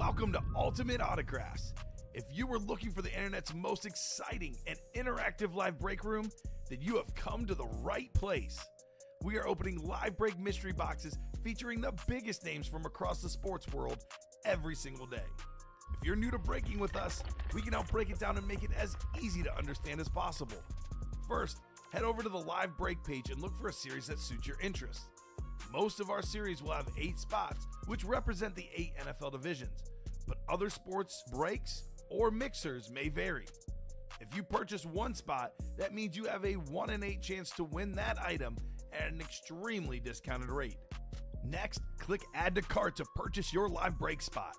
Welcome to Ultimate Autographs. If you were looking for the internet's most exciting and interactive live break room, then you have come to the right place. We are opening live break mystery boxes featuring the biggest names from across the sports world every single day. If you're new to breaking with us, we can help break it down and make it as easy to understand as possible. First, head over to the live break page and look for a series that suits your interests. Most of our series will have 8 spots, which represent the 8 NFL divisions, but other sports breaks or mixers may vary. If you purchase one spot, that means you have a 1 in 8 chance to win that item at an extremely discounted rate. Next, click Add to Cart to purchase your live break spot.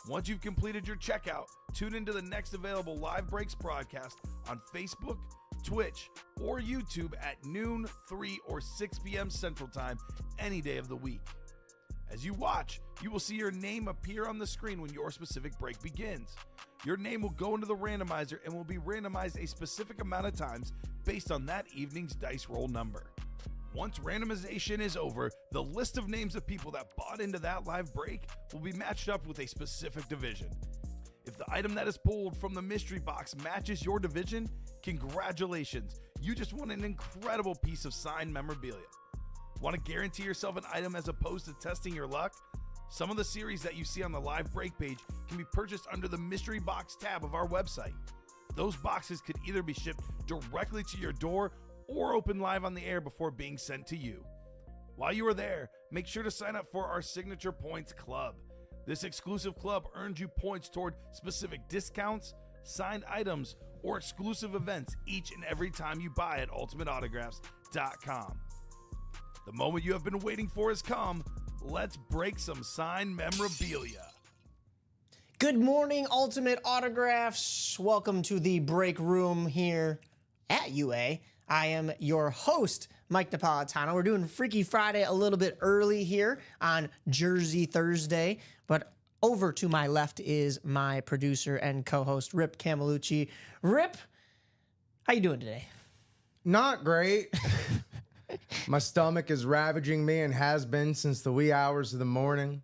Once you've completed your checkout, tune into the next available live breaks broadcast on Facebook, Twitch, or YouTube at noon, 3, or 6 p.m. Central Time any day of the week. As you watch, you will see your name appear on the screen when your specific break begins. Your name will go into the randomizer and will be randomized a specific amount of times based on that evening's dice roll number. Once randomization is over, the list of names of people that bought into that live break will be matched up with a specific division. If the item that is pulled from the mystery box matches your division, congratulations, you just won an incredible piece of signed memorabilia. Want to guarantee yourself an item as opposed to testing your luck? Some of the series that you see on the live break page can be purchased under the mystery box tab of our website. Those boxes could either be shipped directly to your door or open live on the air before being sent to you. While you are there, make sure to sign up for our Signature Points Club. This exclusive club earns you points toward specific discounts, signed items, or exclusive events each and every time you buy at ultimateautographs.com. The moment you have been waiting for has come. Let's break some signed memorabilia. Good morning, Ultimate Autographs. Welcome to the break room here at UA. I am your host, Mike Napolitano. We're doing Freaky Friday a little bit early here on Jersey Thursday, but over to my left is my producer and co-host, Rip Camelucci. Rip, how you doing today? Not great. My stomach is ravaging me and has been since the wee hours of the morning.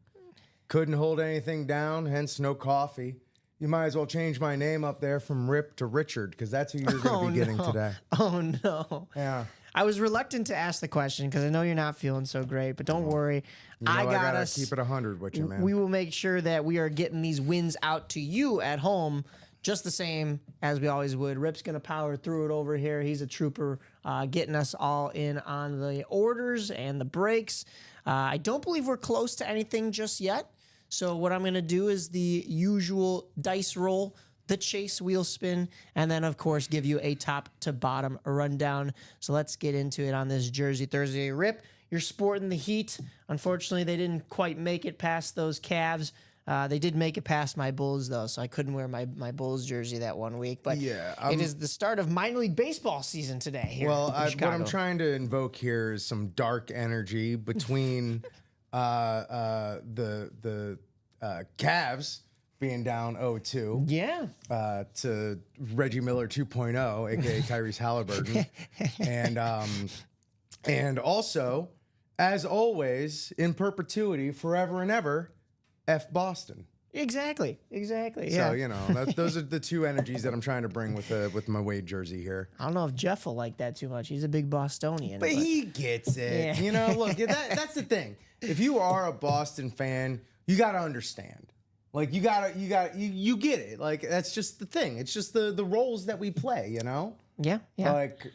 Couldn't hold anything down, hence no coffee. You might as well change my name up there from Rip to Richard, because that's who you're going to be getting today. Oh, no. Yeah. I was reluctant to ask the question because I know you're not feeling so great, but don't worry. I got gotta us. keep it 100 with you, man. We will make sure that we are getting these wins out to you at home just the same as we always would. Rip's going to power through it over here. He's a trooper, getting us all in on the orders and the breaks. I don't believe we're close to anything just yet. So what I'm going to do is the usual dice roll, the chase wheel spin, and then, of course, give you a top to bottom rundown. So let's get into it on this Jersey Thursday. Rip, you're sporting the Heat. Unfortunately, they didn't quite make it past those Cavs. They did make it past my Bulls, though, so I couldn't wear my Bulls jersey that one week. But Yeah, it is the start of minor league baseball season today here Well, in what Chicago. I'm trying to invoke here is some dark energy between the Cavs being down 0-2 Yeah. to Reggie Miller 2.0, aka Tyrese Halliburton, and also, as always, in perpetuity, forever and ever, F Boston. Exactly. Yeah. So those are the two energies that I'm trying to bring with my Wade jersey here. I don't know if Jeff will like that too much. He's a big Bostonian. But he gets it. Yeah. Look, that's the thing. If you are a Boston fan, you got to understand. Like you get it. Like that's just the thing. It's just the roles that we play, Yeah. Like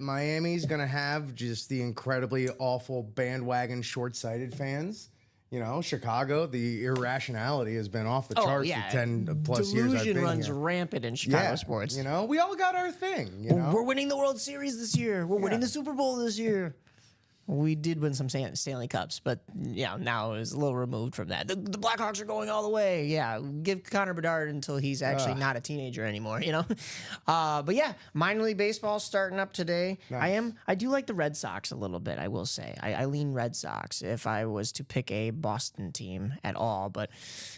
Miami's going to have just the incredibly awful bandwagon short-sighted fans. Chicago, the irrationality has been off the charts for 10 plus years I've Delusion been runs here. rampant in Chicago sports. We all got our thing, We're winning the World Series this year. We're winning the Super Bowl this year. We did win some Stanley Cups, but now it's a little removed from that. The Blackhawks are going all the way. Yeah, give Connor Bedard until he's actually not a teenager anymore, But yeah, minor league baseball starting up today. Nice. I do like the Red Sox a little bit, I will say. I lean Red Sox if I was to pick a Boston team at all, but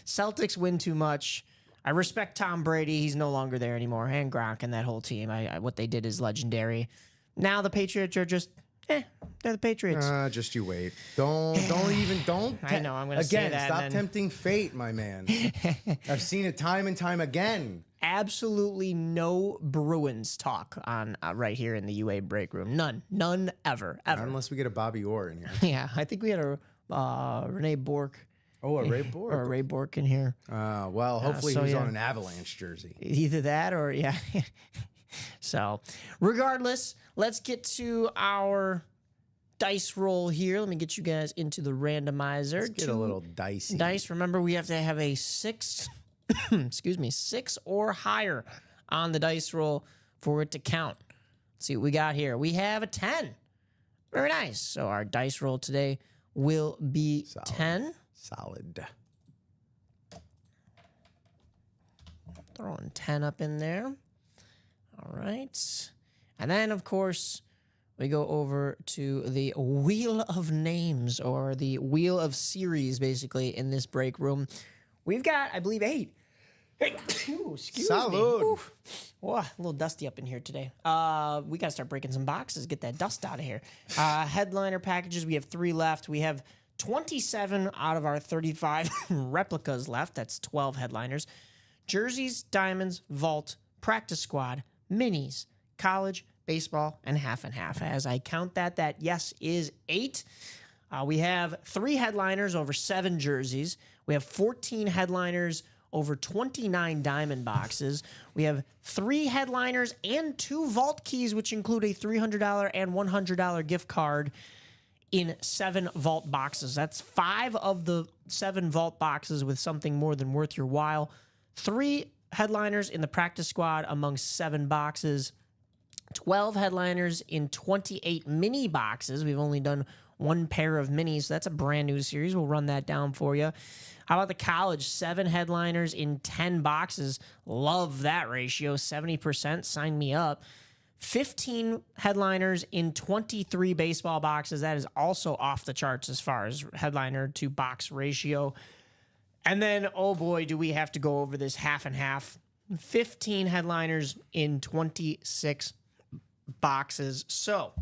Celtics win too much. I respect Tom Brady. He's no longer there anymore, and Gronk and that whole team. What they did is legendary. Now the Patriots are just They're the Patriots. Just you wait. Don't. I know, I'm gonna say again. that Stop and then- tempting fate, my man. I've seen it time and time again. Absolutely no Bruins talk on right here in the UA break room. None ever. Unless we get a Bobby Orr in here. Yeah, I think we had a Renee Bork Oh, a Ray Bork. or a Ray Bork in here. Well, hopefully so he was yeah. on an Avalanche jersey. Either that or yeah. So, regardless, let's get to our dice roll here. Let me get you guys into the randomizer. Let's get a little dicey. Dice. Remember, we have to have a 6 6 or higher on the dice roll for it to count. Let's see what we got here. We have a 10. Very nice. So our dice roll today will be 10. Solid. Throwing 10 up in there. All right. And then, of course, we go over to the Wheel of Names, or the Wheel of Series, basically, in this break room. We've got, I believe, 8. Ooh, excuse me. Salud. Ooh. Oh, a little dusty up in here today. We got to start breaking some boxes, get that dust out of here. Headliner packages, we have 3 left. We have 27 out of our 35 replicas left. That's 12 headliners. Jerseys, diamonds, vault, practice squad, minis, college, baseball, and half and half. As I count that yes is 8. We have 3 headliners over 7 jerseys. We have 14 headliners over 29 diamond boxes. We have 3 headliners and 2 vault keys, which include a $300 and $100 gift card in 7 vault boxes. That's 5 of the 7 vault boxes with something more than worth your while. 3 headliners in the practice squad among 7 boxes. 12 headliners in 28 mini boxes. We've only done 1 pair of minis, so that's a brand new series. We'll run that down for you. How about the college? 7 headliners in 10 boxes. Love that ratio. 70%. Sign me up. 15 headliners in 23 baseball boxes. That is also off the charts as far as headliner to box ratio. And then, oh boy, do we have to go over this half and half. 15 headliners in 26 boxes. So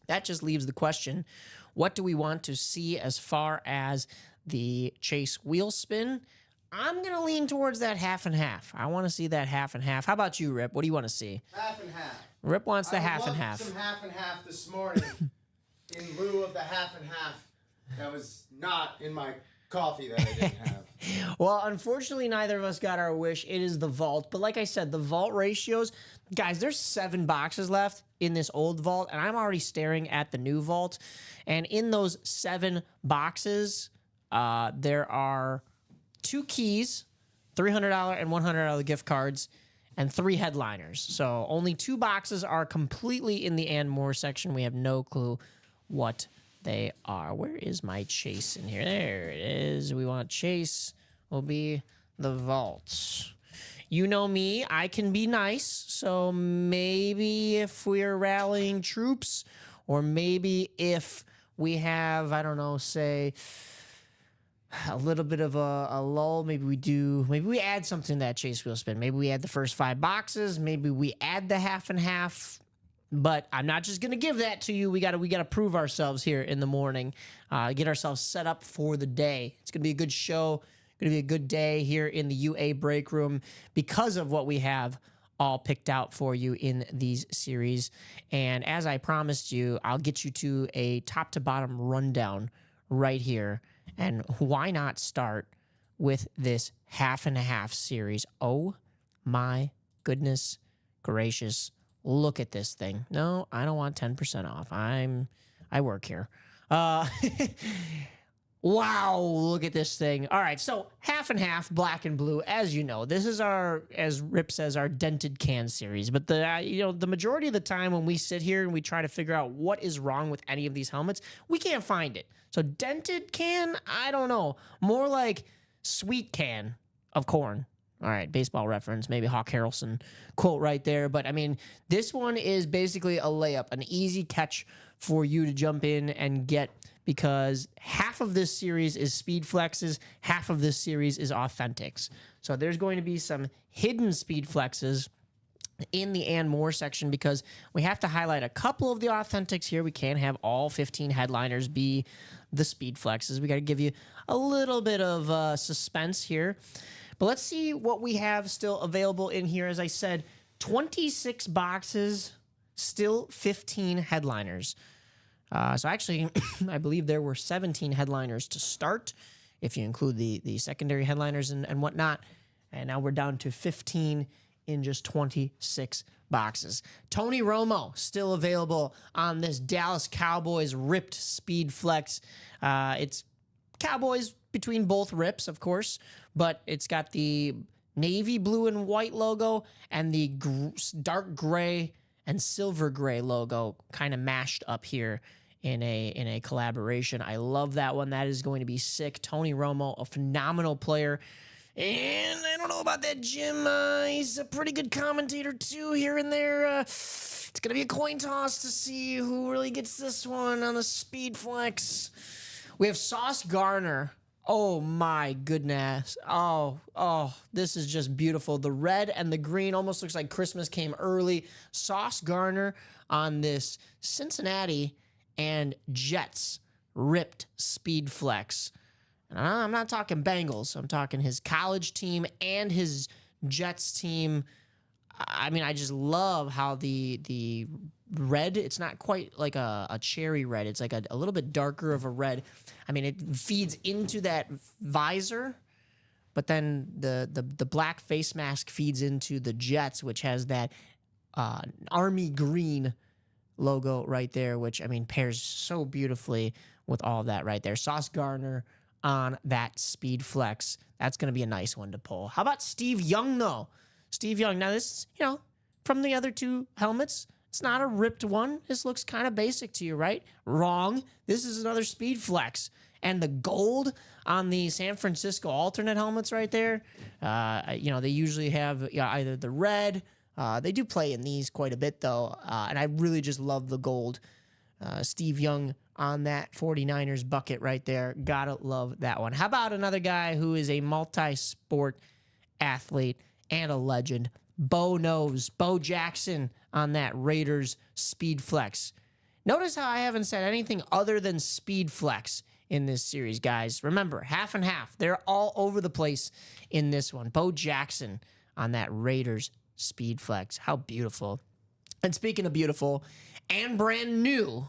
that just leaves the question, what do we want to see as far as the Chase wheel spin? I'm going to lean towards that half and half. I want to see that half and half. How about you, Rip? What do you want to see? Half and half. Rip wants the I half and loved half. some half and half this morning in lieu of the half and half that was not in my coffee that I didn't have. Well, unfortunately, neither of us got our wish. It is the vault. But like I said, the vault ratios, guys, there's 7 boxes left in this old vault, and I'm already staring at the new vault. And in those 7 boxes, there are 2 keys, $300 and $100 gift cards, and 3 headliners. So only 2 boxes are completely in the and more section. We have no clue what they are. Where is my Chase in here? There it is. We want Chase will be the vaults. You know me, I can be nice. So maybe if we're rallying troops, or maybe if we have, I don't know, say a little bit of a lull, maybe we add something to that Chase wheel spin. Maybe we add the first 5 boxes. Maybe we add the half and half. But I'm not just going to give that to you. We got to prove ourselves here in the morning, get ourselves set up for the day. It's going to be a good show, going to be a good day here in the UA break room because of what we have all picked out for you in these series. And as I promised you, I'll get you to a top to bottom rundown right here. And why not start with this half and a half series? Oh my goodness gracious. Look at this thing. No, I don't want 10% off. I work here. Wow, look at this thing. All right, so half and half, black and blue. As you know, this is our, as Rip says, our dented can series. But the majority of the time when we sit here and we try to figure out what is wrong with any of these helmets, we can't find it. So dented can, I don't know. More like sweet can of corn. All right, baseball reference, maybe Hawk Harrelson quote right there. But, I mean, this one is basically a layup, an easy catch for you to jump in and get, because half of this series is speed flexes, half of this series is authentics. So there's going to be some hidden speed flexes in the and more section because we have to highlight a couple of the authentics here. We can't have all 15 headliners be the Speed Flexes. We got to give you a little bit of suspense here. But let's see what we have still available in here. As I said, 26 boxes, still 15 headliners. So actually, I believe there were 17 headliners to start, if you include the secondary headliners and whatnot. And now we're down to 15 in just 26 boxes. Tony Romo still available on this Dallas Cowboys ripped Speed Flex. It's Cowboys between both rips, of course, but it's got the navy blue and white logo and the dark gray and silver gray logo kind of mashed up here in a collaboration. I love that one. That is going to be sick. Tony Romo, a phenomenal player. And I don't know about that, Jim. He's a pretty good commentator, too, here and there. It's going to be a coin toss to see who really gets this one on the Speed Flex. We have Sauce Gardner. Oh, my goodness. Oh, this is just beautiful. The red and the green almost looks like Christmas came early. Sauce Gardner on this Cincinnati and Jets ripped Speed Flex. I'm not talking Bengals. I'm talking his college team and his Jets team. I mean, I just love how the red, it's not quite like a cherry red. It's like a little bit darker of a red. I mean, it feeds into that visor, but then the black face mask feeds into the Jets, which has that army green logo right there, which, I mean, pairs so beautifully with all of that right there. Sauce Gardner on that Speed Flex. That's going to be a nice one to pull. How about Steve Young, though? Steve Young. Now, this, from the other two helmets, it's not a ripped one. This looks kind of basic to you, right? Wrong. This is another Speed Flex. And the gold on the San Francisco alternate helmets right there, they usually have either the red. They do play in these quite a bit, though. And I really just love the gold. Steve Young on that 49ers bucket right there. Gotta love that one. How about another guy who is a multi-sport athlete and a legend? Bo Knows. Bo Jackson on that Raiders Speed Flex. Notice how I haven't said anything other than Speed Flex in this series, guys. Remember, half and half. They're all over the place in this one. Bo Jackson on that Raiders Speed Flex. How beautiful. And speaking of beautiful and brand new,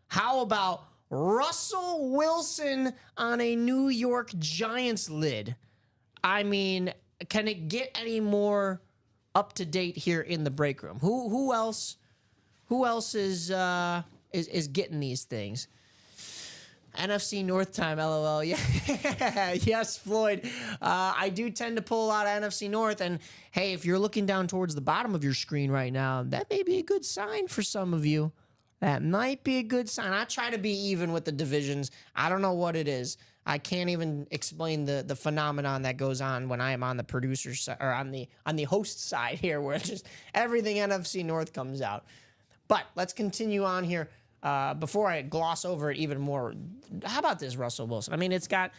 how about Russell Wilson on a New York Giants lid? I mean, can it get any more up to date here in the break room? Who else is getting these things? NFC North time, LOL. Yeah, yes, Floyd. I do tend to pull a lot of NFC North, and hey, if you're looking down towards the bottom of your screen right now, that may be a good sign for some of you. That might be a good sign. I try to be even with the divisions. I don't know what it is. I can't even explain the phenomenon that goes on when I am on the producer side or on the host side here, where just everything NFC North comes out. But let's continue on here. Before I gloss over it even more, how about this Russell Wilson? I mean, it's got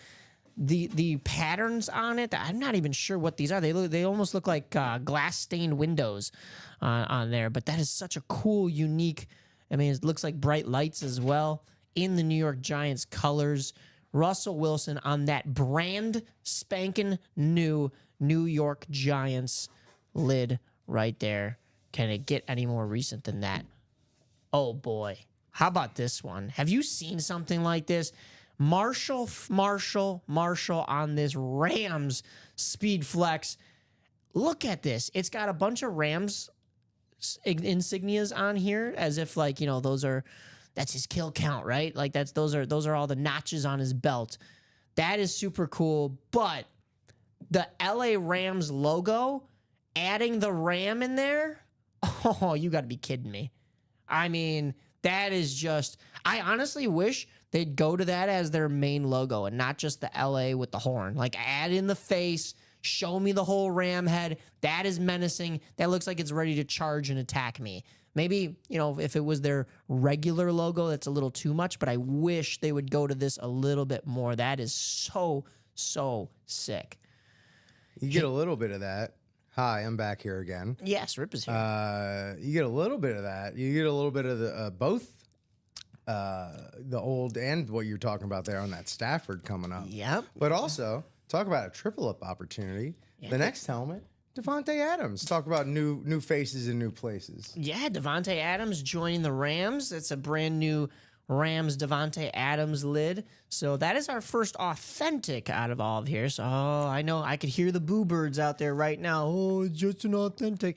the patterns on it. I'm not even sure what these are. They almost look like glass stained windows on there. But that is such a cool, unique. I mean, it looks like bright lights as well in the New York Giants colors. Russell Wilson on that brand spanking new New York Giants lid right there. Can it get any more recent than that? Oh boy. How about this one? Have you seen something like this? Marshall on this Rams Speed Flex. Look at this. It's got a bunch of Rams insignias on here, as if that's his kill count, right? Like those are all the notches on his belt. That is super cool. But the LA Rams logo, adding the Ram in there, oh, you got to be kidding me. I mean, that is just, I honestly wish they'd go to that as their main logo and not just the LA with the horn. Like, add in the face, show me the whole ram head. That is menacing. That looks like it's ready to charge and attack me. Maybe, if it was their regular logo, that's a little too much, but I wish they would go to this a little bit more. That is so, so sick. You get a little bit of that. Hi, I'm back here again. Yes, Rip is here. You get a little bit of that. You get a little bit of the both the old and what you're talking about there on that Stafford coming up. Yep. But also, talk about a triple up opportunity. Yeah. The next helmet, Devontae Adams. Talk about new faces in new places. Yeah, Devontae Adams joining the Rams. It's a brand new Rams Devontae Adams lid. So that is our first authentic out of all of here. So I know I could hear the boo birds out there right now. Oh, it's just an authentic.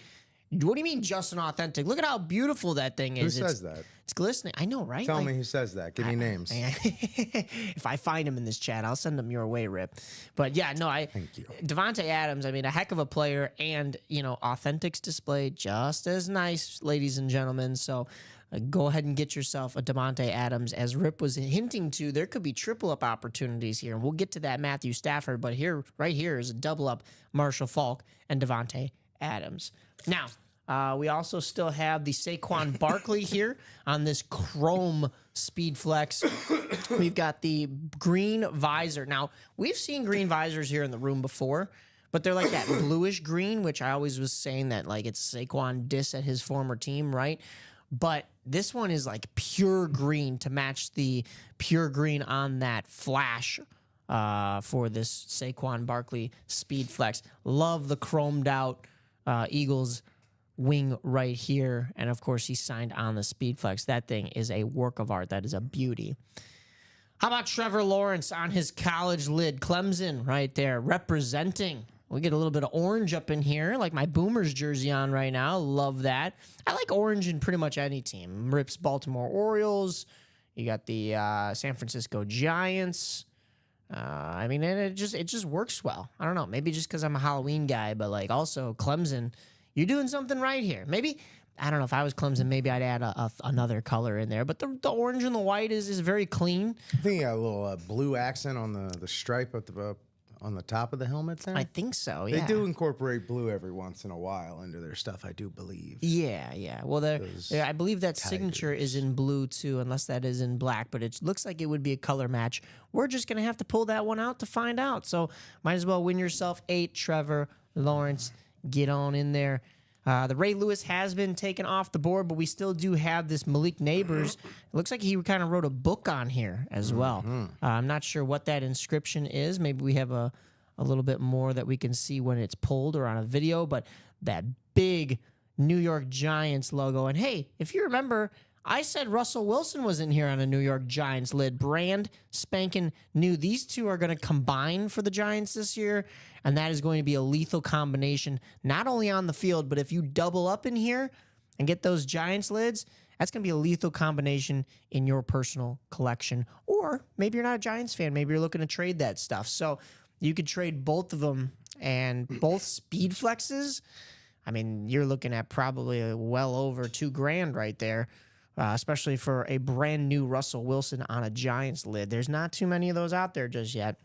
What do you mean just an authentic? Look at how beautiful that thing is. Who says that? It's glistening. I know, right? Tell me who says that. Give me names. If I find him in this chat, I'll send him your way, Rip. But yeah, no, Thank you. Devontae Adams, I mean, a heck of a player, and authentics displayed just as nice, ladies and gentlemen. So go ahead and get yourself a Devontae Adams. As Rip was hinting to, there could be triple up opportunities here, and we'll get to that Matthew Stafford. But right here is a double up Marshall Faulk and Devontae Adams. Now, we also still have the Saquon Barkley here on this chrome Speed Flex. We've got the green visor. Now, we've seen green visors here in the room before, but they're like that bluish green, which I always was saying that like it's Saquon diss at his former team, right? But this one is like pure green to match the pure green on that flash for this Saquon Barkley Speed Flex. Love the chromed out Eagles wing right here. And of course, he signed on the Speed Flex. That thing is a work of art. That is a beauty. How about Trevor Lawrence on his college lid? Clemson right there representing. We get a little bit of orange up in here, like my Boomers jersey on right now. Love that. I like orange in pretty much any team. Rips Baltimore Orioles. You got the San Francisco Giants. I mean, and it just works well. I don't know. Maybe just because I'm a Halloween guy, but like also Clemson, you're doing something right here. Maybe, I don't know, if I was Clemson, maybe I'd add another color in there. But the orange and the white is very clean. I think you got a little blue accent on the stripe at on the top of the helmet there. I think so, yeah. They do incorporate blue every once in a while into their stuff, I do believe. Yeah. Well, I believe that signature is in blue too, unless that is in black. But it looks like it would be a color match. We're just going to have to pull that one out to find out. So might as well win yourself 8 Trevor Lawrence. Get on in there. The Ray Lewis has been taken off the board, but we still do have this Malik Neighbors. It looks like he kind of wrote a book on here as well. I'm not sure what that inscription is. Maybe we have a little bit more that we can see when it's pulled or on a video, but that big New York Giants logo. And hey, if you remember, I said Russell Wilson was in here on a New York Giants lid. Brand spanking new. These two are going to combine for the Giants this year, and that is going to be a lethal combination, not only on the field, but if you double up in here and get those Giants lids, that's going to be a lethal combination in your personal collection. Or maybe you're not a Giants fan. Maybe you're looking to trade that stuff. So you could trade both of them, and both Speed Flexes, I mean, you're looking at probably well over $2,000 right there. Especially for a brand new Russell Wilson on a Giants lid. There's not too many of those out there just yet.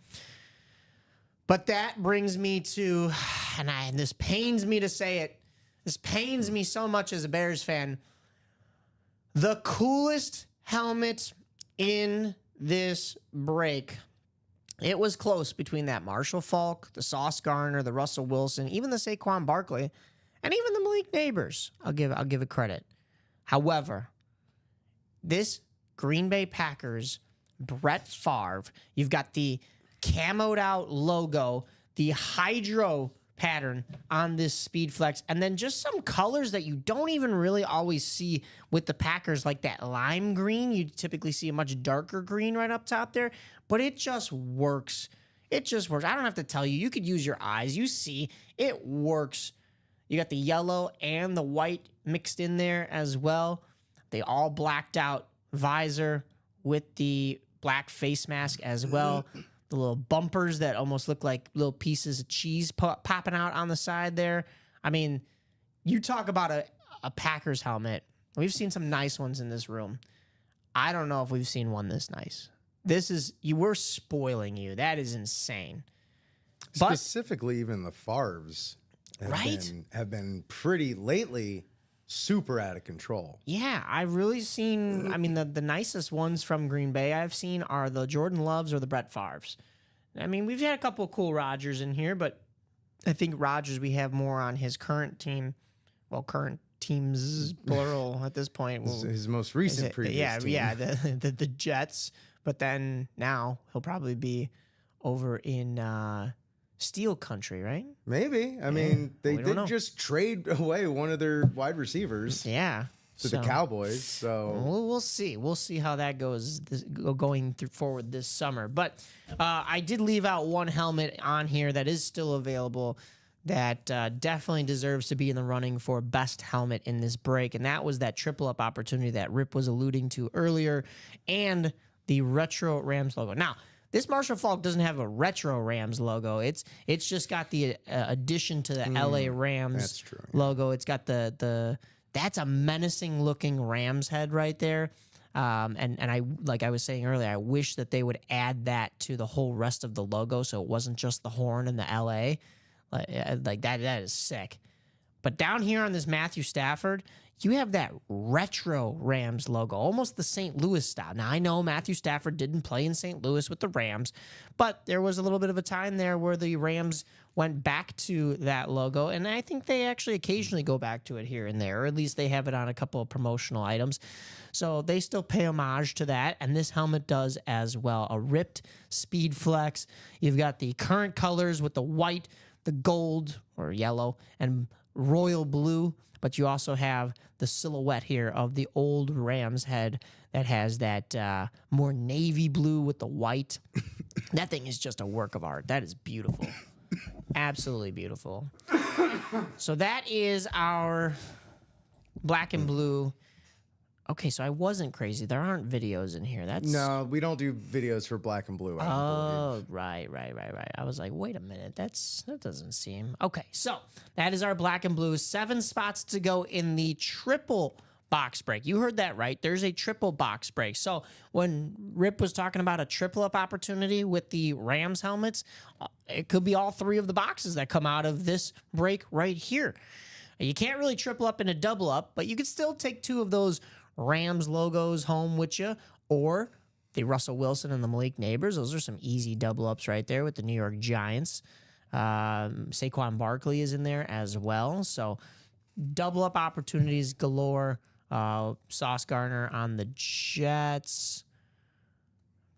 But that brings me to, and this pains me to say it, this pains me so much as a Bears fan, the coolest helmet in this break. It was close between that Marshall Faulk, the Sauce Gardner, the Russell Wilson, even the Saquon Barkley, and even the Malik Neighbors. I'll give it credit. However, this Green Bay Packers, Brett Favre, you've got the camoed out logo, the hydro pattern on this Speed Flex, and then just some colors that you don't even really always see with the Packers, like that lime green. You typically see a much darker green right up top there, but it just works. It just works. I don't have to tell you. You could use your eyes. You see, it works. You got the yellow and the white mixed in there as well. They all blacked out visor with the black face mask as well. The little bumpers that almost look like little pieces of cheese popping out on the side there. I mean, you talk about a Packers helmet. We've seen some nice ones in this room. I don't know if we've seen one this nice. We're spoiling you. That is insane. But, specifically, even the Favres have been pretty lately super out of control. Yeah, I've really seen, I mean, the nicest ones from Green Bay I've seen are the Jordan Loves or the Brett Favres. I mean, we've had a couple of cool Rodgers in here, but I think Rodgers, we have more on his current team. Well, current teams plural at this point. His most recent previous team. The Jets. But then now he'll probably be over in Steel Country, right? Maybe. I mean, they we don't know. did just trade away one of their wide receivers Yeah. to the Cowboys. So We'll see. We'll see how that goes going forward this summer. But I did leave out one helmet on here that is still available that definitely deserves to be in the running for best helmet in this break. And that was that triple up opportunity that Rip was alluding to earlier and the retro Rams logo. Now, this Marshall Faulk doesn't have a retro Rams logo. It's just got the addition to the LA Rams that's true, yeah. logo. It's got the that's a menacing looking Rams head right there. And I, like I was saying earlier, I wish that they would add that to the whole rest of the logo so it wasn't just the horn and the LA. Like that is sick. But down here on this Matthew Stafford, you have that retro Rams logo, almost the St. Louis style. Now, I know Matthew Stafford didn't play in St. Louis with the Rams, but there was a little bit of a time there where the Rams went back to that logo, and I think they actually occasionally go back to it here and there, or at least they have it on a couple of promotional items. So they still pay homage to that, and this helmet does as well. A ripped Speed Flex. You've got the current colors with the white, the gold, or yellow, and royal blue, but you also have the silhouette here of the old Rams head that has that more navy blue with the white. That thing is just a work of art. That is beautiful. Absolutely beautiful. So that is our black and blue. Okay, so I wasn't crazy. There aren't videos in here. No, we don't do videos for black and blue. I don't believe. Right. I was like, wait a minute. That doesn't seem okay. So that is our black and blue. 7 spots to go in the triple box break. You heard that right. There's a triple box break. So when Rip was talking about a triple up opportunity with the Rams helmets, it could be all 3 of the boxes that come out of this break right here. You can't really triple up and a double up, but you could still take 2 of those Rams logos home with you, or the Russell Wilson and the Malik Neighbors. Those are some easy double ups right there with the New York Giants. Saquon Barkley is in there as well. So double up opportunities galore. Sauce Gardner on the Jets.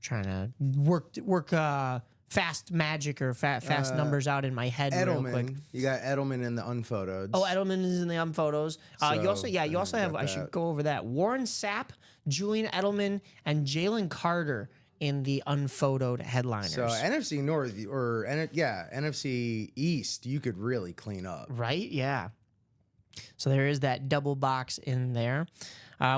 Trying to work fast magic or fast numbers out in my head real quick. Edelman, you got Edelman in the unphotos. Oh, Edelman is in the unphotos. You also have. I should go over that. Warren Sapp, Julian Edelman, and Jalen Carter in the unphotoed headliners. So NFC North or NFC East, you could really clean up, right? Yeah. So there is that double box in there.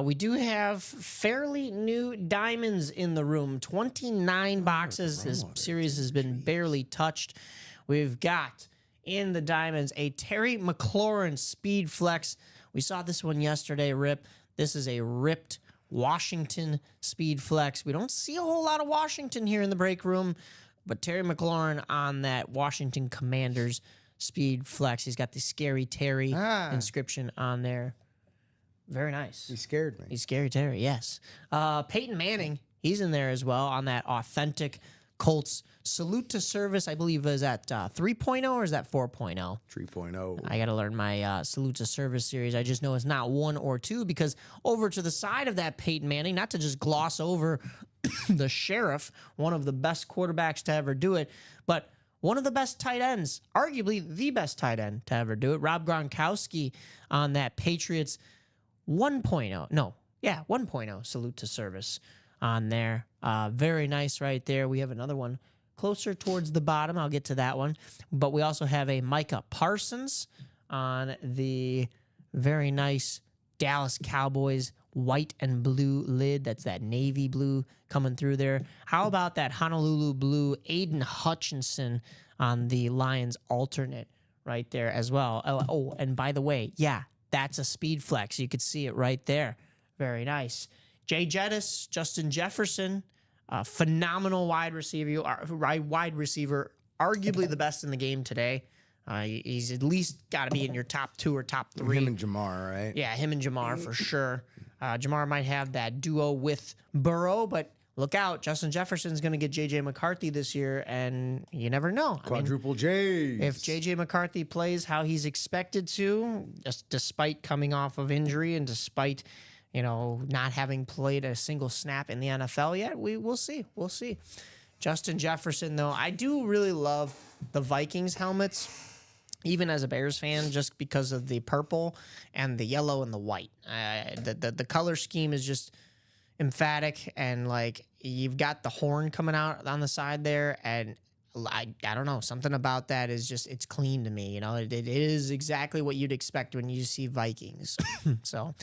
We do have fairly new diamonds in the room. 29 boxes. This series has been barely touched. We've got in the diamonds a Terry McLaurin Speed Flex. We saw this one yesterday, Rip. This is a ripped Washington Speed Flex. We don't see a whole lot of Washington here in the break room, but Terry McLaurin on that Washington Commanders Speed Flex. He's got the Scary Terry inscription on there. Very nice. He scared me. He's Scary Terry, yes. Peyton Manning, he's in there as well on that authentic Colts Salute to Service. I believe is that 3.0 or is that 4.0? 3.0. I got to learn my Salute to Service series. I just know it's not 1 or 2 because over to the side of that Peyton Manning, not to just gloss over the Sheriff, one of the best quarterbacks to ever do it, but one of the best tight ends, arguably the best tight end to ever do it, Rob Gronkowski on that Patriots 1.0. 1.0 Salute to Service on there. Very nice right there. We have another one closer towards the bottom. I'll get to that one. But we also have a Micah Parsons on the very nice Dallas Cowboys white and blue lid. That's that navy blue coming through there. How about that Honolulu blue Aiden Hutchinson on the Lions alternate right there as well. Oh, and by the way, yeah, that's a Speed Flex. You could see it right there. Very nice. Jay Jettis, Justin Jefferson, phenomenal wide receiver, arguably the best in the game today. He's at least got to be in your top 2 or top 3. Him and Jamar, right? Yeah, him and Jamar for sure. Jamar might have that duo with Burrow, but look out. Justin Jefferson's going to get J.J. McCarthy this year, and you never know. I mean, Quadruple J's. if J.J. McCarthy plays how he's expected to, just despite coming off of injury and despite, not having played a single snap in the NFL yet, we'll see. We'll see. Justin Jefferson, though, I do really love the Vikings helmets, even as a Bears fan, just because of the purple and the yellow and the white. The color scheme is just emphatic, and like you've got the horn coming out on the side there, and I don't know, something about that is just, it's clean to me. It is exactly what you'd expect when you see Vikings. So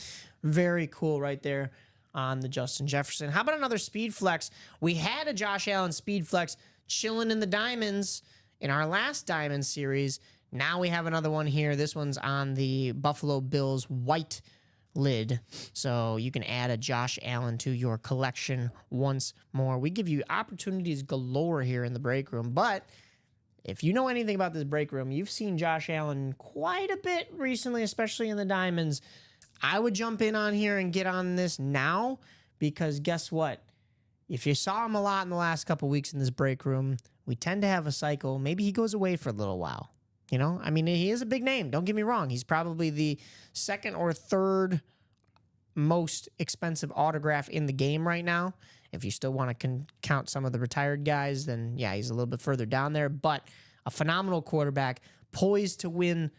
very cool right there on the Justin Jefferson. How about another speed flex? We had a Josh Allen speed flex chilling in the diamonds in our last diamond series. Now we have another one here. This one's on the Buffalo Bills white lid. So you can add a Josh Allen to your collection once more. We give you opportunities galore here in the break room. But if you know anything about this break room, you've seen Josh Allen quite a bit recently, especially in the diamonds. I would jump in on here and get on this now, because guess what? If you saw him a lot in the last couple weeks in this break room, we tend to have a cycle. Maybe he goes away for a little while. I mean, he is a big name. Don't get me wrong. He's probably the second or third most expensive autograph in the game right now. If you still want to count some of the retired guys, then yeah, he's a little bit further down there. But a phenomenal quarterback, poised to win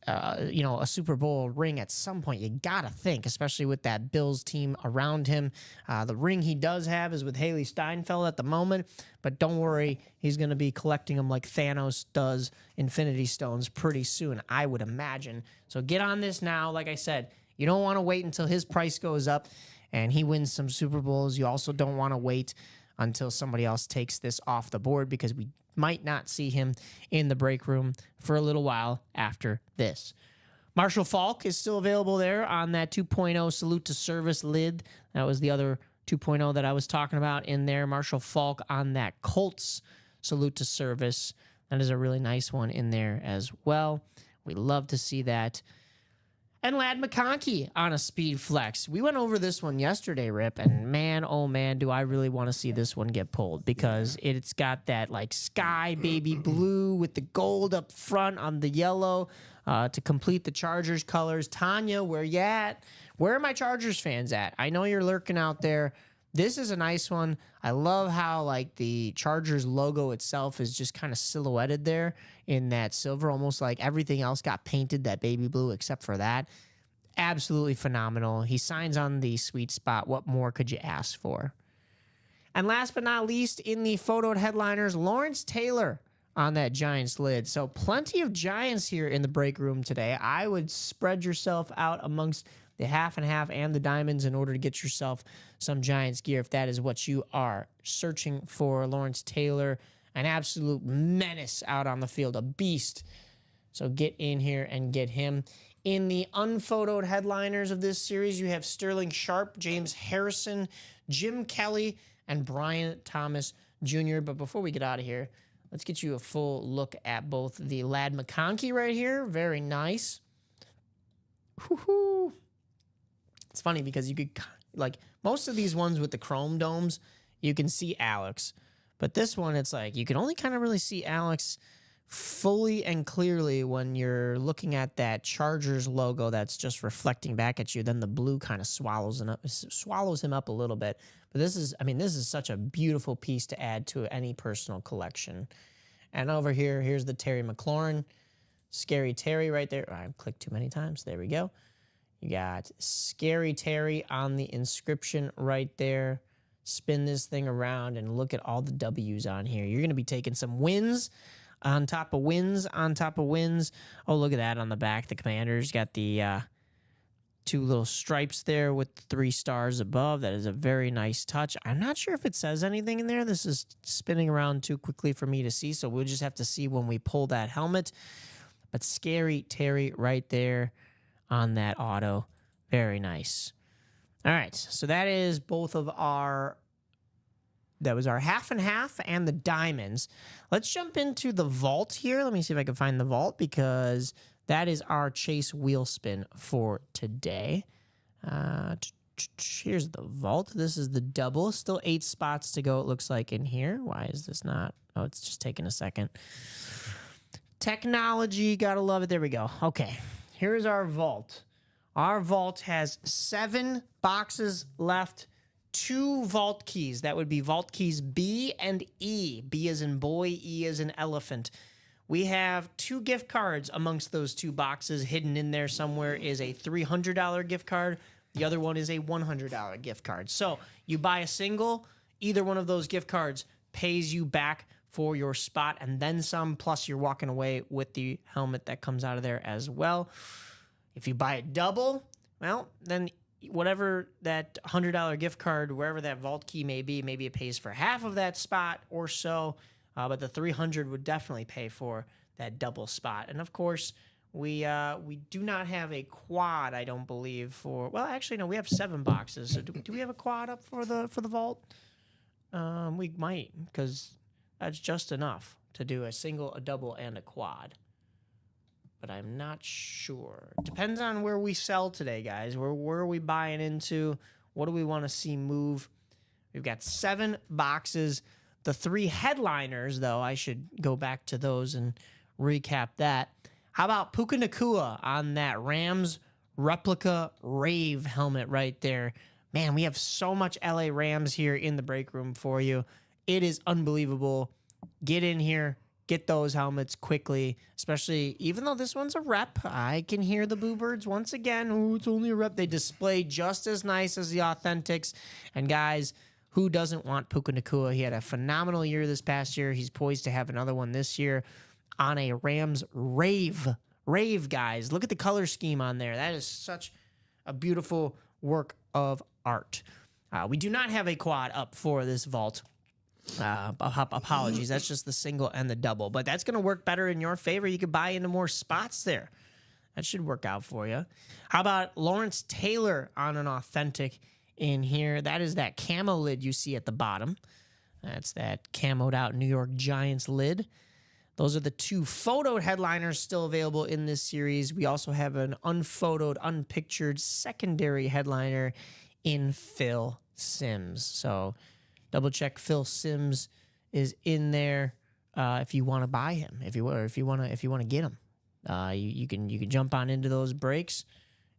a Super Bowl ring at some point. You gotta think, especially with that Bills team around him. The ring he does have is with Haley Steinfeld at the moment, but don't worry, he's gonna be collecting them like Thanos does Infinity Stones pretty soon, I would imagine. So get on this now. Like I said, you don't want to wait until his price goes up and he wins some Super Bowls. You also don't want to wait until somebody else takes this off the board, because we might not see him in the break room for a little while after this. Marshall Faulk is still available there on that 2.0 Salute to Service lid. That was the other 2.0 that I was talking about in there. Marshall Faulk on that Colts Salute to Service. That is a really nice one in there as well. We love to see that. And Ladd McConkey on a speed flex. We went over this one yesterday, Rip, and man, oh man, do I really want to see this one get pulled, because it's got that like sky baby blue with the gold up front on the yellow to complete the Chargers colors. Tanya, where you at? Where are my Chargers fans at? I know you're lurking out there. This is a nice one. I love how like the Chargers logo itself is just kind of silhouetted there in that silver, almost like everything else got painted that baby blue except for that. Absolutely phenomenal. He signs on the sweet spot. What more could you ask for? And last but not least, in the photoed headliners, Lawrence Taylor on that Giants lid. So plenty of Giants here in the break room today. I would spread yourself out amongst the half and half and the diamonds in order to get yourself some Giants gear if that is what you are searching for. Lawrence Taylor, an absolute menace out on the field, a beast. So get in here and get him. In the unphotoed headliners of this series, you have Sterling Sharp, James Harrison, Jim Kelly, and Brian Thomas Jr. But before we get out of here, let's get you a full look at both the Ladd McConkey right here. Very nice. Woo-hoo. It's funny because you could, like, most of these ones with the chrome domes, you can see Alex. But this one, it's like, you can only kind of really see Alex fully and clearly when you're looking at that Chargers logo that's just reflecting back at you. Then the blue kind of swallows him up a little bit. But this is such a beautiful piece to add to any personal collection. And over here, here's the Terry McLaurin. Scary Terry right there. I clicked too many times. There we go. You got Scary Terry on the inscription right there. Spin this thing around and look at all the W's on here. You're going to be taking some wins on top of wins on top of wins. Oh, look at that on the back. The Commanders got the two little stripes there with 3 stars above. That is a very nice touch. I'm not sure if it says anything in there. This is spinning around too quickly for me to see, so we'll just have to see when we pull that helmet. But Scary Terry right there on that auto. Very nice. All right, so that is both of our, that was our half and half and the diamonds. Let's jump into the vault here. Let me see if I can find the vault, because that is our chase wheel spin for today. Here's the vault. This is the double. Still 8 spots to go, it looks like, in here. Why is this not? Oh, it's just taking a second. Technology, gotta love it. There we go. Okay, here's our vault. Our vault has 7 boxes left, 2 vault keys. That would be vault keys B and E. B as in boy, E as in elephant. We have 2 gift cards amongst those 2 boxes. Hidden in there somewhere is a $300 gift card. The other one is a $100 gift card. So you buy a single, either one of those gift cards pays you back for your spot and then some, plus you're walking away with the helmet that comes out of there as well. If you buy a double, well, then whatever that $100 gift card, wherever that vault key may be, maybe it pays for half of that spot or so, but the $300 would definitely pay for that double spot. And of course, we do not have a quad, I don't believe, for... Well, actually, no, we have 7 boxes. So do we have a quad up for the vault? We might, because that's just enough to do a single, a double, and a quad. But I'm not sure. Depends on where we sell today, guys. Where are we buying into? What do we want to see move? We've got 7 boxes. The 3 headliners, though, I should go back to those and recap that. How about Puka Nacua on that Rams replica Rave helmet right there? Man, we have so much LA Rams here in the break room for you. It is unbelievable. Get in here, get those helmets quickly, especially even though this one's a rep. I can hear the Boo Birds once again. Oh, it's only a rep. They display just as nice as the Authentics. And guys, who doesn't want Puka Nacua? He had a phenomenal year this past year. He's poised to have another one this year on a Rams Rave. Rave, guys. Look at the color scheme on there. That is such a beautiful work of art. We do not have a quad up for this vault. Apologies. That's just the single and the double. But that's going to work better in your favor. You could buy into more spots there. That should work out for you. How about Lawrence Taylor on an Authentic in here? That is that camo lid you see at the bottom. That's that camoed out New York Giants lid. Those are the 2 photoed headliners still available in this series. We also have an unphotoed, unpictured secondary headliner in Phil Simms. So double check Phil Simms is in there if you want to buy him. If you want to get him, you can jump on into those breaks,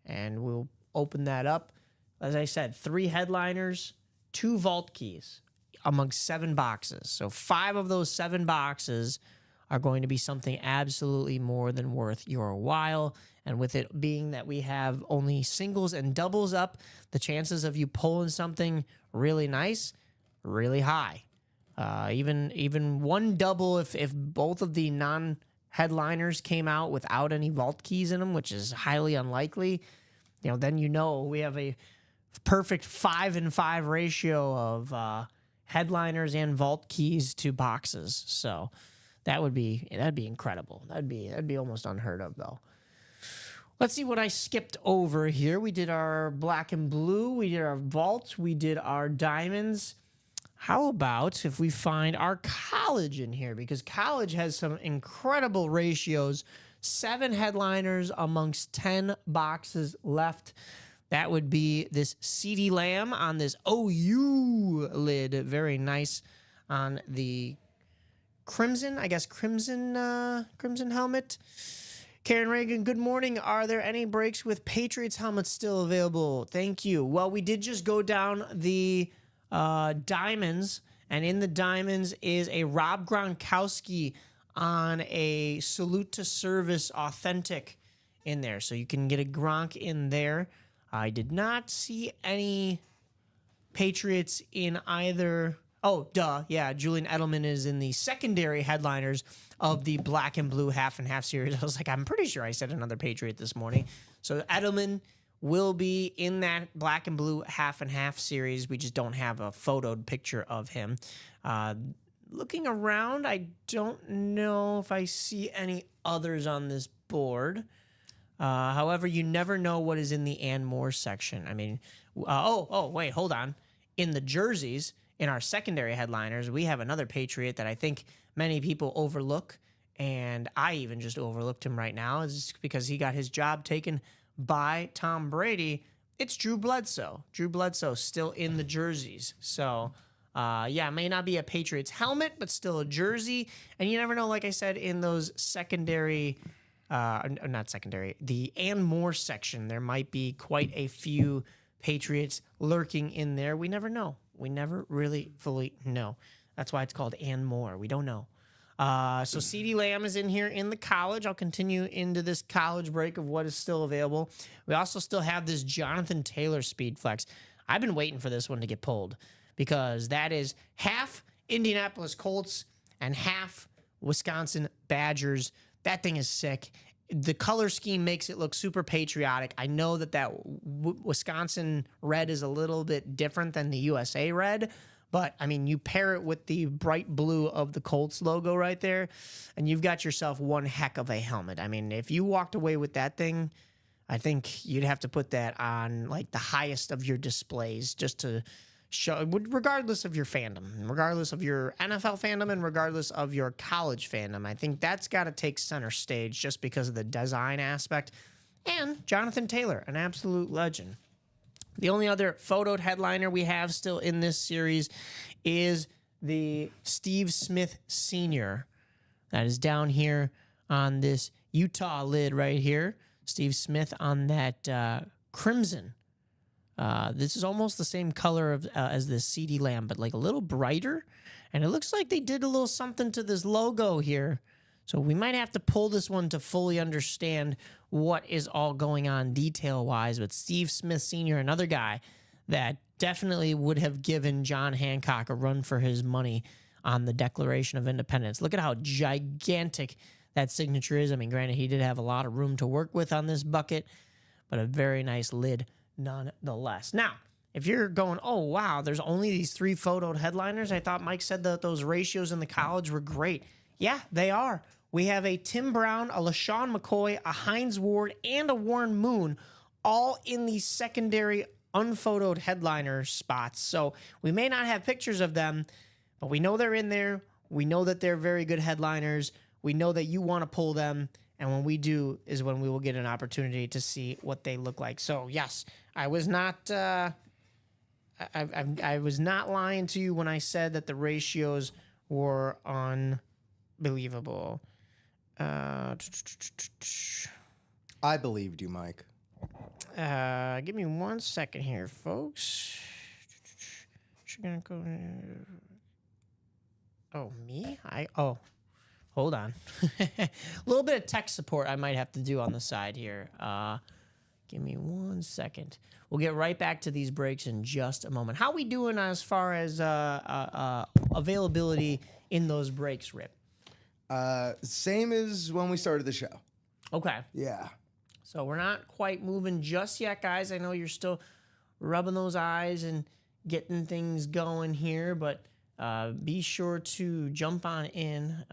and we'll open that up. As I said, 3 headliners, 2 vault keys amongst 7 boxes. So 5 of those 7 boxes are going to be something absolutely more than worth your while. And with it being that we have only singles and doubles up, the chances of you pulling something really nice, really high. Even one double, if both of the non-headliners came out without any vault keys in them, which is highly unlikely, then we have a perfect 5-and-5 ratio of headliners and vault keys to boxes. So that'd be incredible. That'd be almost unheard of, though. Let's see what I skipped over here. We did our black and blue. We did our vault. We did our diamonds. How about if we find our college in here? Because college has some incredible ratios. 7 headliners amongst 10 boxes left. That would be this CeeDee Lamb on this OU lid. Very nice on the crimson helmet. Karen Reagan, good morning. Are there any breaks with Patriots helmets still available? Thank you. Well, we did just go down the diamonds, and in the diamonds is a Rob Gronkowski on a Salute to Service Authentic in there. So you can get a Gronk in there. I did not see any Patriots in either. Oh, duh. Yeah, Julian Edelman is in the secondary headliners of the black and blue half and half series. I was like, I'm pretty sure I said another Patriot this morning. So Edelman will be in that black and blue half and half series. We just don't have a photoed picture of him. Looking around, I don't know if I see any others on this board. However, you never know what is in the and more section. I mean, wait, hold on. In the jerseys, in our secondary headliners, we have another Patriot that I think many people overlook, and I even just overlooked him right now, is because he got his job taken by Tom Brady. it's Drew Bledsoe. Drew Bledsoe still in the jerseys. So, yeah, it may not be a Patriots helmet, but still a jersey. And you never know, like I said, in those secondary, not secondary, the and more section, there might be quite a few Patriots lurking in there. We never know. We never really fully know. That's why it's called and more. We don't know. So CeeDee Lamb is in here in the college. I'll continue into this college break of what is still available. We also still have this Jonathan Taylor Speed Flex. I've been waiting for this one to get pulled because that is half Indianapolis Colts and half Wisconsin Badgers. That thing is sick. The color scheme makes it look super patriotic. I know that Wisconsin red is a little bit different than the USA red, but, I mean, you pair it with the bright blue of the Colts logo right there, and you've got yourself one heck of a helmet. I mean, if you walked away with that thing, I think you'd have to put that on, like, the highest of your displays just to show, regardless of your fandom, regardless of your NFL fandom, and regardless of your college fandom. I think that's got to take center stage just because of the design aspect. And Jonathan Taylor, an absolute legend. The only other photoed headliner we have still in this series is the Steve Smith Sr. That is down here on this Utah lid right here. Steve Smith on that crimson. This is almost the same color as the CeeDee Lamb, but like a little brighter. And it looks like they did a little something to this logo here. So we might have to pull this one to fully understand what is all going on detail-wise. But Steve Smith Sr., another guy that definitely would have given John Hancock a run for his money on the Declaration of Independence. Look at how gigantic that signature is. I mean, granted, he did have a lot of room to work with on this bucket, but a very nice lid nonetheless. Now, if you're going, oh, wow, there's only these 3 photoed headliners. I thought Mike said that those ratios in the college were great. Yeah, they are. We have a Tim Brown, a LaShawn McCoy, a Hines Ward, and a Warren Moon all in these secondary unphotoed headliner spots. So we may not have pictures of them, but we know they're in there. We know that they're very good headliners. We know that you want to pull them. And when we do is when we will get an opportunity to see what they look like. So, yes, I was not I was not lying to you when I said that the ratios were unbelievable. I believed you, Mike. Give me 1 second here, folks. Gonna go. Oh, me? Hold on. A little bit of tech support I might have to do on the side here. Give me 1 second. We'll get right back to these breaks in just a moment. How we doing as far as availability in those breaks, Rip? Same as when we started the show. Okay. Yeah. So we're not quite moving just yet, guys. I know you're still rubbing those eyes and getting things going here, but be sure to jump on in.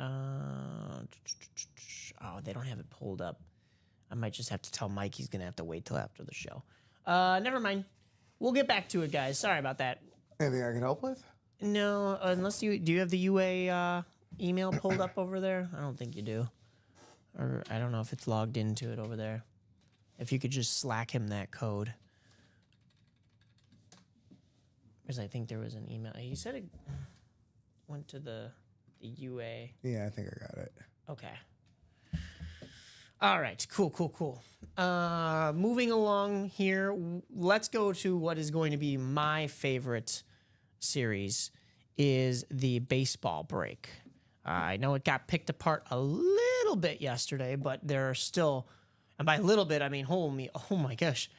Oh, they don't have it pulled up. I might just have to tell Mike he's going to have to wait till after the show. Never mind. We'll get back to it, guys. Sorry about that. Anything I can help with? No, unless do you have the UA email pulled up over there? I don't think you do. Or I don't know if it's logged into it over there. If you could just Slack him that code. Because I think there was an email. He said it went to the UA. Yeah, I think I got it. Okay. All right. Cool. Moving along here, let's go to what is going to be my favorite series, is the baseball break. I know it got picked apart a little bit yesterday, but there are still, and by a little bit, I mean, oh my gosh.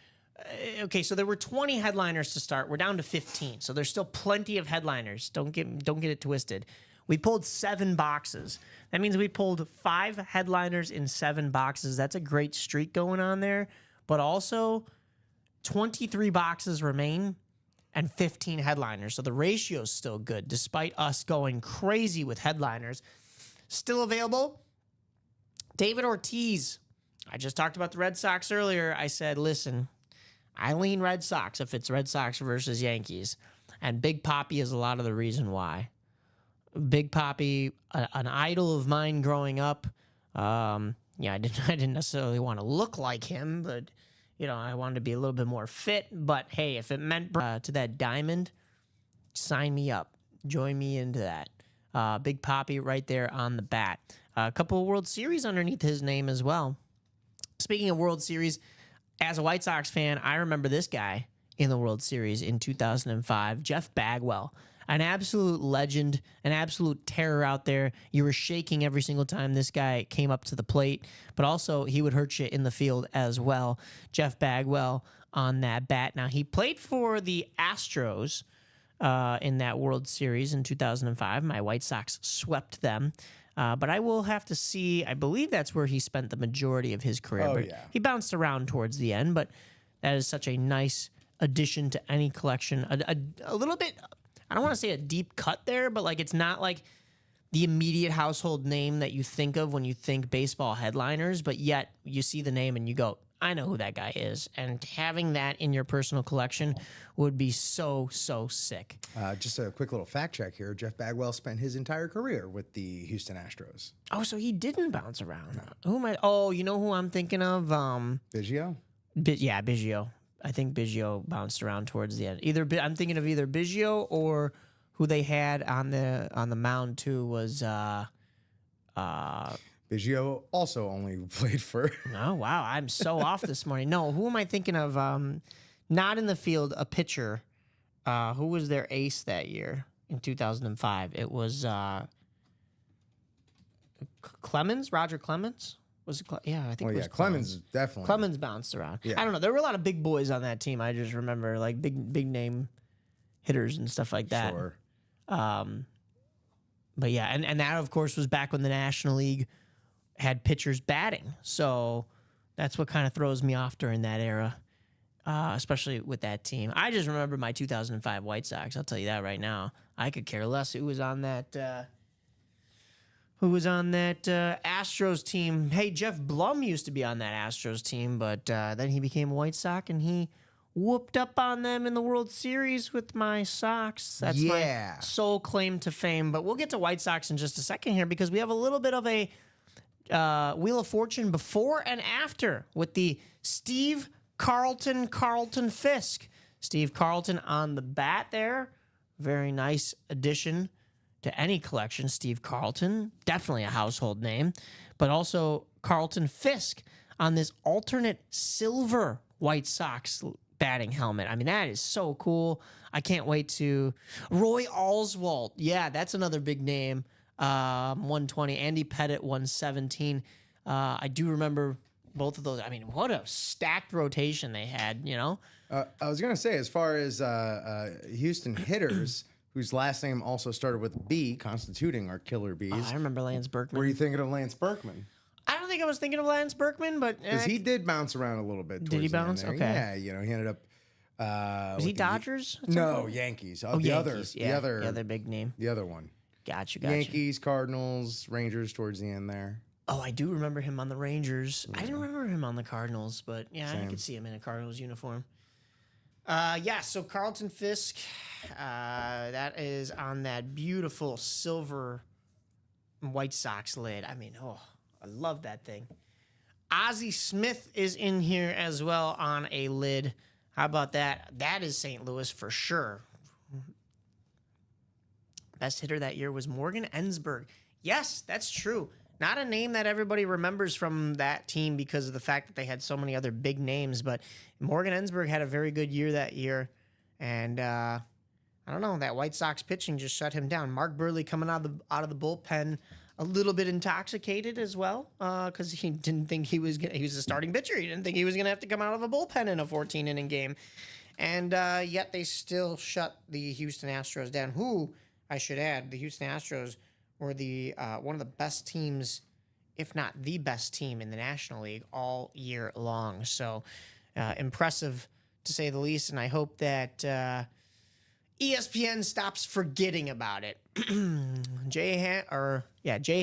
Okay, so there were 20 headliners to start. We're down to 15, so there's still plenty of headliners. Don't get it twisted. We pulled 7 boxes. That means we pulled 5 headliners in 7 boxes. That's a great streak going on there. But also, 23 boxes remain and 15 headliners. So the ratio is still good, despite us going crazy with headliners. Still available, David Ortiz. I just talked about the Red Sox earlier. I said, listen, I lean Red Sox if it's Red Sox versus Yankees. And Big Papi is a lot of the reason why. Big Papi, an idol of mine growing up. I didn't necessarily want to look like him, but I wanted to be a little bit more fit. But hey, if it meant to that diamond, sign me up. Join me into that. Big Poppy right there on the bat. A couple of World Series underneath his name as well. Speaking of World Series, as a White Sox fan, I remember this guy in the World Series in 2005, Jeff Bagwell. An absolute legend, an absolute terror out there. You were shaking every single time this guy came up to the plate, but also he would hurt you in the field as well. Jeff Bagwell on that bat. Now, he played for the Astros in that World Series in 2005. My White Sox swept them. But I will have to see. I believe that's where he spent the majority of his career. But he bounced around towards the end, but that is such a nice addition to any collection. A little bit, I don't want to say a deep cut there, but like it's not like the immediate household name that you think of when you think baseball headliners, but yet you see the name and you go, I know who that guy is. And having that in your personal collection would be so, so sick. Just a quick little fact check here. Jeff Bagwell spent his entire career with the Houston Astros. Oh, so he didn't bounce around. Who am I? Oh, you know who I'm thinking of? Biggio? Yeah, Biggio. I think Biggio bounced around towards the end. I'm thinking of either Biggio or who they had on the mound too was Biggio also only played for. Oh wow, I'm so off this morning. No, who am I thinking of? Not in the field, a pitcher. Who was their ace that year in 2005? It was Clemens, Roger Clemens. Was it? Yeah, I think. Well, it was Clemens definitely. Clemens bounced around. Yeah. I don't know. There were a lot of big boys on that team. I just remember like big name hitters and stuff like that. Sure. But yeah, and that of course was back when the National League had pitchers batting. So that's what kind of throws me off during that era, especially with that team. I just remember my 2005 White Sox. I'll tell you that right now. I could care less who was on that. Astros team. Hey, Jeff Blum used to be on that Astros team, but then he became a White Sox and he whooped up on them in the World Series with my Sox. That's my sole claim to fame. But we'll get to White Sox in just a second here because we have a little bit of a Wheel of Fortune before and after with the Steve Carlton Fisk. Steve Carlton on the bat there. Very nice addition to any collection. Steve Carlton, definitely a household name, but also Carlton Fisk on this alternate silver White Sox batting helmet. I mean, that is so cool. I can't wait to... Roy Oswalt. Yeah, that's another big name. 120. Andy Pettit, 117. I do remember both of those. I mean, what a stacked rotation they had, you know? I was going to say, as far as Houston hitters... whose last name also started with B, constituting our Killer Bees. Oh, I remember Lance Berkman. Were you thinking of Lance Berkman? I don't think I was thinking of Lance Berkman, but... Because he did bounce around a little bit. Did he bounce? Okay. Yeah, you know, he ended up... was he Dodgers? No, Yankees. Oh, Yankees. The other big name. The other one. Gotcha. Yankees, Cardinals, Rangers towards the end there. Oh, I do remember him on the Rangers. Yeah. I didn't remember him on the Cardinals, but yeah, I could see him in a Cardinals uniform. So Carlton Fisk, that is on that beautiful silver White Sox lid. I mean, I love that thing. Ozzie Smith is in here as well on a lid. How about that? That is St. Louis for sure. Best hitter that year was Morgan Ensberg. Yes, that's true. Not a name that everybody remembers from that team because of the fact that they had so many other big names, but Morgan Ensberg had a very good year that year, and I don't know, that White Sox pitching just shut him down. Mark Burley coming out of the bullpen a little bit intoxicated as well because he didn't think he was a starting pitcher. He didn't think he was going to have to come out of a bullpen in a 14-inning game, and yet they still shut the Houston Astros down, who, I should add, the Houston Astros were the one of the best teams, if not the best team in the National League all year long. So impressive to say the least, and I hope that ESPN stops forgetting about it. Jay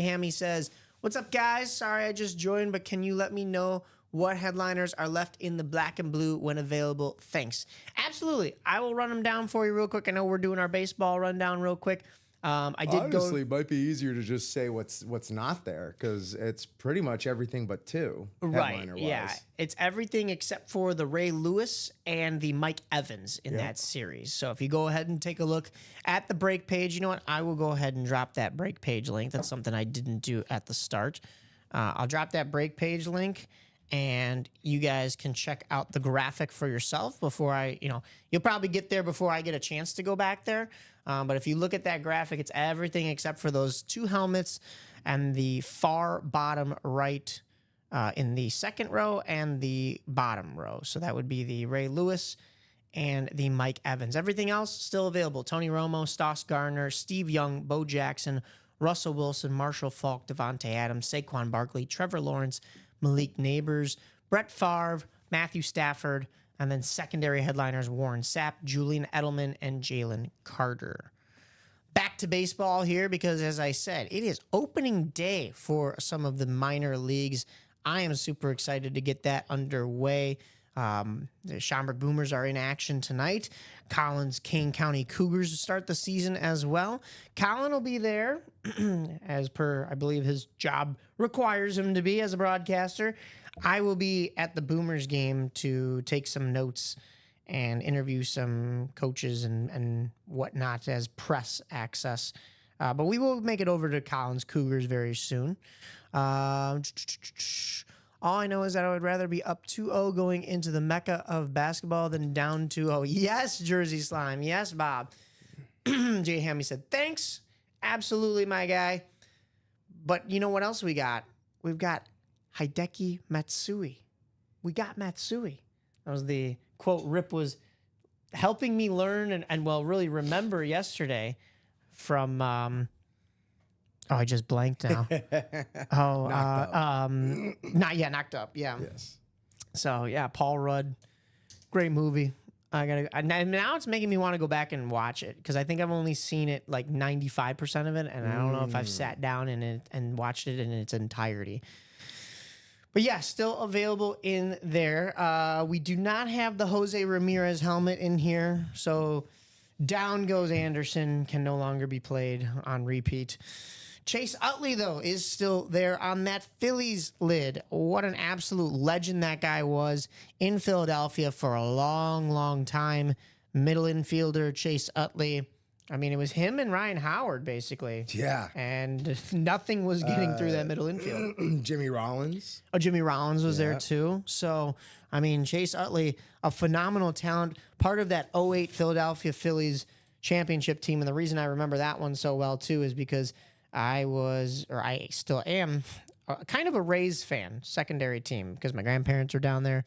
Hammy says, "What's up, guys? Sorry I just joined, but can you let me know what headliners are left in the black and blue when available? Thanks." Absolutely. I will run them down for you real quick. I know we're doing our baseball rundown real quick. I did Honestly, it might be easier to just say what's not there because it's pretty much everything but two. Right. Headliner-wise. Yeah. It's everything except for the Ray Lewis and the Mike Evans in that series. So if you go ahead and take a look at the break page, you know what? I will go ahead and drop that break page link. That's something I didn't do at the start. I'll drop that break page link and you guys can check out the graphic for yourself before you'll probably get there before I get a chance to go back there. But if you look at that graphic, it's everything except for those two helmets and the far bottom right in the second row and the bottom row. So that would be the Ray Lewis and the Mike Evans. Everything else still available. Tony Romo, Stoss Gardner, Steve Young, Bo Jackson, Russell Wilson, Marshall Faulk, Devontae Adams, Saquon Barkley, Trevor Lawrence, Malik Neighbors, Brett Favre, Matthew Stafford, and then secondary headliners Warren Sapp, Julian Edelman, and Jalen Carter. Back to baseball here because, as I said, it is opening day for some of the minor leagues. I am super excited to get that underway. The Schaumburg Boomers are in action tonight. Collins Kane County Cougars start the season as well. Colin will be there, as per, I believe, his job requires him to be as a broadcaster. I will be at the Boomers game to take some notes and interview some coaches and whatnot as press access. But we will make it over to Collins Cougars very soon. All I know is that I would rather be up 2-0 going into the mecca of basketball than down 2-0. Yes, Jersey Slime. Yes, Bob. Jay Hammy said, thanks. Absolutely, my guy. But you know what else we got? We've got Hideki Matsui. We got Matsui. That was the quote Rip was helping me learn and really remember yesterday from... I just blanked now. Knocked Up. Yeah. Yes. So yeah, Paul Rudd, great movie. Now it's making me want to go back and watch it because I think I've only seen it like 95% of it, and I don't know if I've sat down in it and watched it in its entirety. But yeah, still available in there. We do not have the Jose Ramirez helmet in here, so down goes Anderson. Can no longer be played on repeat. Chase Utley, though, is still there on that Phillies lid. What an absolute legend that guy was in Philadelphia for a long, long time. Middle infielder, Chase Utley. I mean, it was him and Ryan Howard, basically. Yeah. And nothing was getting through that middle infield. Jimmy Rollins. Oh, Jimmy Rollins was there, too. So, I mean, Chase Utley, a phenomenal talent, part of that 08 Philadelphia Phillies championship team. And the reason I remember that one so well, too, is because I still am, kind of a Rays fan, secondary team, because my grandparents are down there.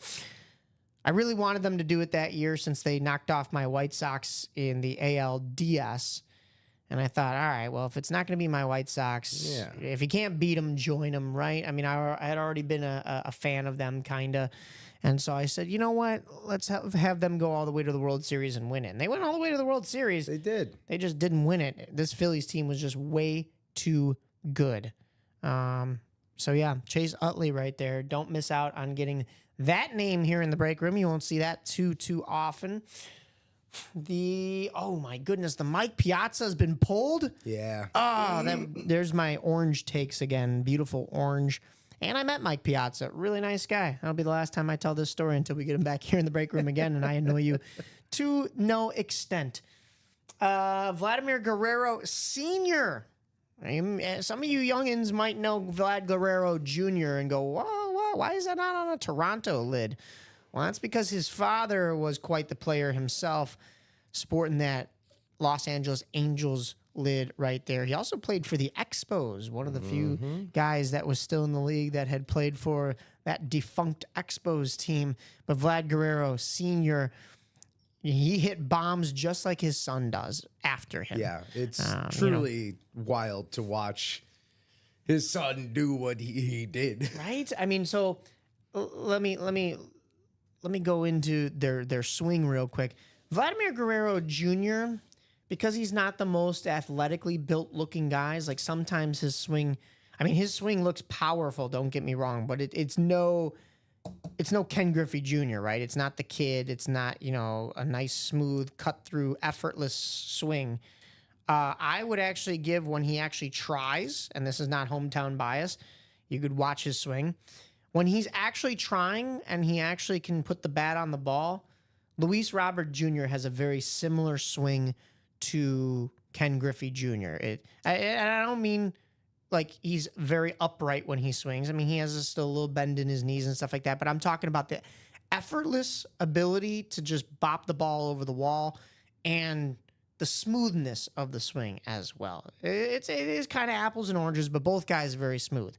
I really wanted them to do it that year since they knocked off my White Sox in the ALDS. And I thought, all right, well, if it's not going to be my White Sox, if you can't beat them, join them, right? I mean, I had already been a fan of them, kind of. And so I said, you know what? Let's have them go all the way to the World Series and win it. And they went all the way to the World Series. They did. They just didn't win it. This Phillies team was just way too good. So yeah, Chase Utley right there. Don't miss out on getting that name here in the break room. You won't see that too often. Oh my goodness, the Mike Piazza has been pulled. Yeah. There's my orange takes again. Beautiful orange. And I met Mike Piazza. Really nice guy. That'll be the last time I tell this story until we get him back here in the break room again and I annoy you to no extent. Vladimir Guerrero Sr. Some of you youngins might know Vlad Guerrero Jr. and go, whoa, why is that not on a Toronto lid? Well, that's because his father was quite the player himself, sporting that Los Angeles Angels lid right there. He also played for the Expos, one of the few guys that was still in the league that had played for that defunct Expos team. But Vlad Guerrero Sr., he hit bombs just like his son does after him. Yeah, it's truly wild to watch his son do what he did. Right? I mean, so let me go into their swing real quick. Vladimir Guerrero Jr., because he's not the most athletically built looking guys, like sometimes his swing looks powerful, don't get me wrong, but it's no Ken Griffey Jr., right? It's not the kid. It's not, a nice, smooth, cut through, effortless swing. I would actually give when he actually tries, and this is not hometown bias, you could watch his swing. When he's actually trying and he actually can put the bat on the ball, Luis Robert Jr. has a very similar swing to Ken Griffey Jr. And I don't mean like he's very upright when he swings. I mean, he has still a little bend in his knees and stuff like that, but I'm talking about the effortless ability to just bop the ball over the wall and the smoothness of the swing as well. It is kind of apples and oranges, but both guys are very smooth.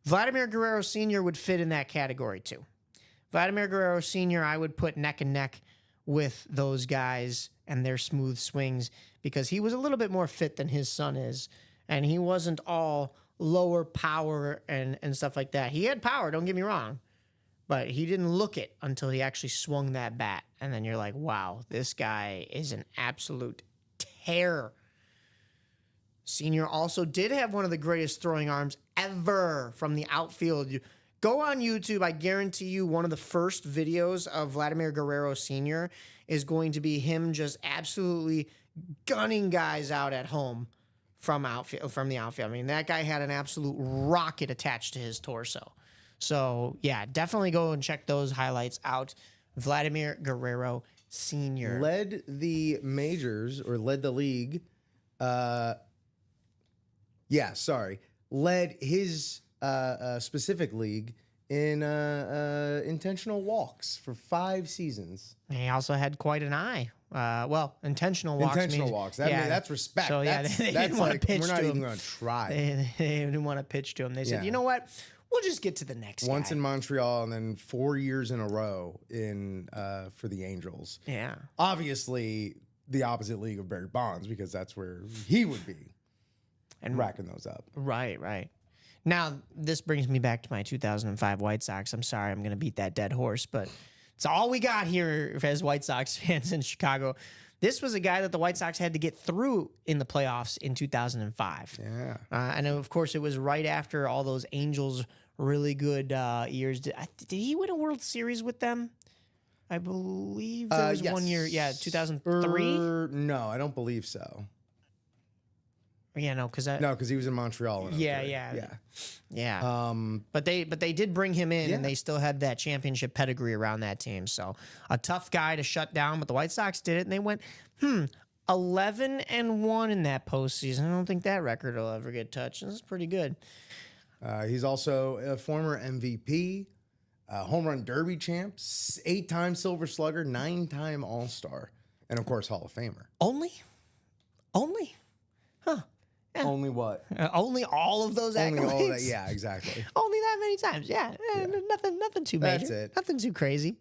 Vladimir Guerrero Sr. would fit in that category too. Vladimir Guerrero Sr. I would put neck and neck with those guys and their smooth swings because he was a little bit more fit than his son is, and he wasn't all lower power and stuff like that. He had power, don't get me wrong, but he didn't look it until he actually swung that bat, and then you're like, wow, this guy is an absolute terror. Senior also did have one of the greatest throwing arms ever from the outfield. Go on YouTube. I guarantee you one of the first videos of Vladimir Guerrero Sr. is going to be him just absolutely gunning guys out at home from the outfield. I mean, that guy had an absolute rocket attached to his torso. So, yeah, definitely go and check those highlights out. Vladimir Guerrero Sr. Led the majors, or led the league. Led his specific league in intentional walks for 5 seasons. He also had quite an eye. Intentional walks. Intentional walks. That's respect. So, yeah, that's, they that's didn't want to pitch we're not to even him. going to try. They didn't want to pitch to him. They said, Yeah. you know what? We'll just get to the next Once guy. in Montreal and then 4 years in a row for the Angels. Yeah. Obviously, the opposite league of Barry Bonds, because that's where he would be and racking those up. Right. Now, this brings me back to my 2005 White Sox. I'm sorry, I'm going to beat that dead horse, but it's all we got here as White Sox fans in Chicago. This was a guy that the White Sox had to get through in the playoffs in 2005. Yeah. And of course, it was right after all those Angels really good years. Did he win a World Series with them? I believe there was yes. 1 year. Yeah, 2003? No, I don't believe so. Yeah, no, because No, he was in Montreal. Yeah. But they did bring him in, Yeah. and they still had that championship pedigree around that team. So a tough guy to shut down, but the White Sox did it, and they went 11-1 in that postseason. I don't think that record will ever get touched. This is pretty good. He's also a former MVP, home run derby champ, 8-time Silver Slugger, 9-time All-Star, and of course Hall of Famer. Only, huh? Yeah. Only what? Only all of those Only accolades. all that. Yeah, exactly. Only that many times. Yeah. Nothing too major. That's it. Nothing too crazy.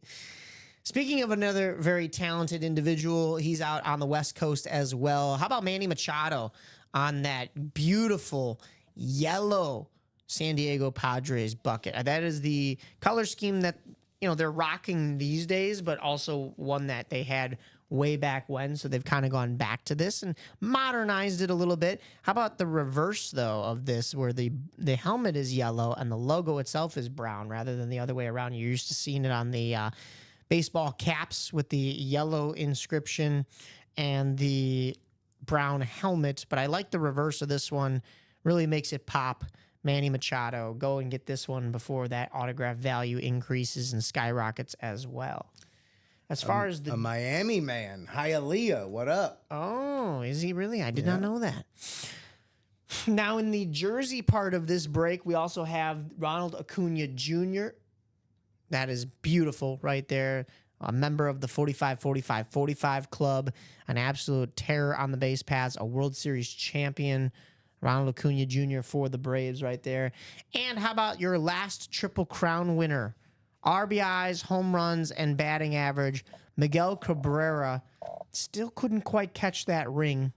Speaking of another very talented individual, he's out on the West Coast as well. How about Manny Machado on that beautiful yellow San Diego Padres bucket? That is the color scheme that they're rocking these days, but also one that they had way back when, so they've kind of gone back to this and modernized it a little bit. How about the reverse, though, of this, where the helmet is yellow and the logo itself is brown rather than the other way around? You're used to seeing it on the baseball caps with the yellow inscription and the brown helmet, but I like the reverse of this one. Really makes it pop. Manny Machado, go and get this one before that autograph value increases and skyrockets as well. As far as a Miami man, Hialeah, what up? Oh, is he really? I did not know that. Now, in the jersey part of this break, we also have Ronald Acuna Jr. That is beautiful right there. A member of the 45-45-45 club, an absolute terror on the base paths, a World Series champion. Ronald Acuna Jr. for the Braves right there. And how about your last Triple Crown winner? RBIs, home runs, and batting average. Miguel Cabrera still couldn't quite catch that ring,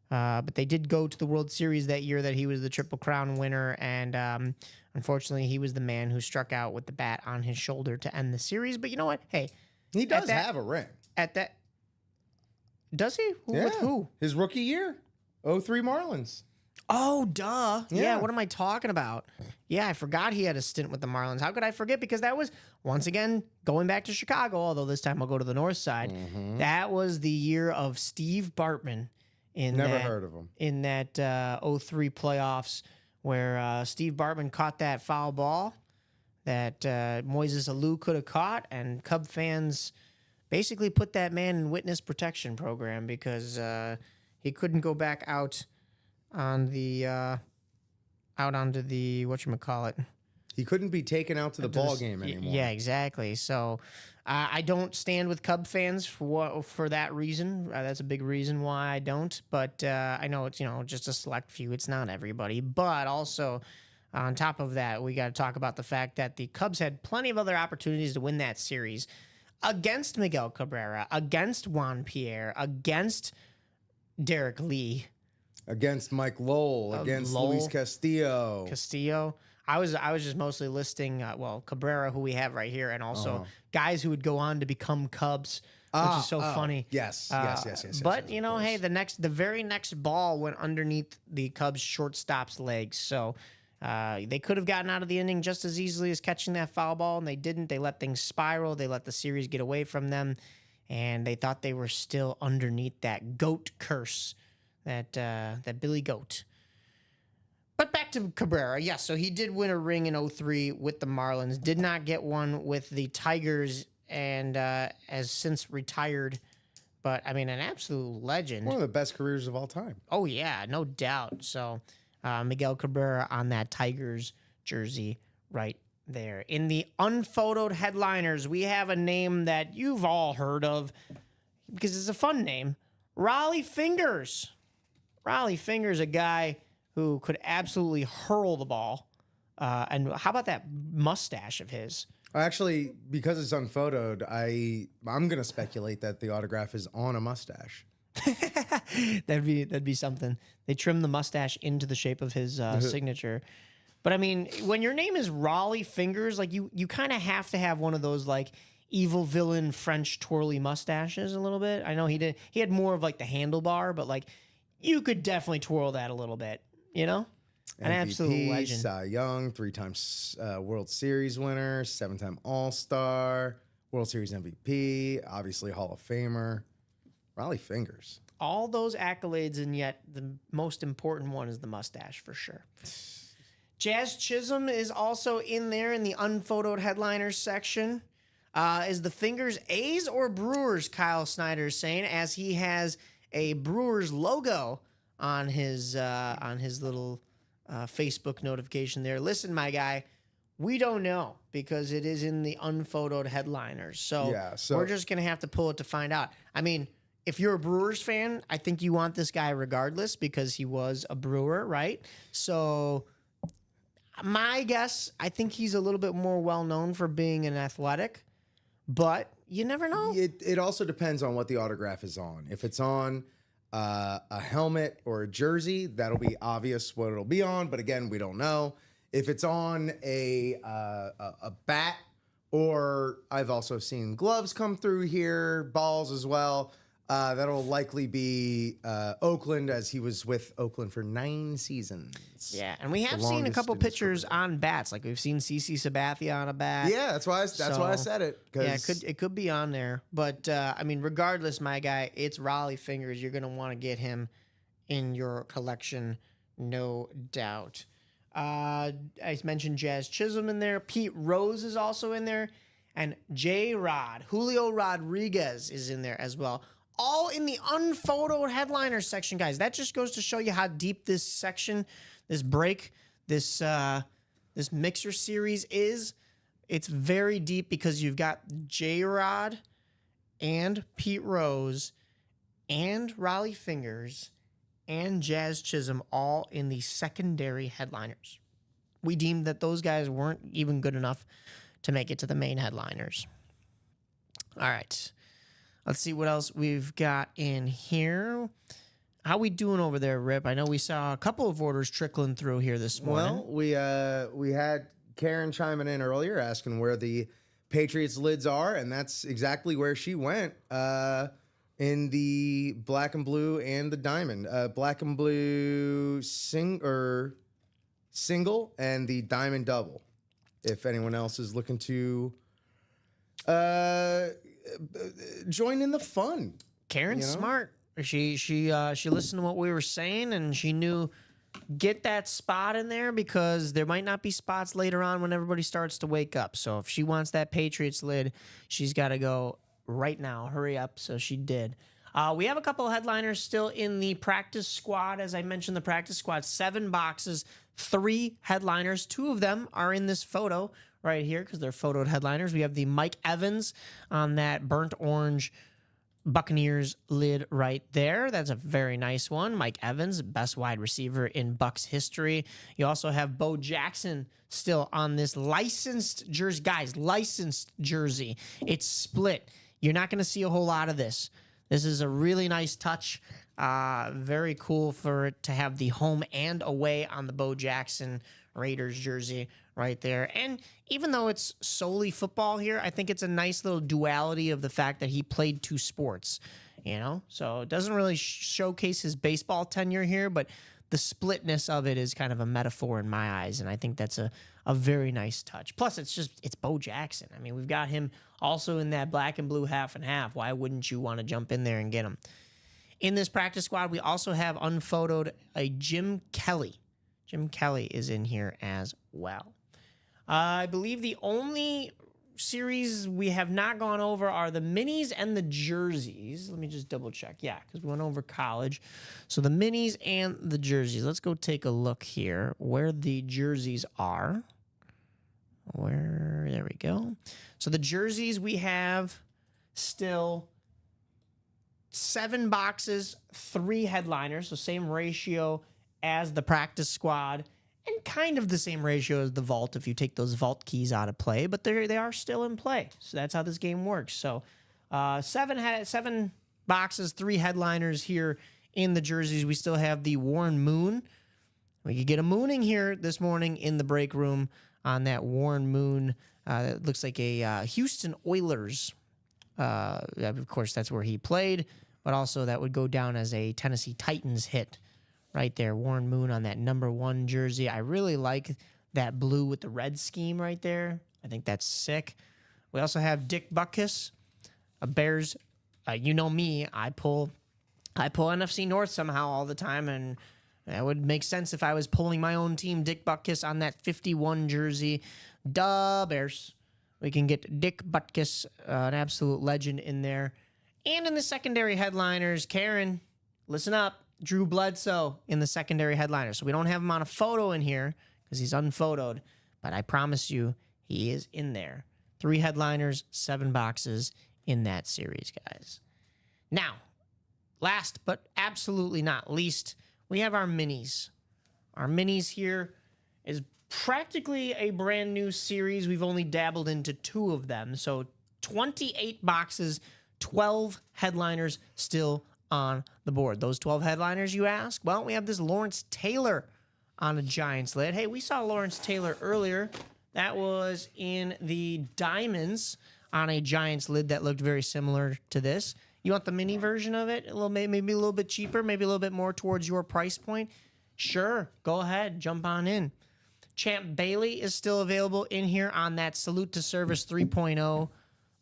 but they did go to the World Series that year that he was the Triple Crown winner, and unfortunately, he was the man who struck out with the bat on his shoulder to end the series. But you know what? Hey, He does have a ring. Does he? With who? His rookie year, 03 Marlins. Oh, duh. Yeah. Yeah. What am I talking about? Yeah, I forgot he had a stint with the Marlins. How could I forget? Because that was, once again, going back to Chicago, although this time I'll go to the north side. That was the year of Steve Bartman Never heard of him. In that 03 playoffs where Steve Bartman caught that foul ball that Moises Alou could have caught, and Cub fans basically put that man in witness protection program because he couldn't go back out on the out onto the whatchamacallit. He couldn't be taken out to the ball game anymore. Yeah, exactly. So I don't stand with Cub fans for that reason. That's a big reason why I don't. But I know it's just a select few. It's not everybody. But also on top of that, we got to talk about the fact that the Cubs had plenty of other opportunities to win that series against Miguel Cabrera, against Juan Pierre, against Derek Lee, against Mike Lowell, against Luis Castillo. I was just mostly listing Cabrera, who we have right here, and also guys who would go on to become Cubs, which is so funny. Yes. But hey, the very next ball went underneath the Cubs shortstop's legs, so they could have gotten out of the inning just as easily as catching that foul ball, and they didn't. They let things spiral. They let the series get away from them, and they thought they were still underneath that GOAT curse, that Billy Goat. But back to Cabrera, yes, so he did win a ring in 03 with the Marlins, did not get one with the Tigers, and has since retired. But, I mean, an absolute legend. One of the best careers of all time. Oh, yeah, no doubt. So, Miguel Cabrera on that Tigers jersey right there. In the unphotoed headliners, we have a name that you've all heard of because it's a fun name, Rollie Fingers. Rollie Fingers, a guy who could absolutely hurl the ball. And how about that mustache of his? Actually, because it's unphotoed, I'm going to speculate that the autograph is on a mustache. That'd be something. They trimmed the mustache into the shape of his signature. But I mean, when your name is Rollie Fingers, like you kind of have to have one of those like evil villain French twirly mustaches a little bit. I know he did. He had more of like the handlebar, but like you could definitely twirl that a little bit. An MVP, absolute legend. Cy Young, 3-time World Series winner, 7-time All-Star, World Series MVP, obviously Hall of Famer. Rollie Fingers. All those accolades, and yet the most important one is the mustache for sure. Jazz Chisholm is also in there in the unphotoed headliners section. Is the Fingers A's or Brewers, Kyle Snyder is saying, as he has a Brewers logo on his little Facebook notification there. Listen, my guy, we don't know because it is in the unphotoed headliners. So we're just going to have to pull it to find out. I mean, if you're a Brewers fan, I think you want this guy regardless because he was a Brewer, right? So my guess, I think he's a little bit more well-known for being an athletic, but you never know. It also depends on what the autograph is on. If it's on a helmet or a jersey, that'll be obvious what it'll be on. But again, we don't know. If it's on a bat, or I've also seen gloves come through here, balls as well. That'll likely be Oakland, as he was with Oakland for 9 seasons. Yeah, and we have seen a couple pictures on bats. Like we've seen CC Sabathia on a bat. Yeah, that's why I said it. Yeah, it could be on there. But I mean, regardless, my guy, it's Rollie Fingers. You're gonna want to get him in your collection, no doubt. I mentioned Jazz Chisholm in there. Pete Rose is also in there, and J-Rod, Julio Rodriguez is in there as well. All in the unphotoed headliner section, guys. That just goes to show you how deep this section, this break, this mixer series is. It's very deep because you've got J-Rod and Pete Rose and Rollie Fingers and Jazz Chisholm all in the secondary headliners. We deemed that those guys weren't even good enough to make it to the main headliners. All right. Let's see what else we've got in here. How we doing over there, Rip? I know we saw a couple of orders trickling through here this morning. Well, we had Karen chiming in earlier asking where the Patriots lids are, and that's exactly where she went in the black and blue and the diamond. Black and blue single and the diamond double. If anyone else is looking to join in the fun. Karen's smart. She listened to what we were saying, and she knew get that spot in there because there might not be spots later on when everybody starts to wake up. So if she wants that Patriots lid, she's got to go right now. Hurry up. So she did. We have a couple of headliners still in the practice squad. As I mentioned, the practice squad, 7 boxes, 3 headliners. 2 of them are in this photo right here because they're photoed headliners. We have the Mike Evans on that burnt orange Buccaneers lid right there. That's a very nice one. Mike Evans, best wide receiver in Bucs history. You also have Bo Jackson still on this licensed jersey. Guys, licensed jersey. It's split. You're not going to see a whole lot of this. This is a really nice touch. Very cool for it to have the home and away on the Bo Jackson Raiders jersey right there. And even though it's solely football here, I think it's a nice little duality of the fact that he played 2 sports, you know? So it doesn't really showcase his baseball tenure here, but the splitness of it is kind of a metaphor in my eyes, and I think that's a very nice touch. Plus, it's Bo Jackson. I mean, we've got him also in that black and blue half and half. Why wouldn't you want to jump in there and get him? In this practice squad, we also have unphotoed a Jim Kelly. Jim Kelly is in here as well. I believe the only series we have not gone over are the minis and the jerseys. Let me just double check. Yeah, because we went over college. So the minis and the jerseys. Let's go take a look here where the jerseys are. There we go. So the jerseys, we have still 7 boxes, 3 headliners. So same ratio as the practice squad. And kind of the same ratio as the vault if you take those vault keys out of play, but they are still in play. So that's how this game works. So 7 boxes, 3 headliners here in the jerseys. We still have the Warren Moon. We could get a mooning here this morning in the break room on that Warren Moon. It looks like a Houston Oilers. Of course, that's where he played, but also that would go down as a Tennessee Titans hit. Right there, Warren Moon on that number 1 jersey. I really like that blue with the red scheme right there. I think that's sick. We also have Dick Butkus, a Bears. You know me, I pull NFC North somehow all the time, and that would make sense if I was pulling my own team. Dick Butkus on that 51 jersey. Duh, Bears. We can get Dick Butkus, an absolute legend in there. And in the secondary headliners, Karen, listen up. Drew Bledsoe in the secondary headliner. So we don't have him on a photo in here because he's unphotoed, but I promise you he is in there. 3 headliners, 7 boxes in that series, guys. Now, last but absolutely not least, we have our minis. Our minis here is practically a brand new series. We've only dabbled into 2 of them. So 28 boxes, 12 headliners still on the board. Those 12 headliners, you ask? Well, we have this Lawrence Taylor on a Giants lid. Hey, we saw Lawrence Taylor earlier. That was in the diamonds on a Giants lid that looked very similar to this. You want the mini version of it? Maybe a little bit cheaper, maybe a little bit more towards your price point? Sure, go ahead, jump on in. Champ Bailey is still available in here on that Salute to Service 3.0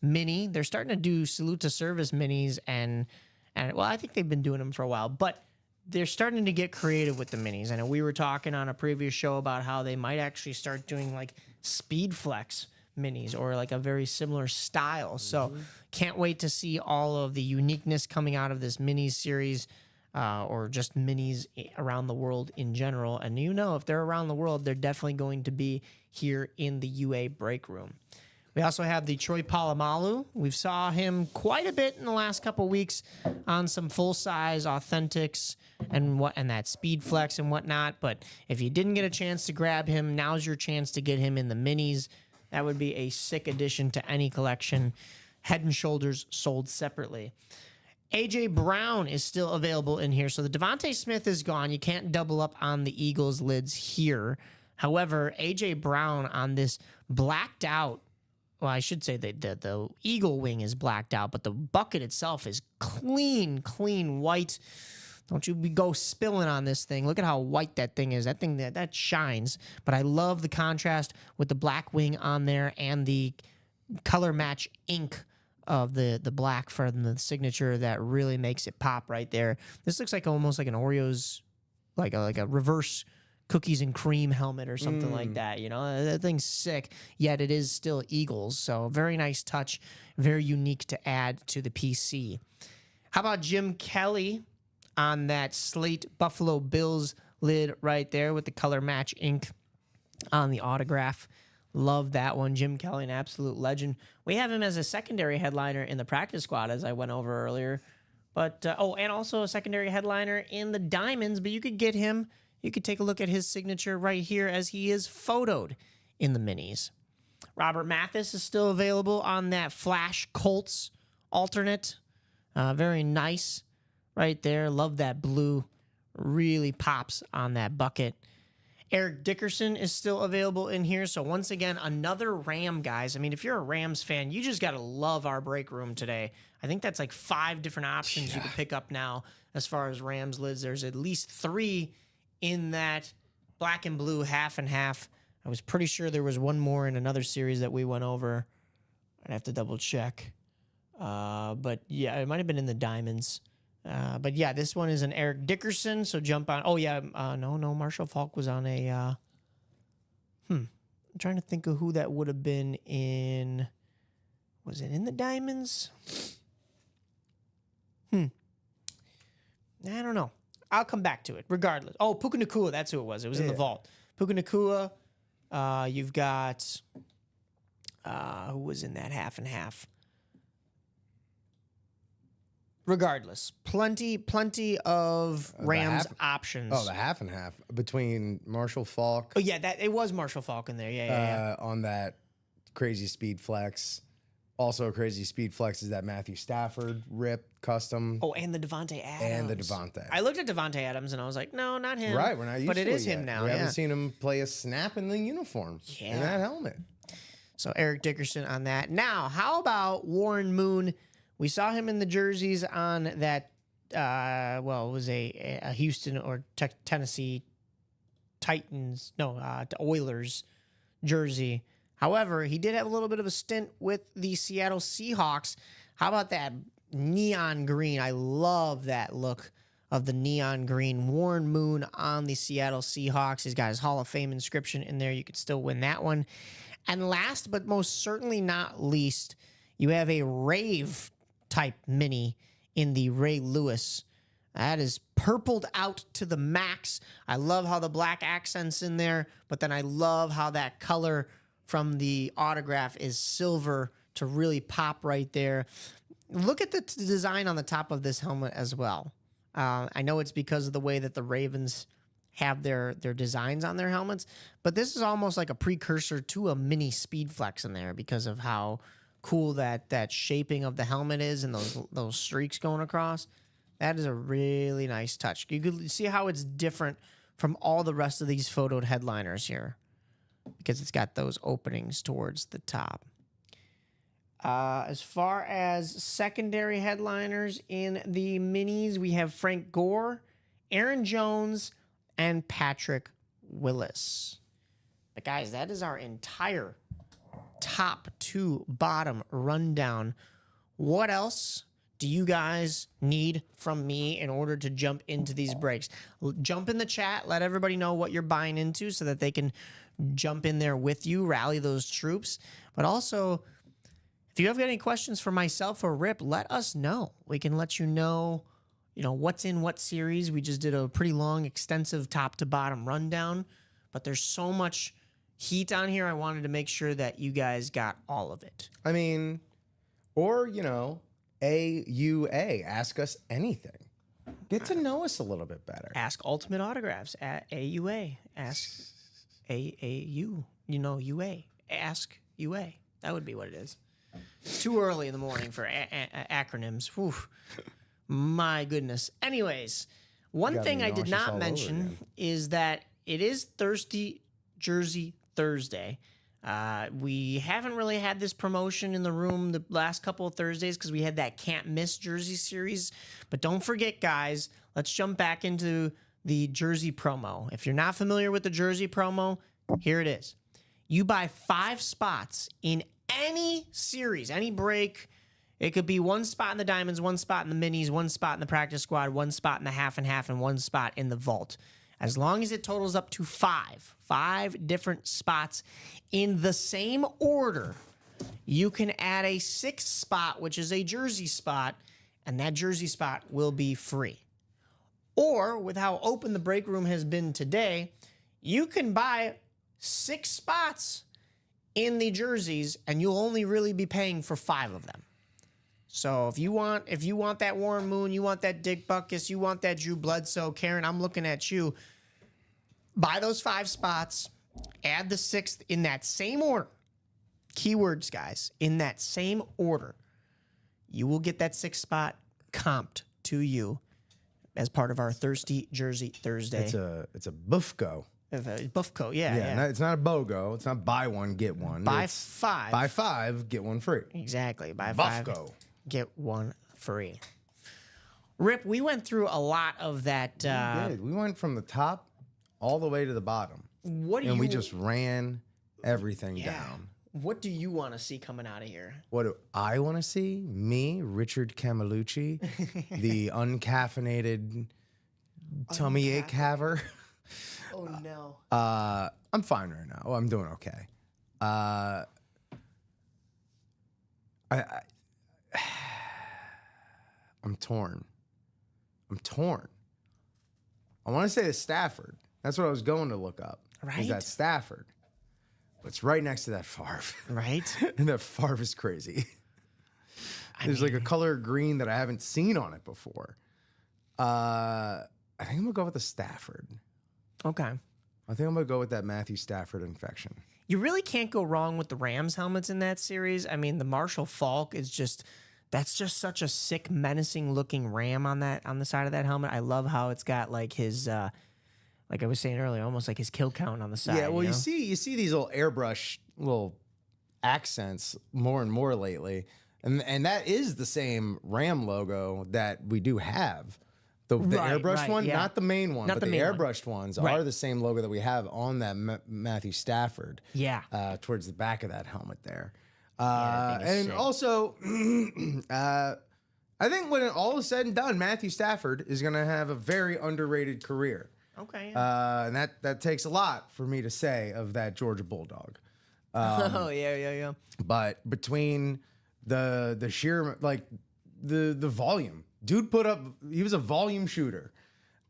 mini. They're starting to do Salute to Service minis and well, I think they've been doing them for a while, but they're starting to get creative with the minis. I know we were talking on a previous show about how they might actually start doing like Speed Flex minis or like a very similar style. So can't wait to see all of the uniqueness coming out of this mini series or just minis around the world in general. And you know, if they're around the world, they're definitely going to be here in the UA break room. We also have the Troy Polamalu. We've saw him quite a bit in the last couple weeks on some full-size authentics and that Speed Flex and whatnot. But if you didn't get a chance to grab him, now's your chance to get him in the minis. That would be a sick addition to any collection. Head and Shoulders sold separately. A.J. Brown is still available in here. So the Devontae Smith is gone. You can't double up on the Eagles lids here. However, A.J. Brown on this blacked out, well, I should say the eagle wing is blacked out, but the bucket itself is clean white. Don't you go spilling on this thing. Look at how white that thing is. That thing that shines. But I love the contrast with the black wing on there and the color match ink of the black from the signature that really makes it pop right there. This looks like almost like an Oreos, like a reverse cookies and cream helmet or something like that. You know, that thing's sick, yet it is still Eagles. So very nice touch, very unique to add to the PC. How about Jim Kelly on that slate Buffalo Bills lid right there with the color match ink on the autograph? Love that one. Jim Kelly, an absolute legend. We have him as a secondary headliner in the practice squad, as I went over earlier. But, and also a secondary headliner in the Diamonds, but you could get him. You could take a look at his signature right here as he is photoed in the minis. Robert Mathis is still available on that Flash Colts alternate. Very nice right there. Love that blue. Really pops on that bucket. Eric Dickerson is still available in here. So once again, another Ram, guys. I mean, if you're a Rams fan, you just got to love our break room today. I think that's like 5 different options you can pick up now as far as Rams lids. There's at least 3 in that black and blue half and half. I was pretty sure there was one more in another series that we went over. I'd have to double check. But yeah, it might have been in the Diamonds. But yeah, this one is an Eric Dickerson. So jump on. Oh yeah, no, Marshall Faulk was on a. I'm trying to think of who that would have been in. Was it in the Diamonds? I don't know. I'll come back to it regardless. Oh, Puka Nacua, that's who it was. It was in the vault. Puka Nacua. You've got who was in that half and half? Regardless, plenty of Rams options. Oh, the half and half between Marshall Faulk. Oh yeah, it was Marshall Faulk in there. Yeah. On that crazy speed flex. Also, a crazy speed flex is that Matthew Stafford rip custom. Oh, and the Devontae Adams. I looked at Devontae Adams and I was like, no, not him. Right, we're not used but to it is him now. We haven't seen him play a snap in the uniform. In that helmet. So Eric Dickerson on that. Now, how about Warren Moon? We saw him in the jerseys on that. It was a Houston or Tennessee Titans. No, Oilers jersey. However, he did have a little bit of a stint with the Seattle Seahawks. How about that neon green? I love that look of the neon green. Warren Moon on the Seattle Seahawks. He's got his Hall of Fame inscription in there. You could still win that one. And last but most certainly not least, you have a Rave type mini in the Ray Lewis. That is purpled out to the max. I love how the black accent's in there, but then I love how that color from the autograph is silver to really pop right there. Look at the design on the top of this helmet as well. I know it's because of the way that the Ravens have their designs on their helmets, but this is almost like a precursor to a mini Speed Flex in there because of how cool that shaping of the helmet is and those streaks going across. That is a really nice touch. You could see how it's different from all the rest of these photoed headliners here because it's got those openings towards the top. As far as secondary headliners in the minis, we have Frank Gore, Aaron Jones, and Patrick Willis. But guys, that is our entire top to bottom rundown. What else do you guys need from me in order to jump into these breaks? Jump in the chat. Let everybody know what you're buying into so that they can jump in there with you, rally those troops. But also, if you have any questions for myself or Rip, let us know. We can let you know, what's in what series. We just did a pretty long, extensive top to bottom rundown, but there's so much heat on here. I wanted to make sure that you guys got all of it. I mean, or, AUA, ask us anything. Get to know us a little bit better. Ask Ultimate Autographs at AUA. Ask AAU, UA. Ask UA. That would be what it is. It's too early in the morning for acronyms. Whew. My goodness. Anyways, one thing I did not mention is that it is Thirsty Jersey Thursday. We haven't really had this promotion in the room the last couple of Thursdays because we had that Can't Miss Jersey series. But don't forget, guys, let's jump back into the Jersey promo. If you're not familiar with the Jersey promo, here it is. You buy 5 spots in any series, any break. It could be one spot in the diamonds, one spot in the minis, one spot in the practice squad, one spot in the half and half, and one spot in the vault. As long as it totals up to five different spots in the same order, you can add a sixth spot, which is a jersey spot, and that jersey spot will be free. Or, with how open the break room has been today, you can buy 6 spots in the jerseys, and you'll only really be paying for 5 of them. So if you want that Warren Moon, you want that Dick Butkus, you want that Drew Bledsoe, Karen, I'm looking at you. Buy those 5 spots, add the 6th in that same order. Keywords, guys, in that same order. You will get that 6th spot comped to you as part of our Thirsty Jersey Thursday. It's a Buffco. Buffco, yeah. It's not a BOGO. It's not buy one, get one. Buy It's 5. Buy 5, get one free. Exactly. Buy 5. Buffco. Get one free. Rip, we went through a lot of that. We went from the top all the way to the bottom. We just ran everything down. What do you want to see coming out of here? What do I want to see? Me, Richard Camelucci, the uncaffeinated tummy ache haver. Oh, no. I'm fine right now. I'm doing okay. I'm torn. I want to say it's Stafford. That's what I was going to look up. Right. Is that Stafford? But it's right next to that Favre. Right? And that Favre is crazy. There's like a color green that I haven't seen on it before. I think I'm going to go with the Stafford. Okay. I think I'm going to go with that Matthew Stafford infection. You really can't go wrong with the Rams helmets in that series. I mean, the Marshall Faulk is that's just such a sick, menacing looking ram on the side of that helmet. I love how it's got like his, like I was saying earlier, almost like his kill count on the side. Yeah, well, you know? you see these little airbrush little accents more and more lately, and that is the same Ram logo that we do have. The airbrushed one, yeah. not the main one, Not but the the main one. airbrushed ones Right. are the same logo that we have on that Matthew Stafford. Yeah. Towards the back of that helmet there. that thing is And sick. also, I think when all is said and done, Matthew Stafford is going to have a very underrated career. Okay. And that takes a lot for me to say of that Georgia Bulldog. Oh, yeah. But between the sheer, like, the volume, dude he was a volume shooter.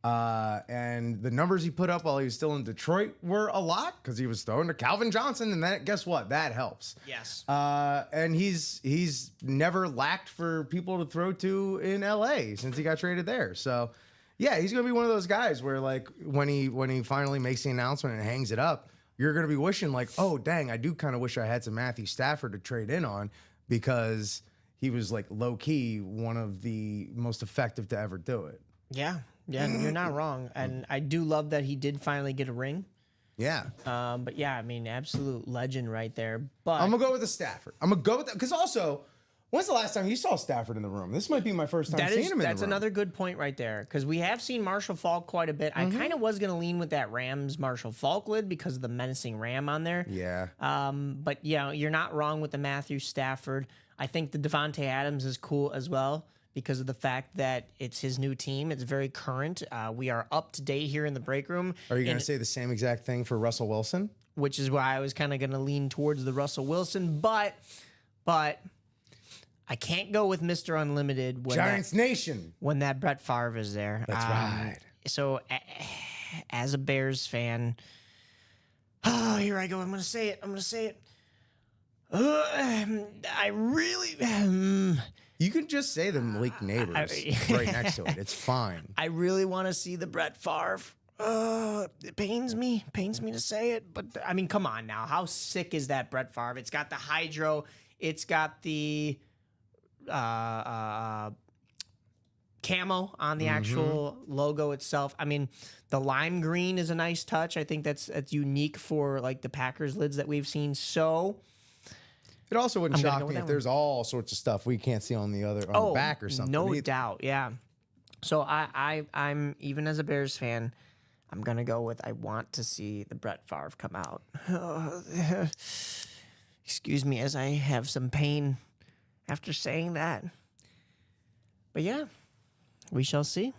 And the numbers he put up while he was still in Detroit were a lot because he was throwing to Calvin Johnson, and guess what? That helps. Yes. And he's never lacked for people to throw to in LA since he got traded there. So yeah, he's gonna be one of those guys where, like, when he finally makes the announcement and hangs it up, you're gonna be wishing, like, oh dang, I do kind of wish I had some Matthew Stafford to trade in on, because he was, like, low key one of the most effective to ever do it. Yeah, you're not wrong. And I do love that he did finally get a ring. Yeah. But yeah, I mean, absolute legend right there. But I'm going to go with the Stafford. I'm going to go with that. Because also, when's the last time you saw Stafford in the room? This might be my first time seeing him in the room. That's another good point right there. Because we have seen Marshall Faulk quite a bit. I kind of was going to lean with that Rams Marshall Faulk lid because of the menacing ram on there. Yeah. But yeah, you're not wrong with the Matthew Stafford. I think the Devontae Adams is cool as well, because of the fact that it's his new team. It's very current. We are up to date here in the break room. Are you going to say the same exact thing for Russell Wilson? Which is why I was kind of going to lean towards the Russell Wilson. But I can't go with Mr. Unlimited Giants Nation. when that Brett Favre is there. That's right. So as a Bears fan, here I go. I'm going to say it. I really... You can just say the Malik Neighbors right next to it. It's fine. I really want to see the Brett Favre. It pains me to say it, but I mean, come on now. How sick is that Brett Favre? It's got the hydro. It's got the camo on the actual logo itself. I mean, the lime green is a nice touch. I think that's unique for, like, the Packers lids that we've seen. So It also wouldn't I'm gonna shock go me with if that there's all sorts of stuff we can't see on the back or something. No either. doubt, yeah. So I'm even as a Bears fan, I'm gonna go with I want to see the Brett Favre come out. Excuse me, as I have some pain after saying that. But yeah, we shall see.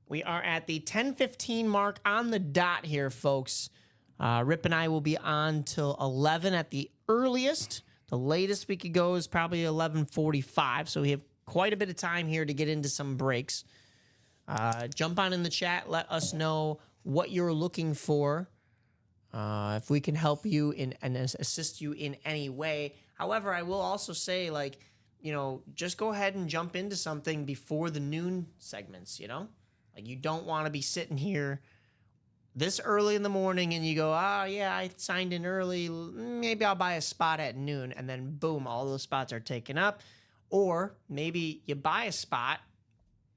We are at the 10:15 mark on the dot here, folks. Rip and I will be on till 11 at the earliest. The latest we could go is probably 11:45, so we have quite a bit of time here to get into some breaks. Jump on in the chat. Let us know what you're looking for. If we can help you and assist you in any way. However, I will also say, like, just go ahead and jump into something before the noon segments, Like, you don't want to be sitting here this early in the morning and you go, oh, yeah, I signed in early. Maybe I'll buy a spot at noon. And then, boom, all those spots are taken up. Or maybe you buy a spot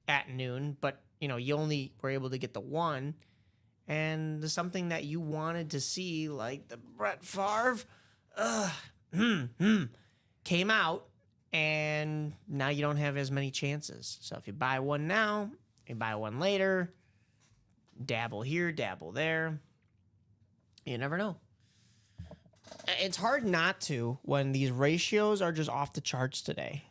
at noon, but, you only were able to get the one. And something that you wanted to see, like the Brett Favre, came out, and now you don't have as many chances. So if you buy one now, you buy one later, dabble here, dabble there. You never know. It's hard not to when these ratios are just off the charts today.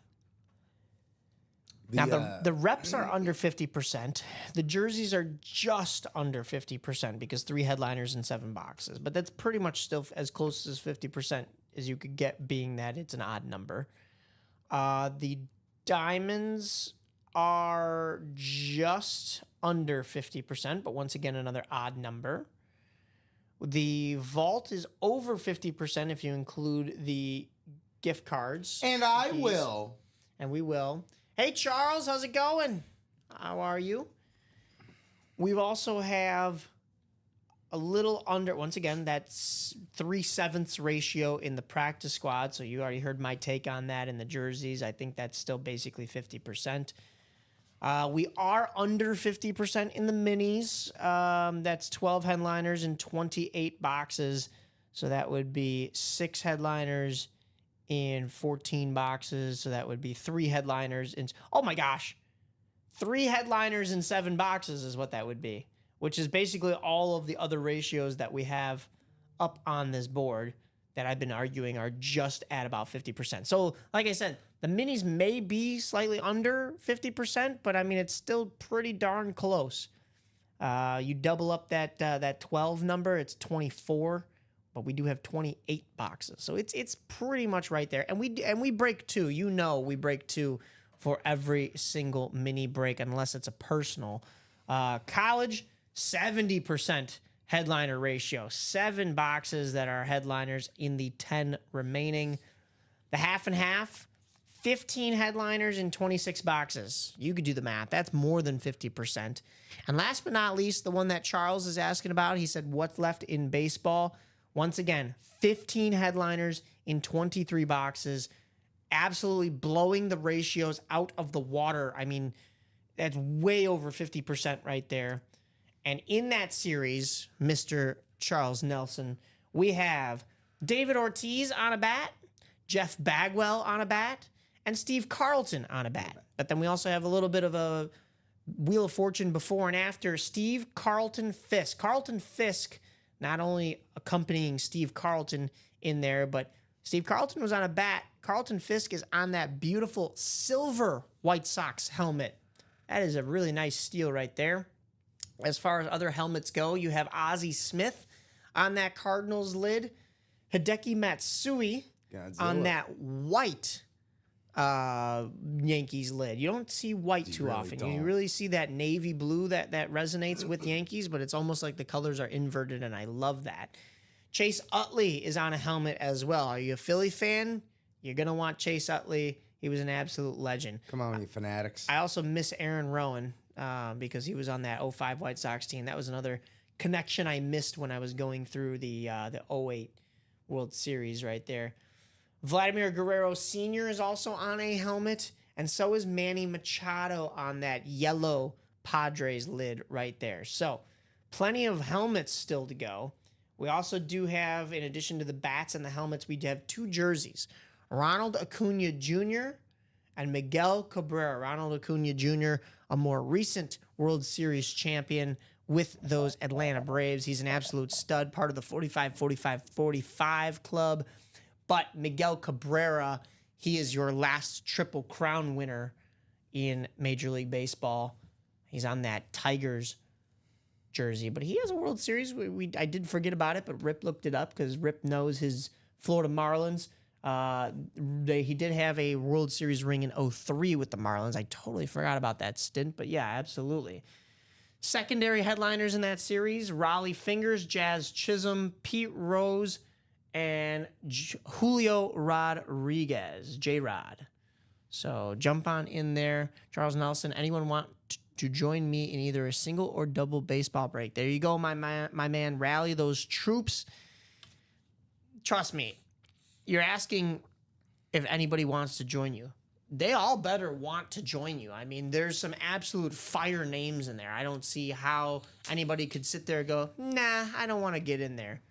Now, the reps are under 50%. The jerseys are just under 50% because 3 headliners and 7 boxes. But that's pretty much still as close as 50% as you could get, being that it's an odd number. The diamonds are just under 50%, but once again, another odd number. The vault is over 50% if you include the gift cards. And I will. And we will. Hey, Charles, how's it going? How are you? We also have a little under, once again, that's 3/7 ratio in the practice squad. So you already heard my take on that in the jerseys. I think that's still basically 50%. We are under 50% in the minis. That's 12 headliners and 28 boxes. So that would be 6 headliners in 14 boxes. So that would be 3 headliners in, oh my gosh, 3 headliners in 7 boxes is what that would be, which is basically all of the other ratios that we have up on this board that I've been arguing are just at about 50%. So like I said, the minis may be slightly under 50%, but I mean, it's still pretty darn close. You double up that 12 number, it's 24. But we do have 28 boxes. So it's pretty much right there. And we break 2. We break 2 for every single mini break unless it's a personal. College, 70% headliner ratio. 7 boxes that are headliners in the 10 remaining. The half and half, 15 headliners in 26 boxes. You could do the math. That's more than 50%. And last but not least, the one that Charles is asking about, he said, what's left in baseball? Once again, 15 headliners in 23 boxes, absolutely blowing the ratios out of the water. I mean, that's way over 50% right there. And in that series, Mr. Charles Nelson, we have David Ortiz on a bat, Jeff Bagwell on a bat, and Steve Carlton on a bat. But then we also have a little bit of a Wheel of Fortune before and after. Steve Carlton Fisk. Carlton Fisk not only accompanying Steve Carlton in there, but Steve Carlton was on a bat. Carlton Fisk is on that beautiful silver White Sox helmet. That is a really nice steal right there. As far as other helmets go, you have Ozzie Smith on that Cardinals lid. Hideki Matsui on that white Yankees lid. You don't see white too often. You really see that navy blue that resonates with Yankees, but it's almost like the colors are inverted, and I love that. Chase Utley is on a helmet as well. Are you a Philly fan? You're going to want Chase Utley. He was an absolute legend. Come on, you fanatics. I also miss Aaron Rowan because he was on that 05 White Sox team. That was another connection I missed when I was going through the 08 World Series right there. Vladimir Guerrero Sr. is also on a helmet, and so is Manny Machado on that yellow Padres lid right there. So plenty of helmets still to go. We also do have, in addition to the bats and the helmets, we have 2 jerseys. Ronald Acuna Jr. and Miguel Cabrera. Ronald Acuna Jr., a more recent World Series champion with those Atlanta Braves. He's an absolute stud, part of the 45-45-45 club. But Miguel Cabrera, he is your last Triple Crown winner in Major League Baseball. He's on that Tigers jersey, but he has a World Series. I did forget about it, but Rip looked it up because Rip knows his Florida Marlins. He did have a World Series ring in 2003 with the Marlins. I totally forgot about that stint, but yeah, absolutely. Secondary headliners in that series: Raleigh Fingers, Jazz Chisholm, Pete Rose, and Julio Rodriguez, J-Rod. So jump on in there. Charles Nelson, anyone want to join me in either a single or double baseball break? There you go, my man. Rally those troops. Trust me, you're asking if anybody wants to join you. They all better want to join you. I mean, there's some absolute fire names in there. I don't see how anybody could sit there and go, nah, I don't want to get in there.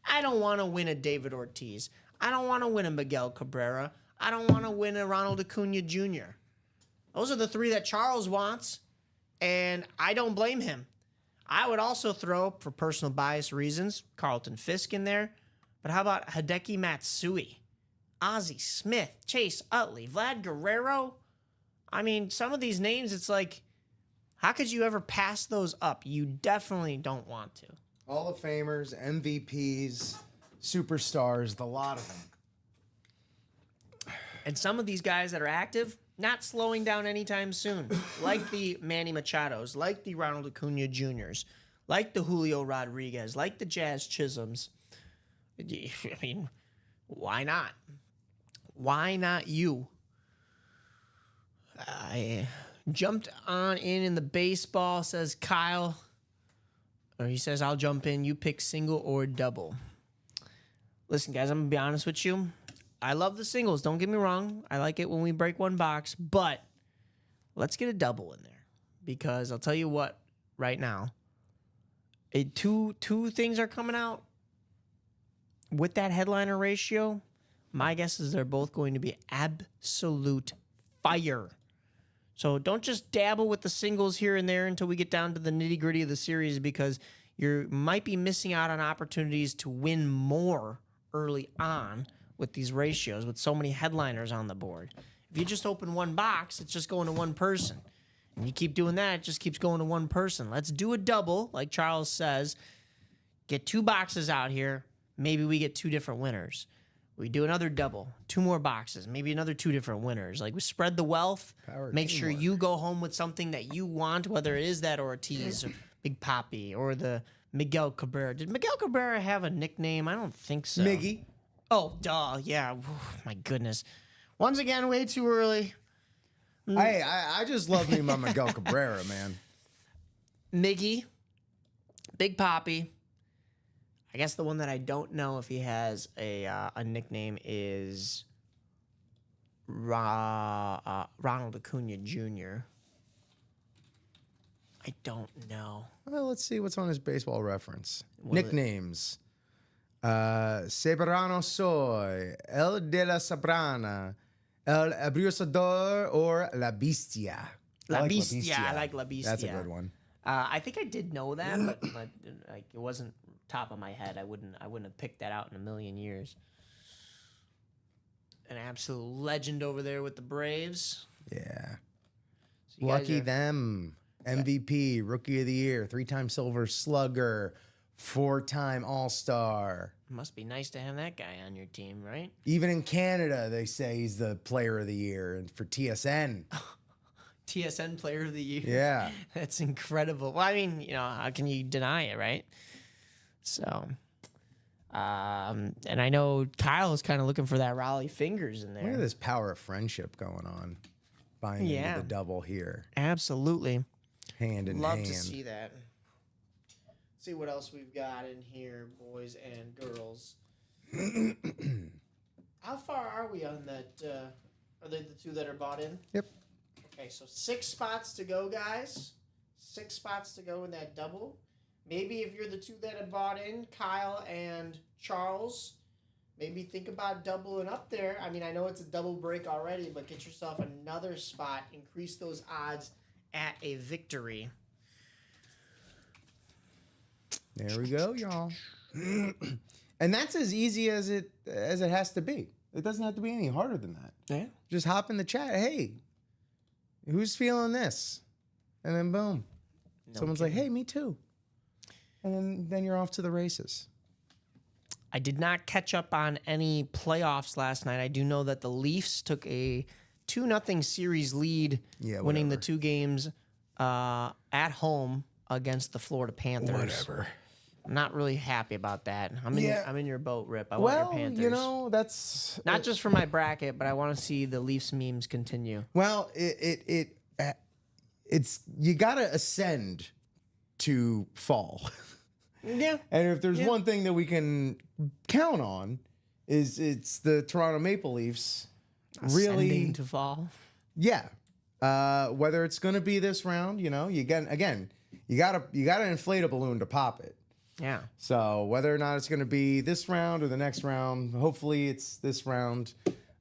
I don't want to win a David Ortiz. I don't want to win a Miguel Cabrera. I don't want to win a Ronald Acuna Jr. Those are the three that Charles wants, and I don't blame him. I would also throw, for personal bias reasons, Carlton Fisk in there. But how about Hideki Matsui, Ozzie Smith, Chase Utley, Vlad Guerrero? I mean, some of these names, it's like, how could you ever pass those up? You definitely don't want to. Hall of Famers, MVPs, superstars, the lot of them. And some of these guys that are active, not slowing down anytime soon, like the Manny Machados, like the Ronald Acuna Jr.'s, like the Julio Rodriguez, like the Jazz Chisholms. I mean, why not? Why not you? I jumped on in the baseball, says Kyle. Or he says, I'll jump in. You pick single or double. Listen, guys, I'm going to be honest with you. I love the singles. Don't get me wrong. I like it when we break one box. But let's get a double in there. Because I'll tell you what, right now, two things are coming out. With that headliner ratio, my guess is they're both going to be absolute fire. So don't just dabble with the singles here and there until we get down to the nitty-gritty of the series, because you might be missing out on opportunities to win more early on with these ratios, with so many headliners on the board. If you just open one box, it's just going to one person. And you keep doing that, it just keeps going to one person. Let's do a double, like Charles says. Get two boxes out here. Maybe we get two different winners. We do another double, two more boxes, maybe another two different winners. Like, we spread the wealth. Make sure you go home with something that you want, whether it is that Ortiz, or Big Papi, or the Miguel Cabrera. Did Miguel Cabrera have a nickname? I don't think so. Miggy. Oh, duh, yeah. My goodness. Once again, way too early. Hey, I just love me my Miguel Cabrera, man. Miggy, Big Papi. I guess the one that I don't know if he has a nickname is Ronald Acuna Jr. I don't know. Well, let's see what's on his baseball reference. Nicknames. Sebrano Soy, El de la Sabrana, El Abusador, or La Bestia. La Bestia. I like La Bestia. That's a good one. I think I did know that, but like, it wasn't top of my head. I wouldn't have picked that out in a million years. An absolute legend over there with the Braves. Yeah. So lucky them. MVP, Rookie of the Year, 3-time Silver Slugger, 4-time All-Star. Must be nice to have that guy on your team, right? Even in Canada, they say he's the Player of the Year, and for TSN. TSN Player of the Year. Yeah. That's incredible. Well, I mean, how can you deny it, right? So, and I know Kyle is kind of looking for that Raleigh Fingers in there. Look at this power of friendship going on. Buying into the double here. Absolutely. Hand in hand. Love to see that. See what else we've got in here, boys and girls. How far are we on that? Are they the two that are bought in? Yep. Okay, so 6 spots to go, guys. 6 spots to go in that double. Maybe if you're the two that have bought in, Kyle and Charles, maybe think about doubling up there. I mean, I know it's a double break already, but get yourself another spot. Increase those odds at a victory. There we go, y'all. And that's as easy as it has to be. It doesn't have to be any harder than that. Yeah. Just hop in the chat. Hey, who's feeling this? And then boom. Someone's like, hey, me too. And then you're off to the races. I did not catch up on any playoffs last night. I do know that the Leafs took a 2-0 series lead, winning the 2 games at home against the Florida Panthers. Whatever. I'm not really happy about that. I'm in your boat, Rip. I Well, want your Panthers. you know, that's Not just for my bracket, but I want to see the Leafs memes continue. well, it's you gotta ascend to fall. Yeah. And if there's one thing that we can count on, is it's the Toronto Maple Leafs really Ascending to fall. Yeah. Whether it's going to be this round, you know, you gotta inflate a balloon to pop it. Yeah. So whether or not it's going to be this round or the next round, hopefully it's this round.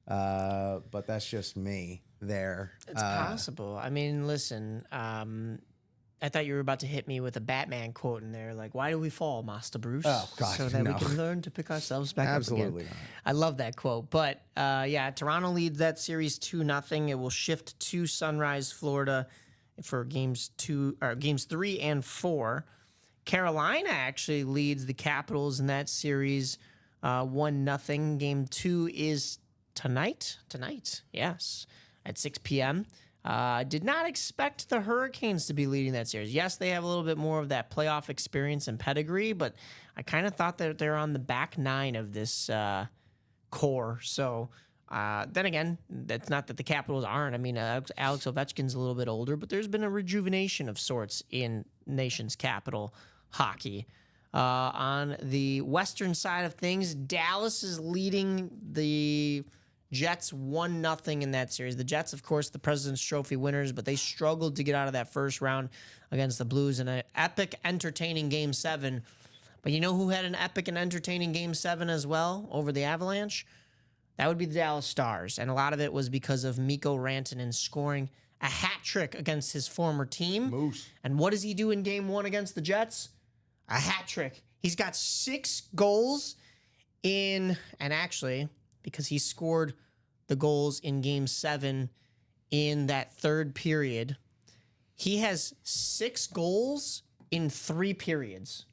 But that's just me there. It's possible. I mean, listen, I thought you were about to hit me with a Batman quote in there, like, why do we fall, Master Bruce? Oh, God, so that no. we can learn to pick ourselves back Absolutely up again. not. I love that quote. But, yeah, Toronto leads that series 2-0. It will shift to Sunrise, Florida for games 3 and 4. Carolina actually leads the Capitals in that series 1-0. Game 2 is tonight. Yes, at 6 p.m. Did not expect the Hurricanes to be leading that series. Yes, they have a little bit more of that playoff experience and pedigree, but I kind of thought that they're on the back 9 of this core. So then again, that's not that the Capitals aren't. I mean, Alex Ovechkin's a little bit older, but there's been a rejuvenation of sorts in nation's capital hockey. On the western side of things, Dallas is leading the Jets 1-0 in that series. The Jets, of course, the President's Trophy winners, but they struggled to get out of that first round against the Blues in an epic, entertaining Game 7. But you know who had an epic and entertaining Game 7 as well over the Avalanche? That would be the Dallas Stars. And a lot of it was because of Mikko Rantanen scoring a hat trick against his former team. Moose. And what does he do in Game 1 against the Jets? A hat trick. He's got 6 goals and actually, because he scored the goals in Game 7 in that third period, he has 6 goals in 3 periods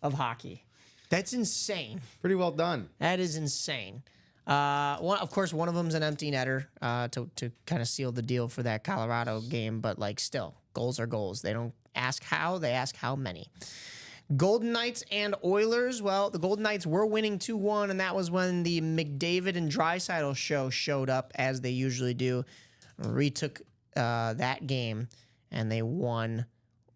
of hockey. That's insane. Pretty well done. That is insane. Of course, one of them's an empty netter to kind of seal the deal for that Colorado game, but like still, goals are goals. They don't ask how, they ask how many. Golden Knights and Oilers. Well, the Golden Knights were winning 2-1, and that was when the McDavid and Draisaitl show showed up, as they usually do. Retook that game, and they won.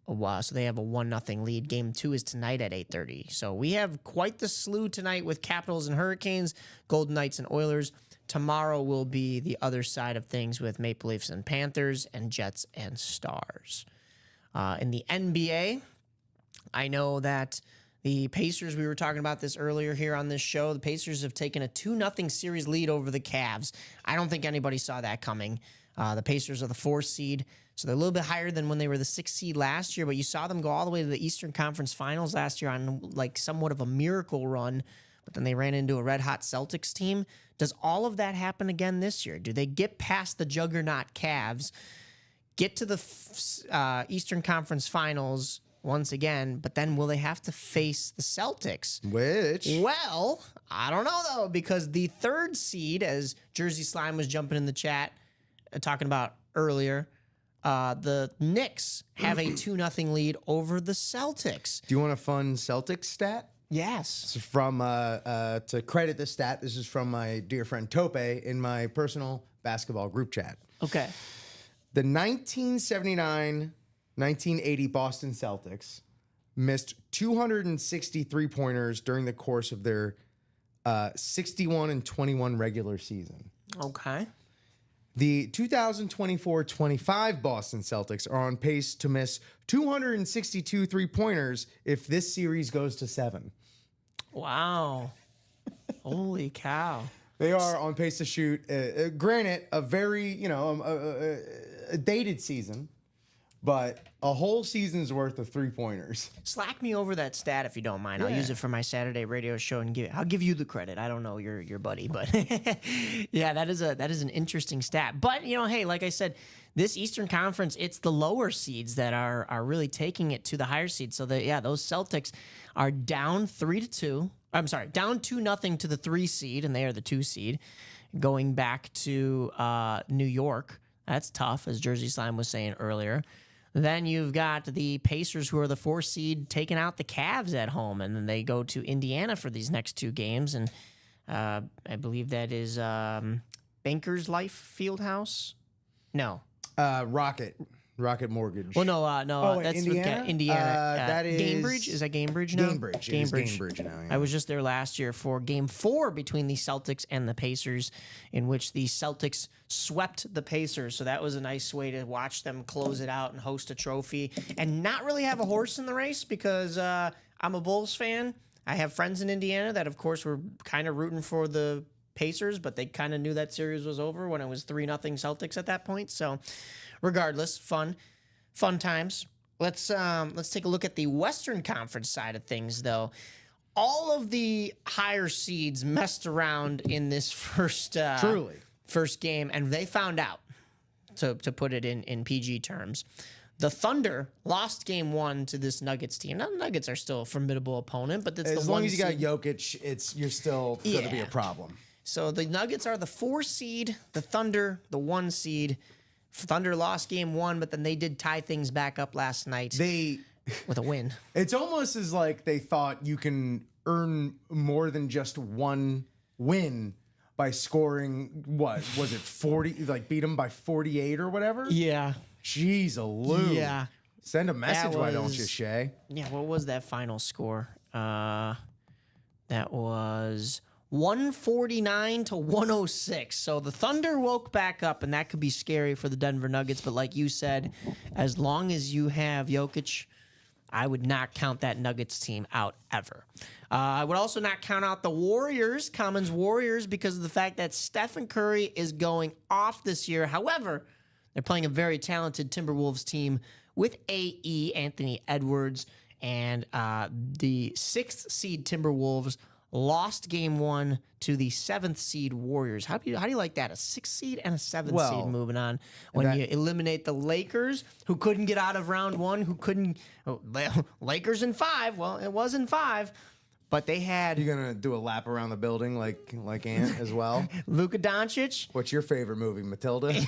So they have a 1-0 lead. Game 2 is tonight at 8:30. So we have quite the slew tonight with Capitals and Hurricanes, Golden Knights and Oilers. Tomorrow will be the other side of things with Maple Leafs and Panthers and Jets and Stars. In the NBA, I know that the Pacers, we were talking about this earlier here on this show, the Pacers have taken a 2-0 series lead over the Cavs. I don't think anybody saw that coming. The Pacers are the 4th seed, so they're a little bit higher than when they were the 6th seed last year, but you saw them go all the way to the Eastern Conference Finals last year on like somewhat of a miracle run, but then they ran into a red-hot Celtics team. Does all of that happen again this year? Do they get past the juggernaut Cavs, get to the Eastern Conference Finals once again, but then will they have to face the Celtics? Which? Well, I don't know, though, because the 3rd seed, as Jersey Slime was jumping in the chat, talking about earlier, the Knicks have a 2-0 lead over the Celtics. Do you want a fun Celtics stat? Yes. This is from, to credit the stat, this is from my dear friend Tope in my personal basketball group chat. Okay. The 1979-1980 Boston Celtics missed 263 pointers during the course of their 61-21 regular season. Okay. The 2024-25 Boston Celtics are on pace to miss 262 three-pointers if this series goes to 7. Wow. Holy cow. They are on pace to shoot, granted, a very, a dated season, but a whole season's worth of 3-pointers. Slack me over that stat if you don't mind. I'll use it for my Saturday radio show and I'll give you the credit. I don't know your buddy, but yeah, that is an interesting stat. But hey, like I said, this Eastern Conference, it's the lower seeds that are really taking it to the higher seeds. So those Celtics are down 3-2. I'm sorry, down 2-0 to the 3 seed, and they are the 2 seed, going back to New York. That's tough, as Jersey Slime was saying earlier. Then you've got the Pacers, who are the 4 seed, taking out the Cavs at home, and then they go to Indiana for these next 2 games, and I believe that is Bankers Life Fieldhouse. No, Rocket Mortgage. well, no, Oh, that's Indiana? with Indiana. That is Gamebridge. Is that Gamebridge now? Gamebridge. It is Gamebridge now. Yeah. I was just there last year for Game 4 between the Celtics and the Pacers, in which the Celtics swept the Pacers. So that was a nice way to watch them close it out and host a trophy and not really have a horse in the race, because I'm a Bulls fan. I have friends in Indiana that, of course, were kind of rooting for the Pacers, but they kind of knew that series was over when it was 3-0 Celtics at that point. So regardless, fun times. Let's take a look at the Western Conference side of things, though. All of the higher seeds messed around in this first game, and they found out, to put it in PG terms. The Thunder lost Game 1 to this Nuggets team. Now, the Nuggets are still a formidable opponent, but it's as the long one as you got seed. Jokic, you're still going to be a problem. So the Nuggets are the 4 seed, the Thunder the 1 seed. Thunder lost Game 1, but then they did tie things back up last night with a win. It's almost as like they thought you can earn more than just one win by scoring, what was it, 40, like beat them by 48 or whatever? Yeah. Jeez, Lou. Yeah. Send a message, why don't was- you, Shay? Yeah, what was that final score? That was 149 to 106. So the Thunder woke back up, and that could be scary for the Denver Nuggets. But like you said, as long as you have Jokic, I would not count that Nuggets team out ever. I would also not count out the Warriors, Commons Warriors, because of the fact that Stephen Curry is going off this year. However, they're playing a very talented Timberwolves team with AE, Anthony Edwards, and the 6th seed Timberwolves lost Game 1 to the 7th seed Warriors. How do you like that? A 6th seed and a 7th seed moving on. When you eliminate the Lakers, who couldn't get out of round 1, Lakers in 5. Well, it was in 5, but they had You gonna do a lap around the building like Ant as well? Luka Doncic. What's your favorite movie, Matilda?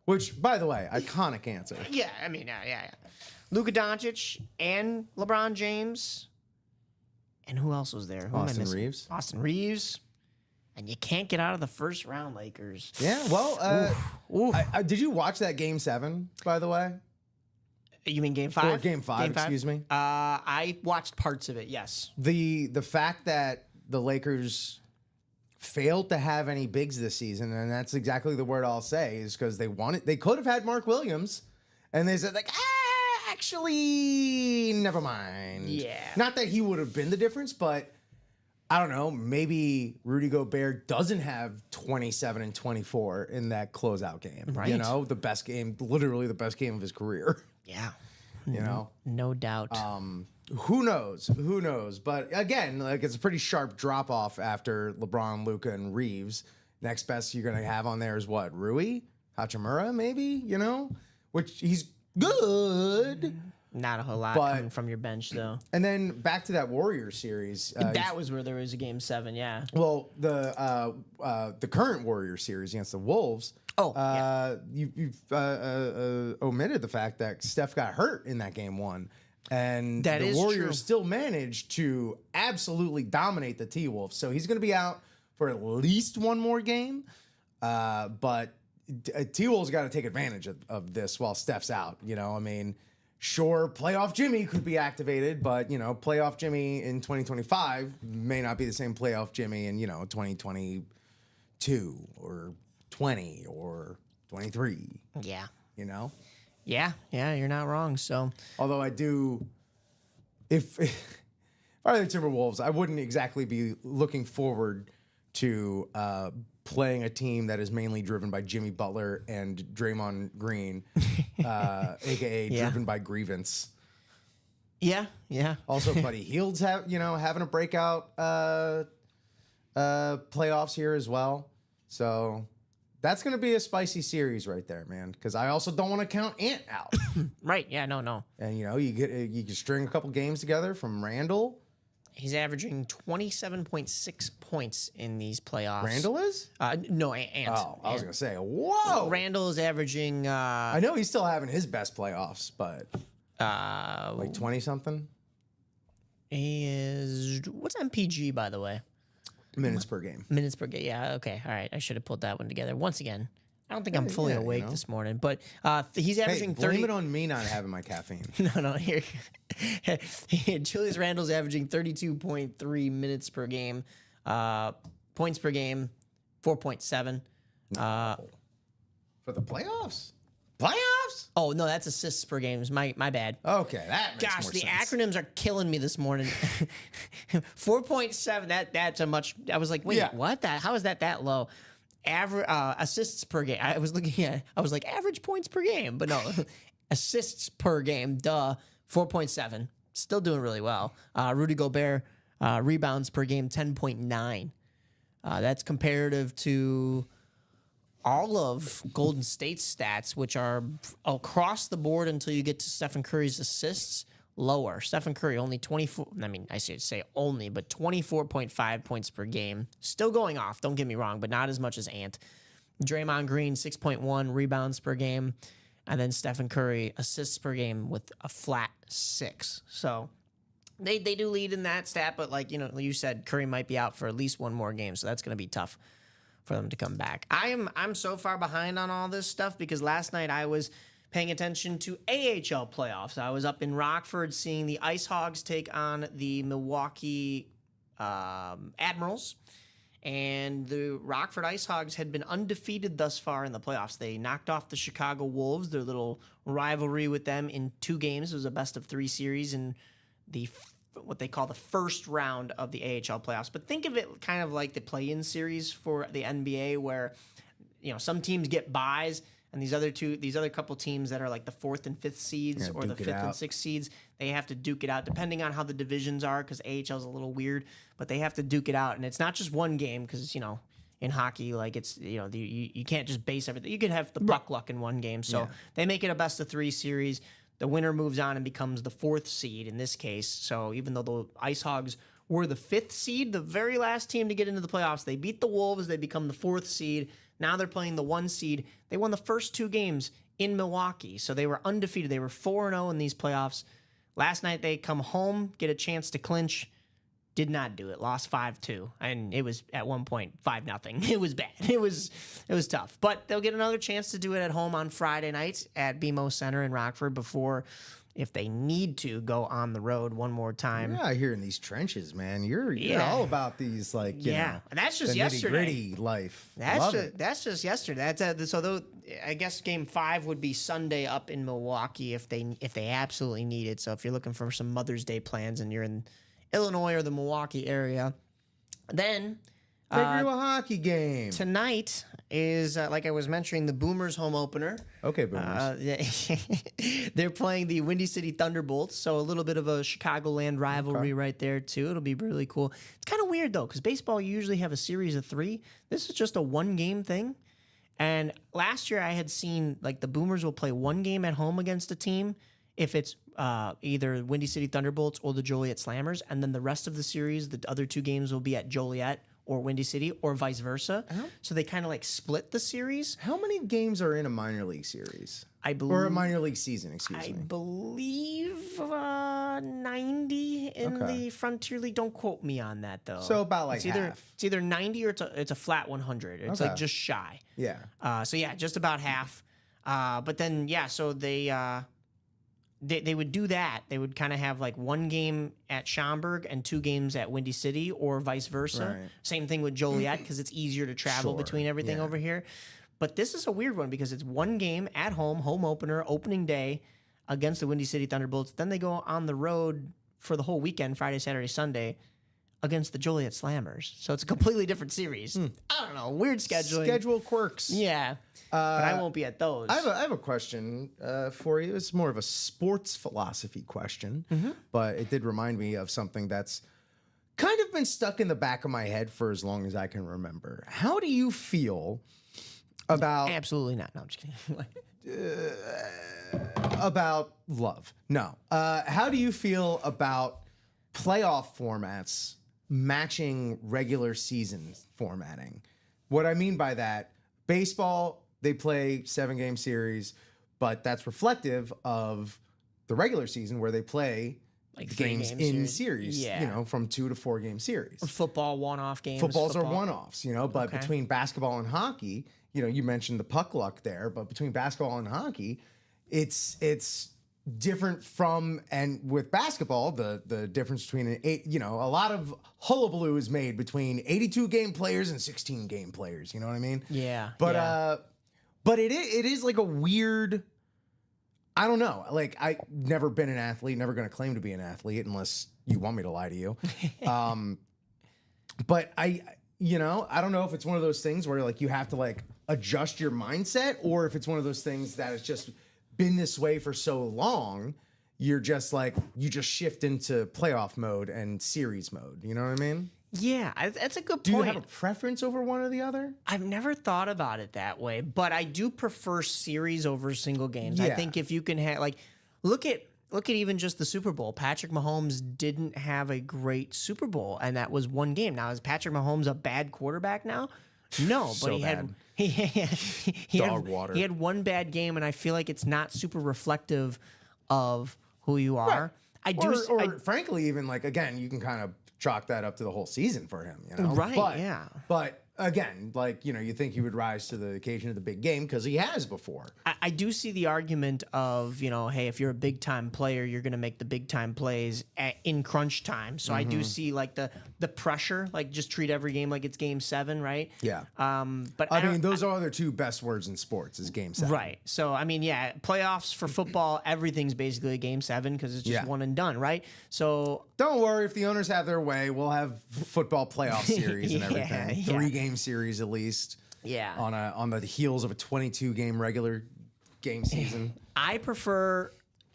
Which, by the way, iconic answer. Yeah, I mean, yeah. Luka Doncic and LeBron James. And who else was there? Who am I Austin missing? Reeves. Austin Reeves. And you can't get out of the first round, Lakers. Yeah, well, did you watch that Game 7, by the way? You mean Game 5? Or Game 5, excuse me. I watched parts of it, yes. The fact that the Lakers failed to have any bigs this season, and that's exactly the word I'll say, is because they could have had Mark Williams, and they said, like, actually, never mind. Yeah. Not that he would have been the difference, but I don't know, maybe Rudy Gobert doesn't have 27 and 24 in that closeout game. Right. You know, the best game, literally the best game of his career. Yeah. You know? No doubt. Who knows? Who knows? But again, like, it's a pretty sharp drop off after LeBron, Luka, and Reeves. Next best you're gonna have on there is what? Rui Hachimura, maybe? You know, which he's good. Not a whole lot but- coming from your bench, though. And then back to that Warriors series. That was where there was a Game 7, yeah. Well, the current Warriors series against the Wolves. You've omitted the fact that Steph got hurt in that Game 1. And That the is Warriors true. still managed to absolutely dominate the T-Wolves. So he's going to be out for at least one more game. But T-Wolves got to take advantage of this while Steph's out. You know, I mean, sure, playoff Jimmy could be activated, but, you know, playoff Jimmy in 2025 may not be the same playoff Jimmy in, 2022 or 20 or 23, Yeah. you know? Yeah, you're not wrong. So, Although I do, if I were the Timberwolves, I wouldn't exactly be looking forward to playing a team that is mainly driven by Jimmy Butler and Draymond Green, aka driven by grievance. Yeah. Also, Buddy Hield's having a breakout playoffs here as well. So that's going to be a spicy series right there, man. Because I also don't want to count Ant out. Right. Yeah. No. And you can string a couple games together from Randall. He's averaging 27.6 points in these playoffs. Randall is? No, Ant. Oh, I was going to say, whoa. Randall is averaging. I know he's still having his best playoffs, but like 20 something he is. What's MPG, by the way? minutes per game. Minutes per game. Yeah. Okay. All right. I should have put that one together. Once again, I don't think I'm fully awake this morning, but he's averaging 30. Blame it on me not having my caffeine. No. Here, Julius Randle's averaging 32.3 minutes per game, points per game, 4.7. For the playoffs? Playoffs? Oh no, that's assists per game. My bad. Okay, that makes Gosh, more the sense. acronyms are killing me this morning. 4.7. That's a much. I was like, wait, what? How is that low? Average assists per game. I was looking at. I was like, average points per game, but no, assists per game. Duh, 4.7. Still doing really well. Rudy Gobert rebounds per game 10.9. That's comparative to all of Golden State's stats, which are across the board until you get to Stephen Curry's assists, lower. Stephen Curry only 24. I mean, I should say only, but 24.5 points per game. Still going off, don't get me wrong, but not as much as Ant. Draymond Green, 6.1 rebounds per game. And then Stephen Curry, assists per game with a flat 6. So they do lead in that stat, but like you said, Curry might be out for at least one more game, so that's going to be tough for them to come back. I'm so far behind on all this stuff because last night I was paying attention to AHL playoffs. I was up in Rockford seeing the Ice Hogs take on the Milwaukee Admirals. And the Rockford Ice Hogs had been undefeated thus far in the playoffs. They knocked off the Chicago Wolves, their little rivalry with them, in 2 games. It was a best-of-3 series in what they call the first round of the AHL playoffs. But think of it kind of like the play-in series for the NBA where, some teams get byes and these other couple teams that are like the 4th and 5th seeds or the 5th and 6th seeds, they have to duke it out depending on how the divisions are because AHL is a little weird, but they have to duke it out. And it's not just one game because, in hockey, like it's, you can't just base everything. You could have the puck luck in one game. So they make it a best-of-3 series. The winner moves on and becomes the 4th seed in this case. So even though the Ice Hogs were the 5th seed, the very last team to get into the playoffs, they beat the Wolves. They become the 4th seed. Now they're playing the 1 seed. They won the first 2 games in Milwaukee. So they were undefeated. They were 4-0 in these playoffs. Last night they come home, get a chance to clinch. Did not do it. Lost 5-2. And it was at one point 5-0. It was bad. It was tough. But they'll get another chance to do it at home on Friday night at BMO Center in Rockford before, if they need to, go on the road one more time. Yeah, here in these trenches, man. You're all about these and that's just the yesterday. Nitty-gritty life. That's just yesterday. I guess Game 5 would be Sunday up in Milwaukee if they absolutely need it. So if you're looking for some Mother's Day plans and you're in Illinois or the Milwaukee area, then take you to a hockey game. Tonight is, like I was mentioning, the Boomers home opener. Okay, Boomers. They're playing the Windy City Thunderbolts, so a little bit of a Chicagoland rivalry right there, too. It'll be really cool. It's kind of weird, though, because baseball, you usually have a series of 3. This is just a 1-game thing. And last year I had seen, like, the Boomers will play 1 game at home against a team if it's either Windy City Thunderbolts or the Joliet Slammers, and then the rest of the series, the other 2 games will be at Joliet or Windy City or vice versa. So they kind of like split the series. How many games are in a minor league series? Or a minor league season, excuse me. I believe 90 in the Frontier League. Don't quote me on that, though. So about like half. It's either 90 or it's a flat 100. It's like just shy. Yeah. So yeah, just about half. But then, so they would do that. They would kind of have like 1 game at Schaumburg and 2 games at Windy City or vice versa. Right. Same thing with Joliet because it's easier to travel between everything over here. But this is a weird one because it's 1 game at home opener, opening day against the Windy City Thunderbolts. Then they go on the road for the whole weekend, Friday, Saturday, Sunday, against the Joliet Slammers. So it's a completely different series. I don't know. Weird scheduling. Schedule quirks. Yeah. But I won't be at those. I have a question for you. It's more of a sports philosophy question, but it did remind me of something that's kind of been stuck in the back of my head for as long as I can remember. How do you feel about Absolutely not. No, I'm just kidding. about love? No. How do you feel about playoff formats matching regular season formatting? What I mean by that, baseball, they play 7-game series, but that's reflective of the regular season where they play Like the 3 games game in series. series, Yeah. From 2 to 4 game series. Football one-off games. Footballs football. are one-offs, but Okay. between basketball and hockey, you mentioned the puck luck there, but between basketball and hockey, it's different from, and with basketball, the difference between a lot of hullabaloo is made between 82 game players and 16 game players. You know what I mean? Yeah. But yeah. but it is like a weird. I don't know. Like, I never been an athlete, never going to claim to be an athlete unless you want me to lie to you. But I don't know if it's one of those things where like you have to like adjust your mindset, or if it's one of those things that has just been this way for so long, you're just like, you just shift into playoff mode and series mode. You know what I mean? Yeah, that's a good Do you point. have a preference over one or the other? I've never thought about it that way, but I do prefer series over single games. I Yeah. think if you can have look at even just the Super Bowl. Patrick Mahomes didn't have a great Super Bowl, and that was one game. Now, is Patrick Mahomes a bad quarterback now? No, but So he bad. had water. He had one bad game, and I feel like it's not super reflective of who you are. I do, Or frankly, even like, again, you can kind of chalk that up to the whole season for him, Right, But, yeah. But again, like, you think he would rise to the occasion of the big game because he has before. I do see the argument of, hey, if you're a big time player, you're going to make the big time plays in crunch time. So I do see like the pressure, like just treat every game like it's game 7, right? Yeah. But I don't- mean, those are the two best words in sports is game 7. Right. So, I mean, yeah, playoffs for football, everything's basically a game 7 because it's just Yeah. one and done, right? So, Don't worry, if the owners have their way, we'll have football playoff series and Yeah, everything. yeah. 3-game series at least. yeah. On the heels of a 22-game regular game season. I prefer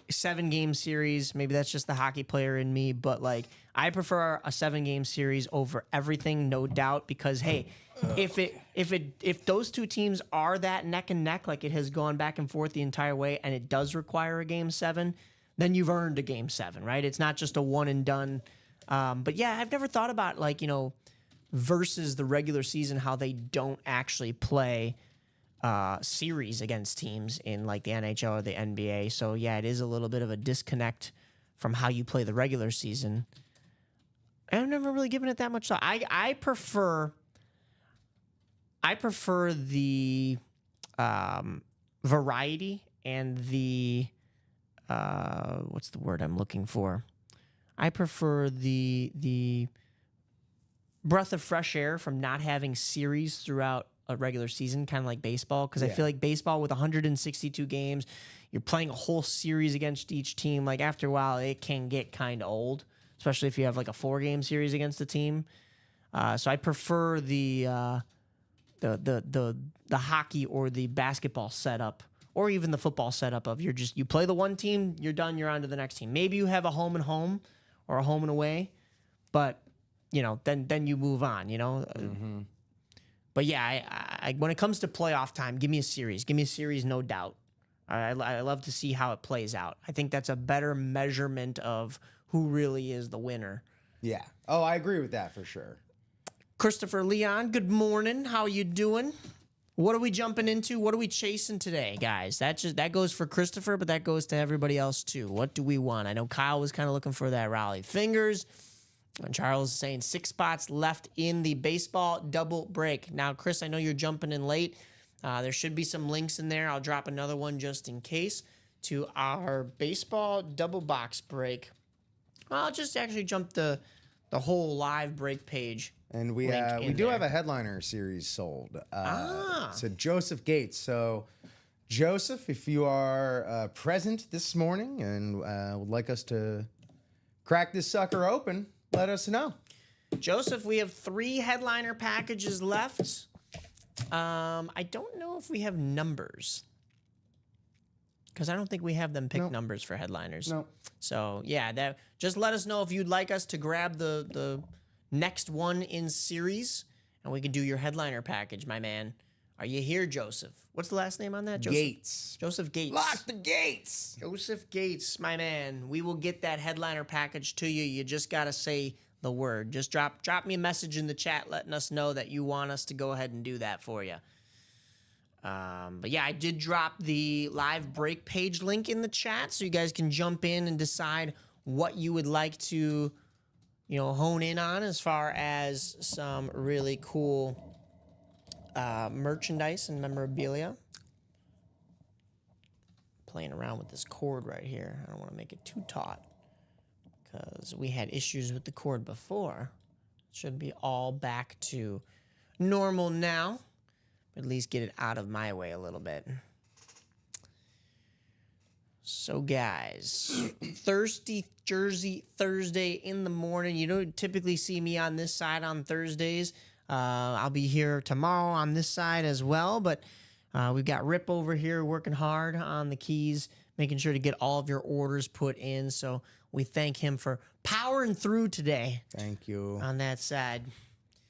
7-game series. Maybe that's just the hockey player in me, but like I prefer a 7-game series over everything, no doubt. Because hey, if those two teams are that neck and neck, like it has gone back and forth the entire way, and it does require a game 7, then you've earned a game 7, right? It's not just a one and done. But yeah, I've never thought about like versus the regular season how they don't actually play series against teams in like the NHL or the NBA. So yeah, it is a little bit of a disconnect from how you play the regular season. I've never really given it that much thought. I prefer the variety and the what's the word I'm looking for? I prefer the breath of fresh air from not having series throughout a regular season, kind of like baseball, because I feel like baseball with 162 games, you're playing a whole series against each team. Like after a while, it can get kind of old, especially if you have like a 4-game series against a team. So I prefer the hockey or the basketball setup, or even the football setup of you play the one team, you're done, you're on to the next team. Maybe you have a home and home or a home and away, but then you move on. But yeah, I when it comes to playoff time, give me a series. Give me a series, no doubt. I love to see how it plays out. I think that's a better measurement of who really is the winner. Yeah. Oh, I agree with that for sure. Christopher Leon, good morning. How you doing? What are we jumping into? What are we chasing today, guys? That goes for Christopher, but that goes to everybody else too. What do we want? I know Kyle was kind of looking for that Raleigh Fingers. And Charles is saying 6 spots left in the baseball double break. Now, Chris, I know you're jumping in late. There should be some links in there. I'll drop another one just in case to our baseball double box break. I'll just actually jump the whole live break page. And we link in do there. have a headliner series sold. So Joseph Gates. So Joseph, if you are present this morning and would like us to crack this sucker open, let us know. Joseph, we have 3 headliner packages left. I don't know if we have numbers. Because I don't think we have them pick numbers for headliners. No. So, yeah, just let us know if you'd like us to grab the next one in series, and we can do your headliner package, my man. Are you here, Joseph? What's the last name on that? Joseph? Gates. Joseph Gates. Lock the gates. Joseph Gates, my man. We will get that headliner package to you. You just got to say the word. Just drop me a message in the chat letting us know that you want us to go ahead and do that for you. But yeah, I did drop the live break page link in the chat so you guys can jump in and decide what you would like to, hone in on as far as some really cool merchandise and memorabilia. Playing around with this cord right here. I don't want to make it too taut because we had issues with the cord before. Should be all back to normal now. At least get it out of my way a little bit. So, guys, Thirsty Jersey Thursday in the morning. You don't typically see me on this side on Thursdays. I'll be here tomorrow on this side as well. But we've got Rip over here working hard on the keys, making sure to get all of your orders put in. So we thank him for powering through today. Thank you. On that side.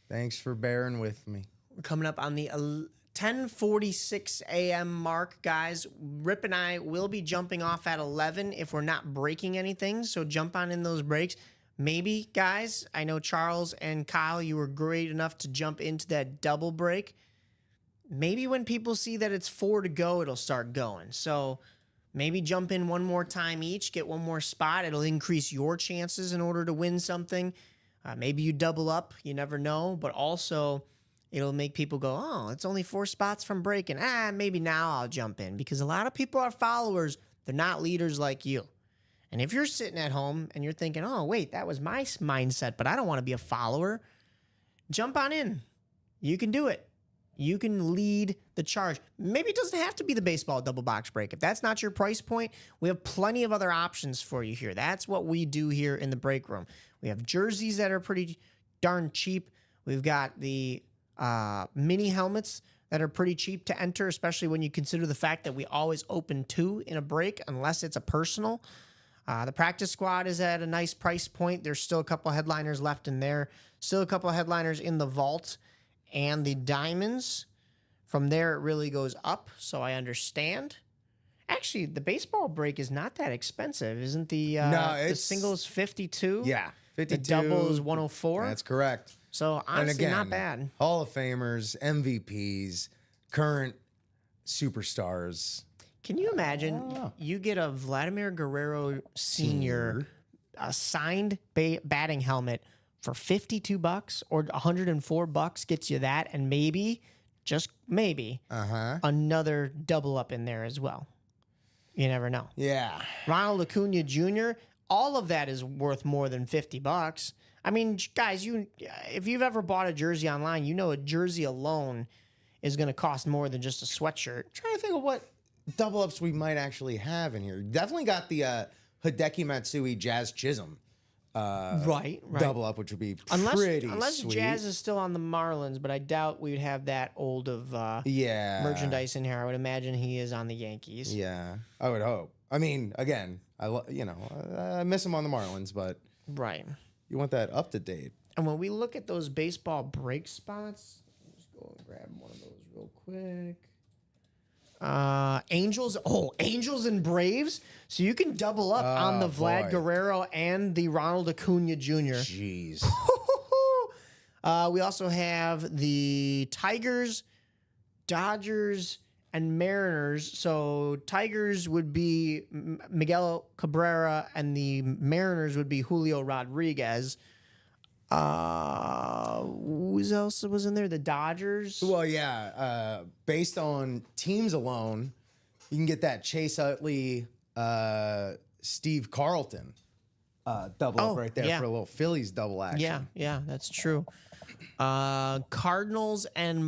Thanks for bearing with me. We're coming up on the 10:46 a.m. mark, guys. Rip and I will be jumping off at 11 if we're not breaking anything. So jump on in those breaks. Maybe, guys, I know Charles and Kyle, you were great enough to jump into that double break. Maybe when people see that it's 4 to go, it'll start going. So maybe jump in one more time each, get one more spot. It'll increase your chances in order to win something. Maybe you double up. You never know. But also, it'll make people go, oh, it's only 4 spots from breaking. Maybe now I'll jump in. Because a lot of people are followers. They're not leaders like you. And if you're sitting at home and you're thinking, oh, wait, that was my mindset, but I don't want to be a follower, jump on in. You can do it. You can lead the charge. Maybe it doesn't have to be the baseball double box break. If that's not your price point, we have plenty of other options for you here. That's what we do here in the break room. We have jerseys that are pretty darn cheap. We've got the mini helmets that are pretty cheap to enter, especially when you consider the fact that we always open 2 in a break unless it's a personal. The practice squad is at a nice price point. There's still a couple headliners left in there. Still a couple headliners in the vault and the diamonds. From there, it really goes up, so I understand. Actually, the baseball break is not that expensive. Isn't the singles 52? Yeah, 52. The double is 104? That's correct. So, honestly, not bad. Hall of Famers, MVPs, current superstars. Can you imagine you get a Vladimir Guerrero Sr. signed batting helmet for $52 or $104 gets you that, and maybe, just maybe, another double up in there as well. You never know. Yeah. Ronald Acuna Jr., all of that is worth more than $50. I mean, guys, if you've ever bought a jersey online, you know a jersey alone is going to cost more than just a sweatshirt. I'm trying to think of what double ups we might actually have in here. Definitely got the Hideki Matsui Jazz Chisholm right. double up, which would be pretty unless sweet. Jazz is still on the Marlins, but I doubt we'd have that old of merchandise in here. I would imagine he is on the Yankees. Yeah, I would hope. I mean, again, I miss him on the Marlins, but right. You want that up to date. And when we look at those baseball break spots, let's go and grab one of those real quick. Angels and Braves. So you can double up on the Vlad Guerrero and the Ronald Acuna Jr. Jeez. We also have the Tigers, Dodgers, and Mariners. So Tigers would be Miguel Cabrera, and the Mariners would be Julio Rodriguez. Who else was in there? The Dodgers. Well, yeah. Based on teams alone, you can get that Chase Utley, Steve Carlton double up right there for a little Phillies double action. Yeah, that's true. Cardinals and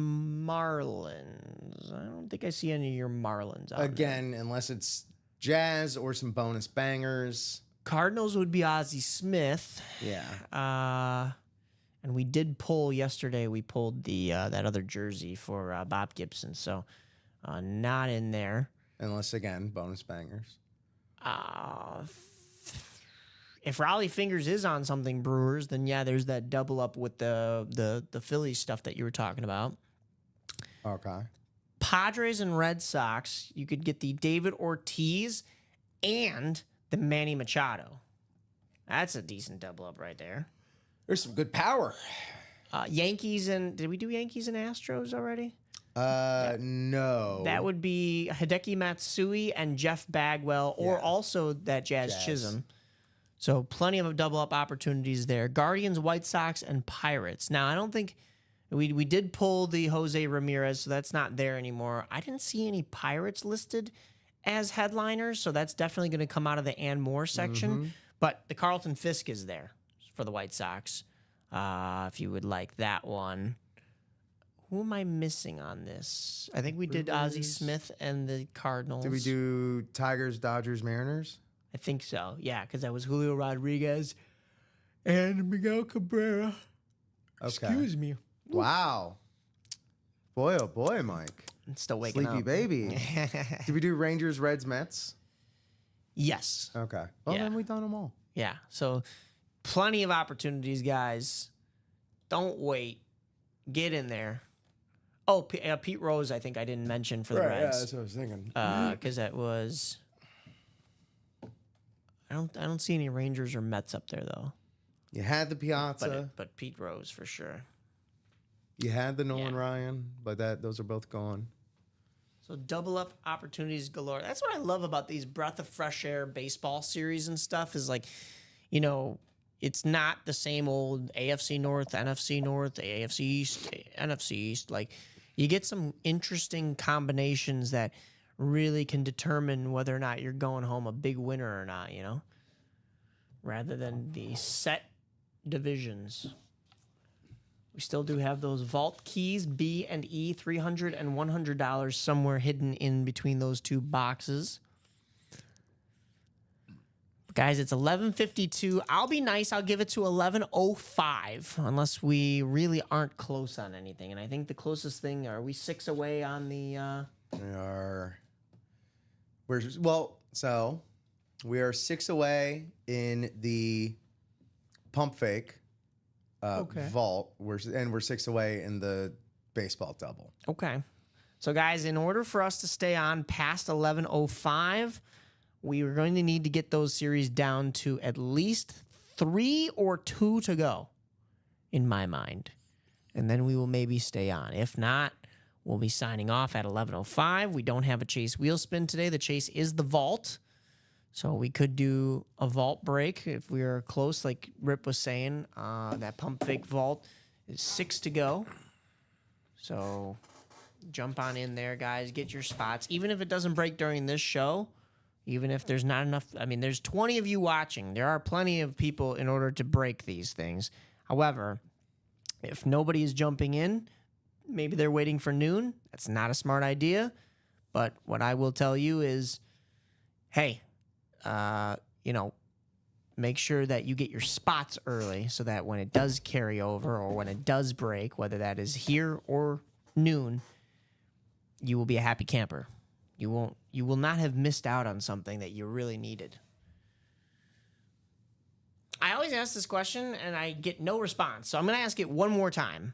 Marlins. I don't think I see any of your Marlins on Again, unless it's Jazz or some bonus bangers. Cardinals would be Ozzie Smith. Yeah. And And we did pull yesterday. We pulled the that other jersey for Bob Gibson, so not in there. Unless again, bonus bangers. If Raleigh Fingers is on something Brewers, then yeah, there's that double up with the Phillies stuff that you were talking about. Okay. Padres and Red Sox, you could get the David Ortiz and the Manny Machado. That's a decent double up right there. There's some good power. Yankees and did we do Yankees and Astros already? No. That would be Hideki Matsui and Jeff Bagwell, or Yeah. also that Jazz Chisholm. So plenty of double up opportunities there. Guardians, White Sox, and Pirates. Now I don't think we did pull the Jose Ramirez, so that's not there anymore. I didn't see any Pirates listed as headliners, so that's definitely going to come out of the and more section. But the Carlton Fisk is there for the White Sox. If you would like that one. Who am I missing on this? I think we did Ozzie Smith and the Cardinals. Did we do Tigers, Dodgers, Mariners? I think so. Yeah, because that was Julio Rodriguez and Miguel Cabrera. Okay. Excuse me. Wow. Boy, oh boy, Mike. I'm still waking Sleepy up. baby. Did we do Rangers, Reds, Mets? Yes. Okay. Well, Yeah. then we've done them all. Yeah. So plenty of opportunities, guys. Don't wait. Get in there. Oh, Pete Rose, I think I didn't mention for the Yeah, Reds. that's what I was thinking. Because that was. I don't see any Rangers or Mets up there though. You had the Piazza. But Pete Rose for sure. You had the Nolan Yeah. Ryan, but those are both gone. So double up opportunities galore. That's what I love about these breath of fresh air baseball series and stuff is like, you know, it's not the same old AFC North, NFC North, AFC East, NFC East. Like you get some interesting combinations that really can determine whether or not you're going home a big winner or not, you know, rather than the set divisions. We still do have those vault keys, B and E, $300 and $100 somewhere hidden in between those two boxes. Guys, it's 11:52. I'll be nice. I'll give it to 11:05 unless we really aren't close on anything. And I think the closest thing, are we 6 away on the... We are. We are 6 away in the pump fake vault. We're 6 away in the baseball double. Okay. So, guys, in order for us to stay on past 11:05, we are going to need to get those series down to at least 3 or 2 to go, in my mind. And then we will maybe stay on. If not, we'll be signing off at 11:05. We don't have a chase wheel spin today. The chase is the vault. So we could do a vault break if we are close, like Rip was saying. That pump fake vault is 6 to go. So jump on in there, guys. Get your spots. Even if it doesn't break during this show, even if there's not enough. I mean, there's 20 of you watching. There are plenty of people in order to break these things. However, if nobody is jumping in, maybe they're waiting for noon. That's not a smart idea. But what I will tell you is, hey, make sure that you get your spots early so that when it does carry over or when it does break, whether that is here or noon, you will be a happy camper. You will not have missed out on something that you really needed. I always ask this question and I get no response. So I'm going to ask it one more time.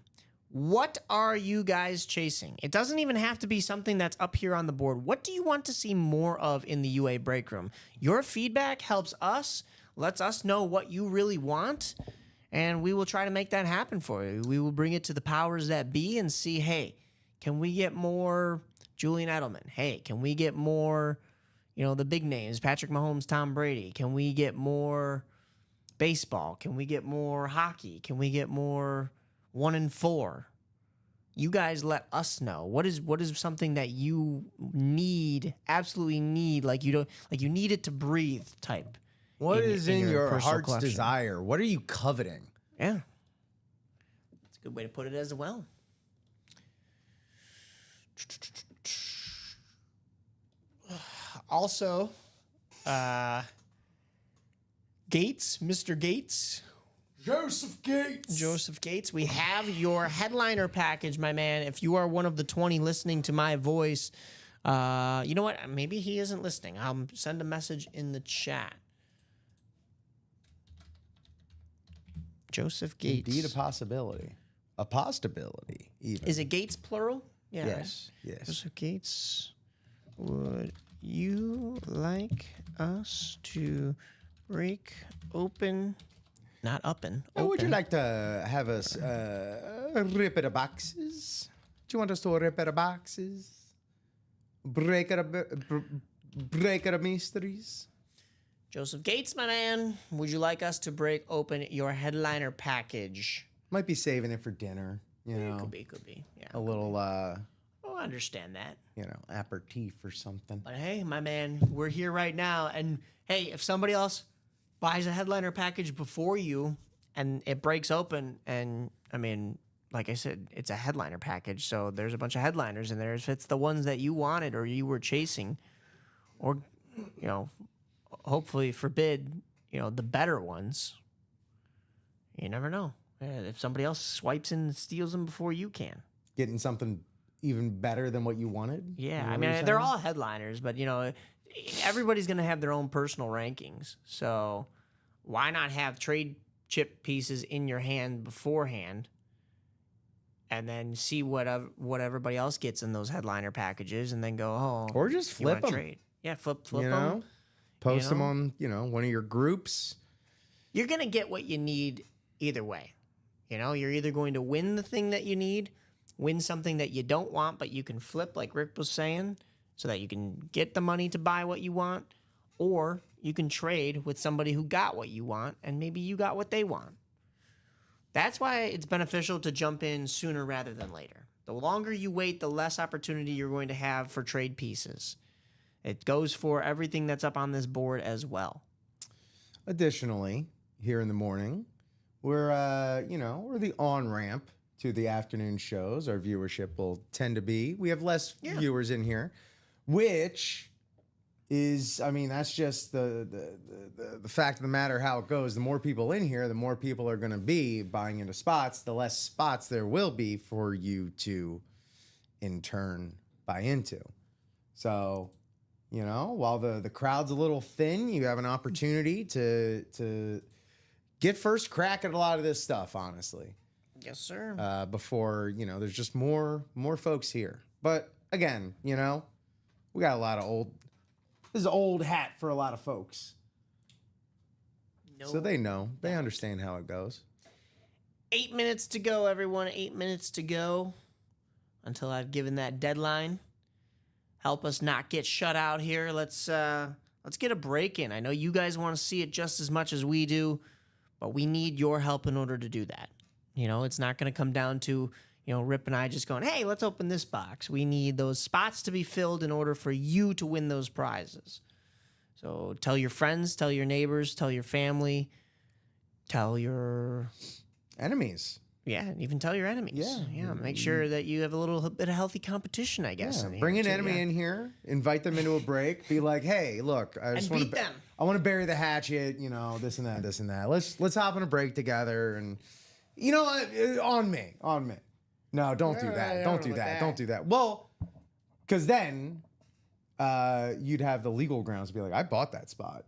What are you guys chasing? It doesn't even have to be something that's up here on the board. What do you want to see more of in the UA break room? Your feedback helps us, lets us know what you really want, and we will try to make that happen for you. We will bring it to the powers that be and see, hey, can we get more Julian Edelman? Hey, can we get more, the big names, Patrick Mahomes, Tom Brady? Can we get more baseball? Can we get more hockey? Can we get more 1 and 4? You guys let us know. What is something that you absolutely need, like you need it to breathe type. What is in your personal heart's collection. desire? What are you coveting? Yeah. That's a good way to put it as well. Also, Gates, Mr. Gates, Joseph Gates. Joseph Gates, we have your headliner package, my man. If you are one of the 20 listening to my voice, you know what? Maybe he isn't listening. I'll send a message in the chat. Joseph Gates. Indeed, a possibility. A possibility, even. Is it Gates plural? Yeah. Yes, yes. Joseph Gates, would you like us to break open? Not open. Would you open. like to have us rip the boxes? Do you want us to rip the boxes? Break the mysteries? Joseph Gates, my man, would you like us to break open your headliner package? Might be saving it for dinner, you know. Could be. Yeah. A little, Oh, I understand that. aperitif or something. But hey, my man, we're here right now. And hey, if somebody else buys a headliner package before you and it breaks open, and I mean, like I said, it's a headliner package. So there's a bunch of headliners in there. If it's the ones that you wanted or you were chasing, or, hopefully forbid, the better ones, you never know. If somebody else swipes in and steals them before you can. Getting something even better than what you wanted? Yeah, You know I what mean, you're they're saying? all headliners, but everybody's going to have their own personal rankings. So why not have trade chip pieces in your hand beforehand, and then see what everybody else gets in those headliner packages, and then go, oh, Or just you flip wanna them. trade? Yeah, flip You them. know? Post them know? on, one of your groups. You're going to get what you need either way. You're either going to win the thing that you need, win something that you don't want, but you can flip, like Rick was saying, so that you can get the money to buy what you want, or you can trade with somebody who got what you want, and maybe you got what they want. That's why it's beneficial to jump in sooner rather than later. The longer you wait, the less opportunity you're going to have for trade pieces. It goes for everything that's up on this board as well. Additionally, here in the morning, we're the on-ramp to the afternoon shows. Our viewership will tend to be. We have less viewers in here, which is, that's just the fact of the matter how it goes. The more people in here, the more people are going to be buying into spots, the less spots there will be for you to, in turn, buy into. So, while the crowd's a little thin, you have an opportunity to get first crack at a lot of this stuff, honestly. Yes, sir. Before, there's just more folks here. But again, we got a lot of this is old hat for a lot of folks. No. So they know. They understand how it goes. 8 minutes to go, everyone. 8 minutes to go until I've given that deadline. Help us not get shut out here. Let's get a break in. I know you guys want to see it just as much as we do, but we need your help in order to do that. It's not going to come down to, Rip and I just going, hey, let's open this box. We need those spots to be filled in order for you to win those prizes. So tell your friends, tell your neighbors, tell your family, tell your Enemies. Yeah, and even tell your enemies. Yeah. Make sure that you have a little bit of healthy competition, I guess. Yeah, in here, bring an too, enemy in here, invite them into a break, be like, hey, look, I just And want beat them. I want to bury the hatchet, this and that. Let's hop on a break together, and on me. No, don't do that. Don't do that. Don't do that. Well, because then you'd have the legal grounds to be like, I bought that spot.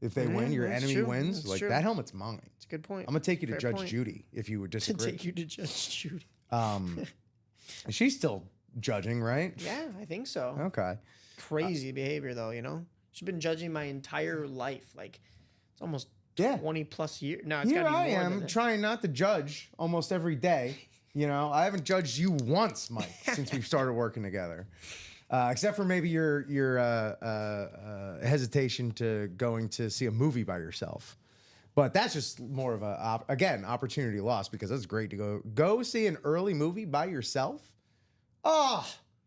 If they win, your that's enemy true. wins. That's Like true. that helmet's mine. It's a good point. I'm gonna take you to Fair Judge point. Judy if you would To disagree. take you to Judge Judy. She's still judging, right? Yeah, I think so. Okay. Crazy behavior, though, She's been judging my entire life. Like, it's almost Yeah. 20 plus years. No, it's Here got to be I more am than that. trying not to judge almost every day. I haven't judged you once, Mike, since we've started working together. Except for maybe your hesitation to going to see a movie by yourself. But that's just more of opportunity lost, because it's great to go see an early movie by yourself. Oh,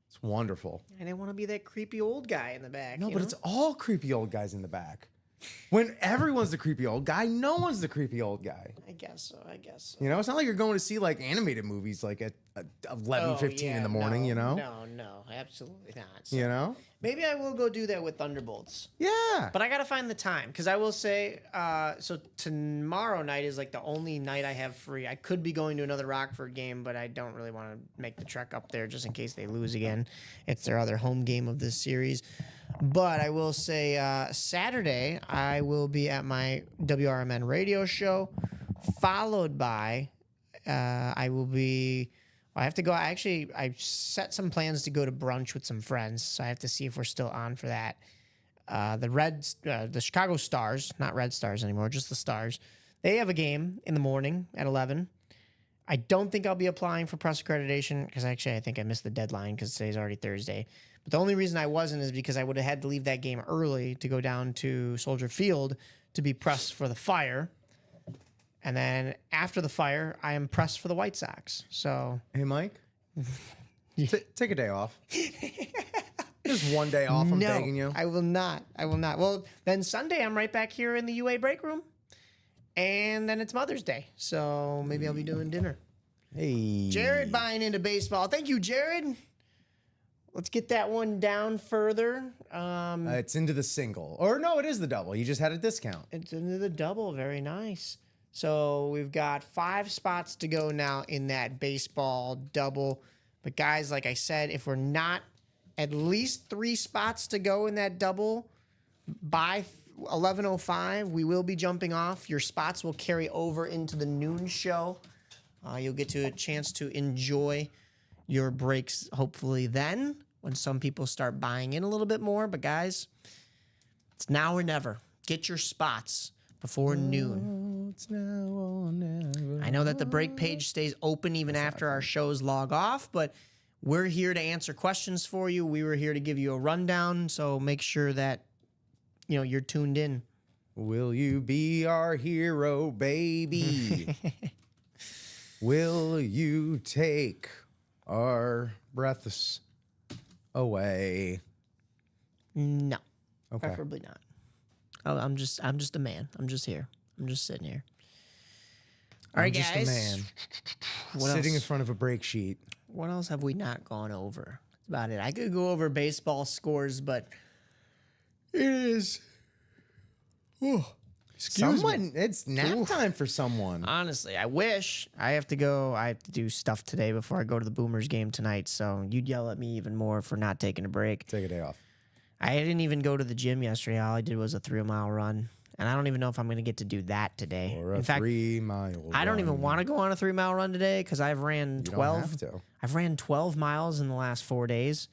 it's wonderful. I didn't want to be that creepy old guy in the back. No, you but know? it's all creepy old guys in the back. When everyone's the creepy old guy, no one's the creepy old guy. I guess so. It's It's not like you're going to see like animated movies like at 11:15 in the morning, No, absolutely not. So, Maybe I will go do that with Thunderbolts. Yeah. But I got to find the time because I will say, so tomorrow night is like the only night I have free. I could be going to another Rockford game, but I don't really want to make the trek up there just in case they lose again. It's their other home game of this series. But I will say Saturday, I will be at my WRMN radio show, followed by I will be... I have to go. I set some plans to go to brunch with some friends, so I have to see if we're still on for that. The Chicago Stars, not Red Stars anymore, just the Stars. They have a game in the morning at 11. I don't think I'll be applying for press accreditation because I think I missed the deadline because today's already Thursday. But the only reason I wasn't is because I would have had to leave that game early to go down to Soldier Field to be pressed for the Fire. And then after the Fire, I am pressed for the White Sox. So, Hey, Mike, take a day off. Just one day off, I'm begging you. I will not. Well, then Sunday, I'm right back here in the UA break room. And then it's Mother's Day. So maybe I'll be doing dinner. Hey. Jared buying into baseball. Thank you, Jared. Let's get that one down further. It's into the single. Or no, it is the double. You just had a discount. It's into the double. Very nice. So we've got 5 spots to go now in that baseball double. But guys, like I said, if we're not at least 3 spots to go in that double by 11:05, we will be jumping off. Your spots will carry over into the noon show. You'll get a chance to enjoy your breaks hopefully then when some people start buying in a little bit more. But guys, it's now or never. Get your spots before noon. It's now or never. I know that the break page stays open even after our shows log off, but we're here to answer questions for you. We were here to give you a rundown, so make sure that you're tuned in. Will you be our hero, baby? Will you take our breaths away? No. Okay. Preferably not. Oh, I'm just a man. I'm just here. I'm just sitting here. All right, just guys. a man What sitting else? in front of a break sheet. What else have we not gone over? That's about it. I could go over baseball scores, but it is. Someone, it's nap time for someone. Honestly, I wish. I have to go. I have to do stuff today before I go to the Boomers game tonight. So you'd yell at me even more for not taking a break. Take a day off. I didn't even go to the gym yesterday. All I did was a 3-mile run. And I don't even know if I'm going to get to do that today. Or a In fact, 3-mile I don't even run. want to go on a 3-mile run today because I've ran You 12. don't have to. I've ran 12 miles in the last 4 days.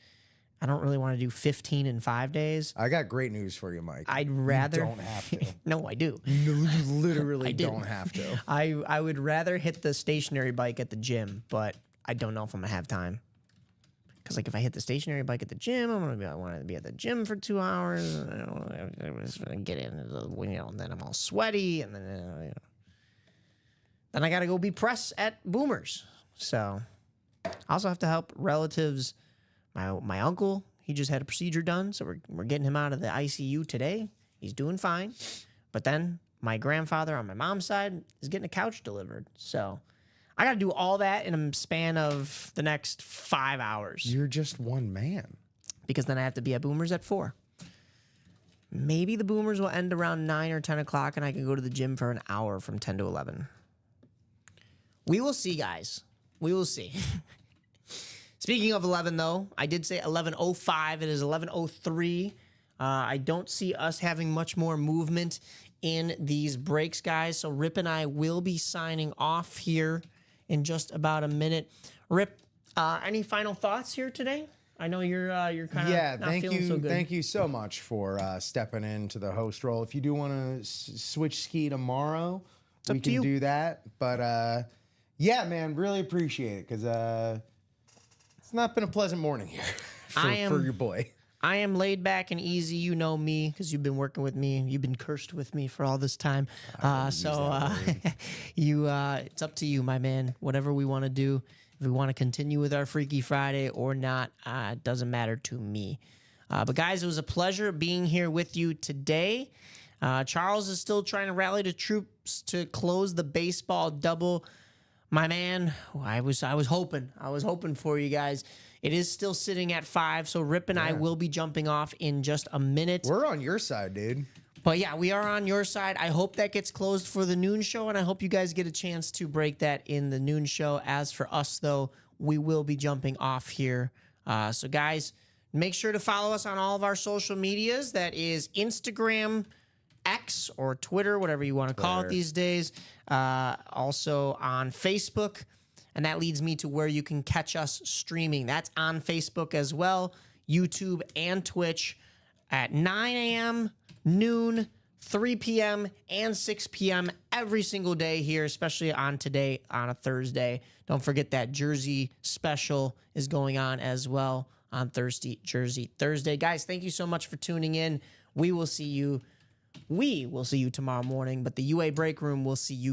I don't really want to do 15 in 5 days. I got great news for you, Mike. I'd rather. You don't have to. No, I do. No, you literally I didn't. don't have to. I would rather hit the stationary bike at the gym, but I don't know if I'm gonna have time. Because if I hit the stationary bike at the gym, I want to be at the gym for 2 hours. I was gonna get in, and then I'm all sweaty, and then I got to go be press at Boomers. So I also have to help relatives. My uncle, he just had a procedure done, so we're getting him out of the ICU today. He's doing fine. But then my grandfather on my mom's side is getting a couch delivered. So I got to do all that in a span of the next 5 hours. You're just one man. Because then I have to be at Boomers at 4. Maybe the Boomers will end around 9 or 10 o'clock, and I can go to the gym for an hour from 10 to 11. We will see, guys. We will see. Speaking of 11, though, I did say 11:05. It is 11:03. I don't see us having much more movement in these breaks, guys. So Rip and I will be signing off here in just about a minute. Rip, any final thoughts here today? I know you're kind of not feeling so good. Thank you so much for stepping into the host role. If you do want to switch ski tomorrow, we up to can you. do that. But yeah, man, really appreciate it because it's not been a pleasant morning here for your boy. I am laid back and easy. You know me because you've been working with me. You've been cursed with me for all this time. It's up to you, my man. Whatever we want to do. If we want to continue with our Freaky Friday or not, it doesn't matter to me. But guys, it was a pleasure being here with you today. Charles is still trying to rally the troops to close the baseball double. my man, I was hoping for you guys. It is still sitting at 5, so Rip and I will be jumping off in just a minute. We're on your side, dude. But yeah, we are on your side. I hope that gets closed for the noon show, and I hope you guys get a chance to break that in the noon show. As for us, though, we will be jumping off here. So guys, make sure to follow us on all of our social medias. That is Instagram, X, or Twitter, whatever you want to call it these days. Also on Facebook. And that leads me to where you can catch us streaming. That's on Facebook as well, YouTube and Twitch at 9 a.m., noon, 3 p.m., and 6 p.m. every single day here, especially on today on a Thursday. Don't forget that Jersey special is going on as well on Jersey Thursday. Guys, thank you so much for tuning in. We will see you tomorrow morning, but the UA Break Room will see you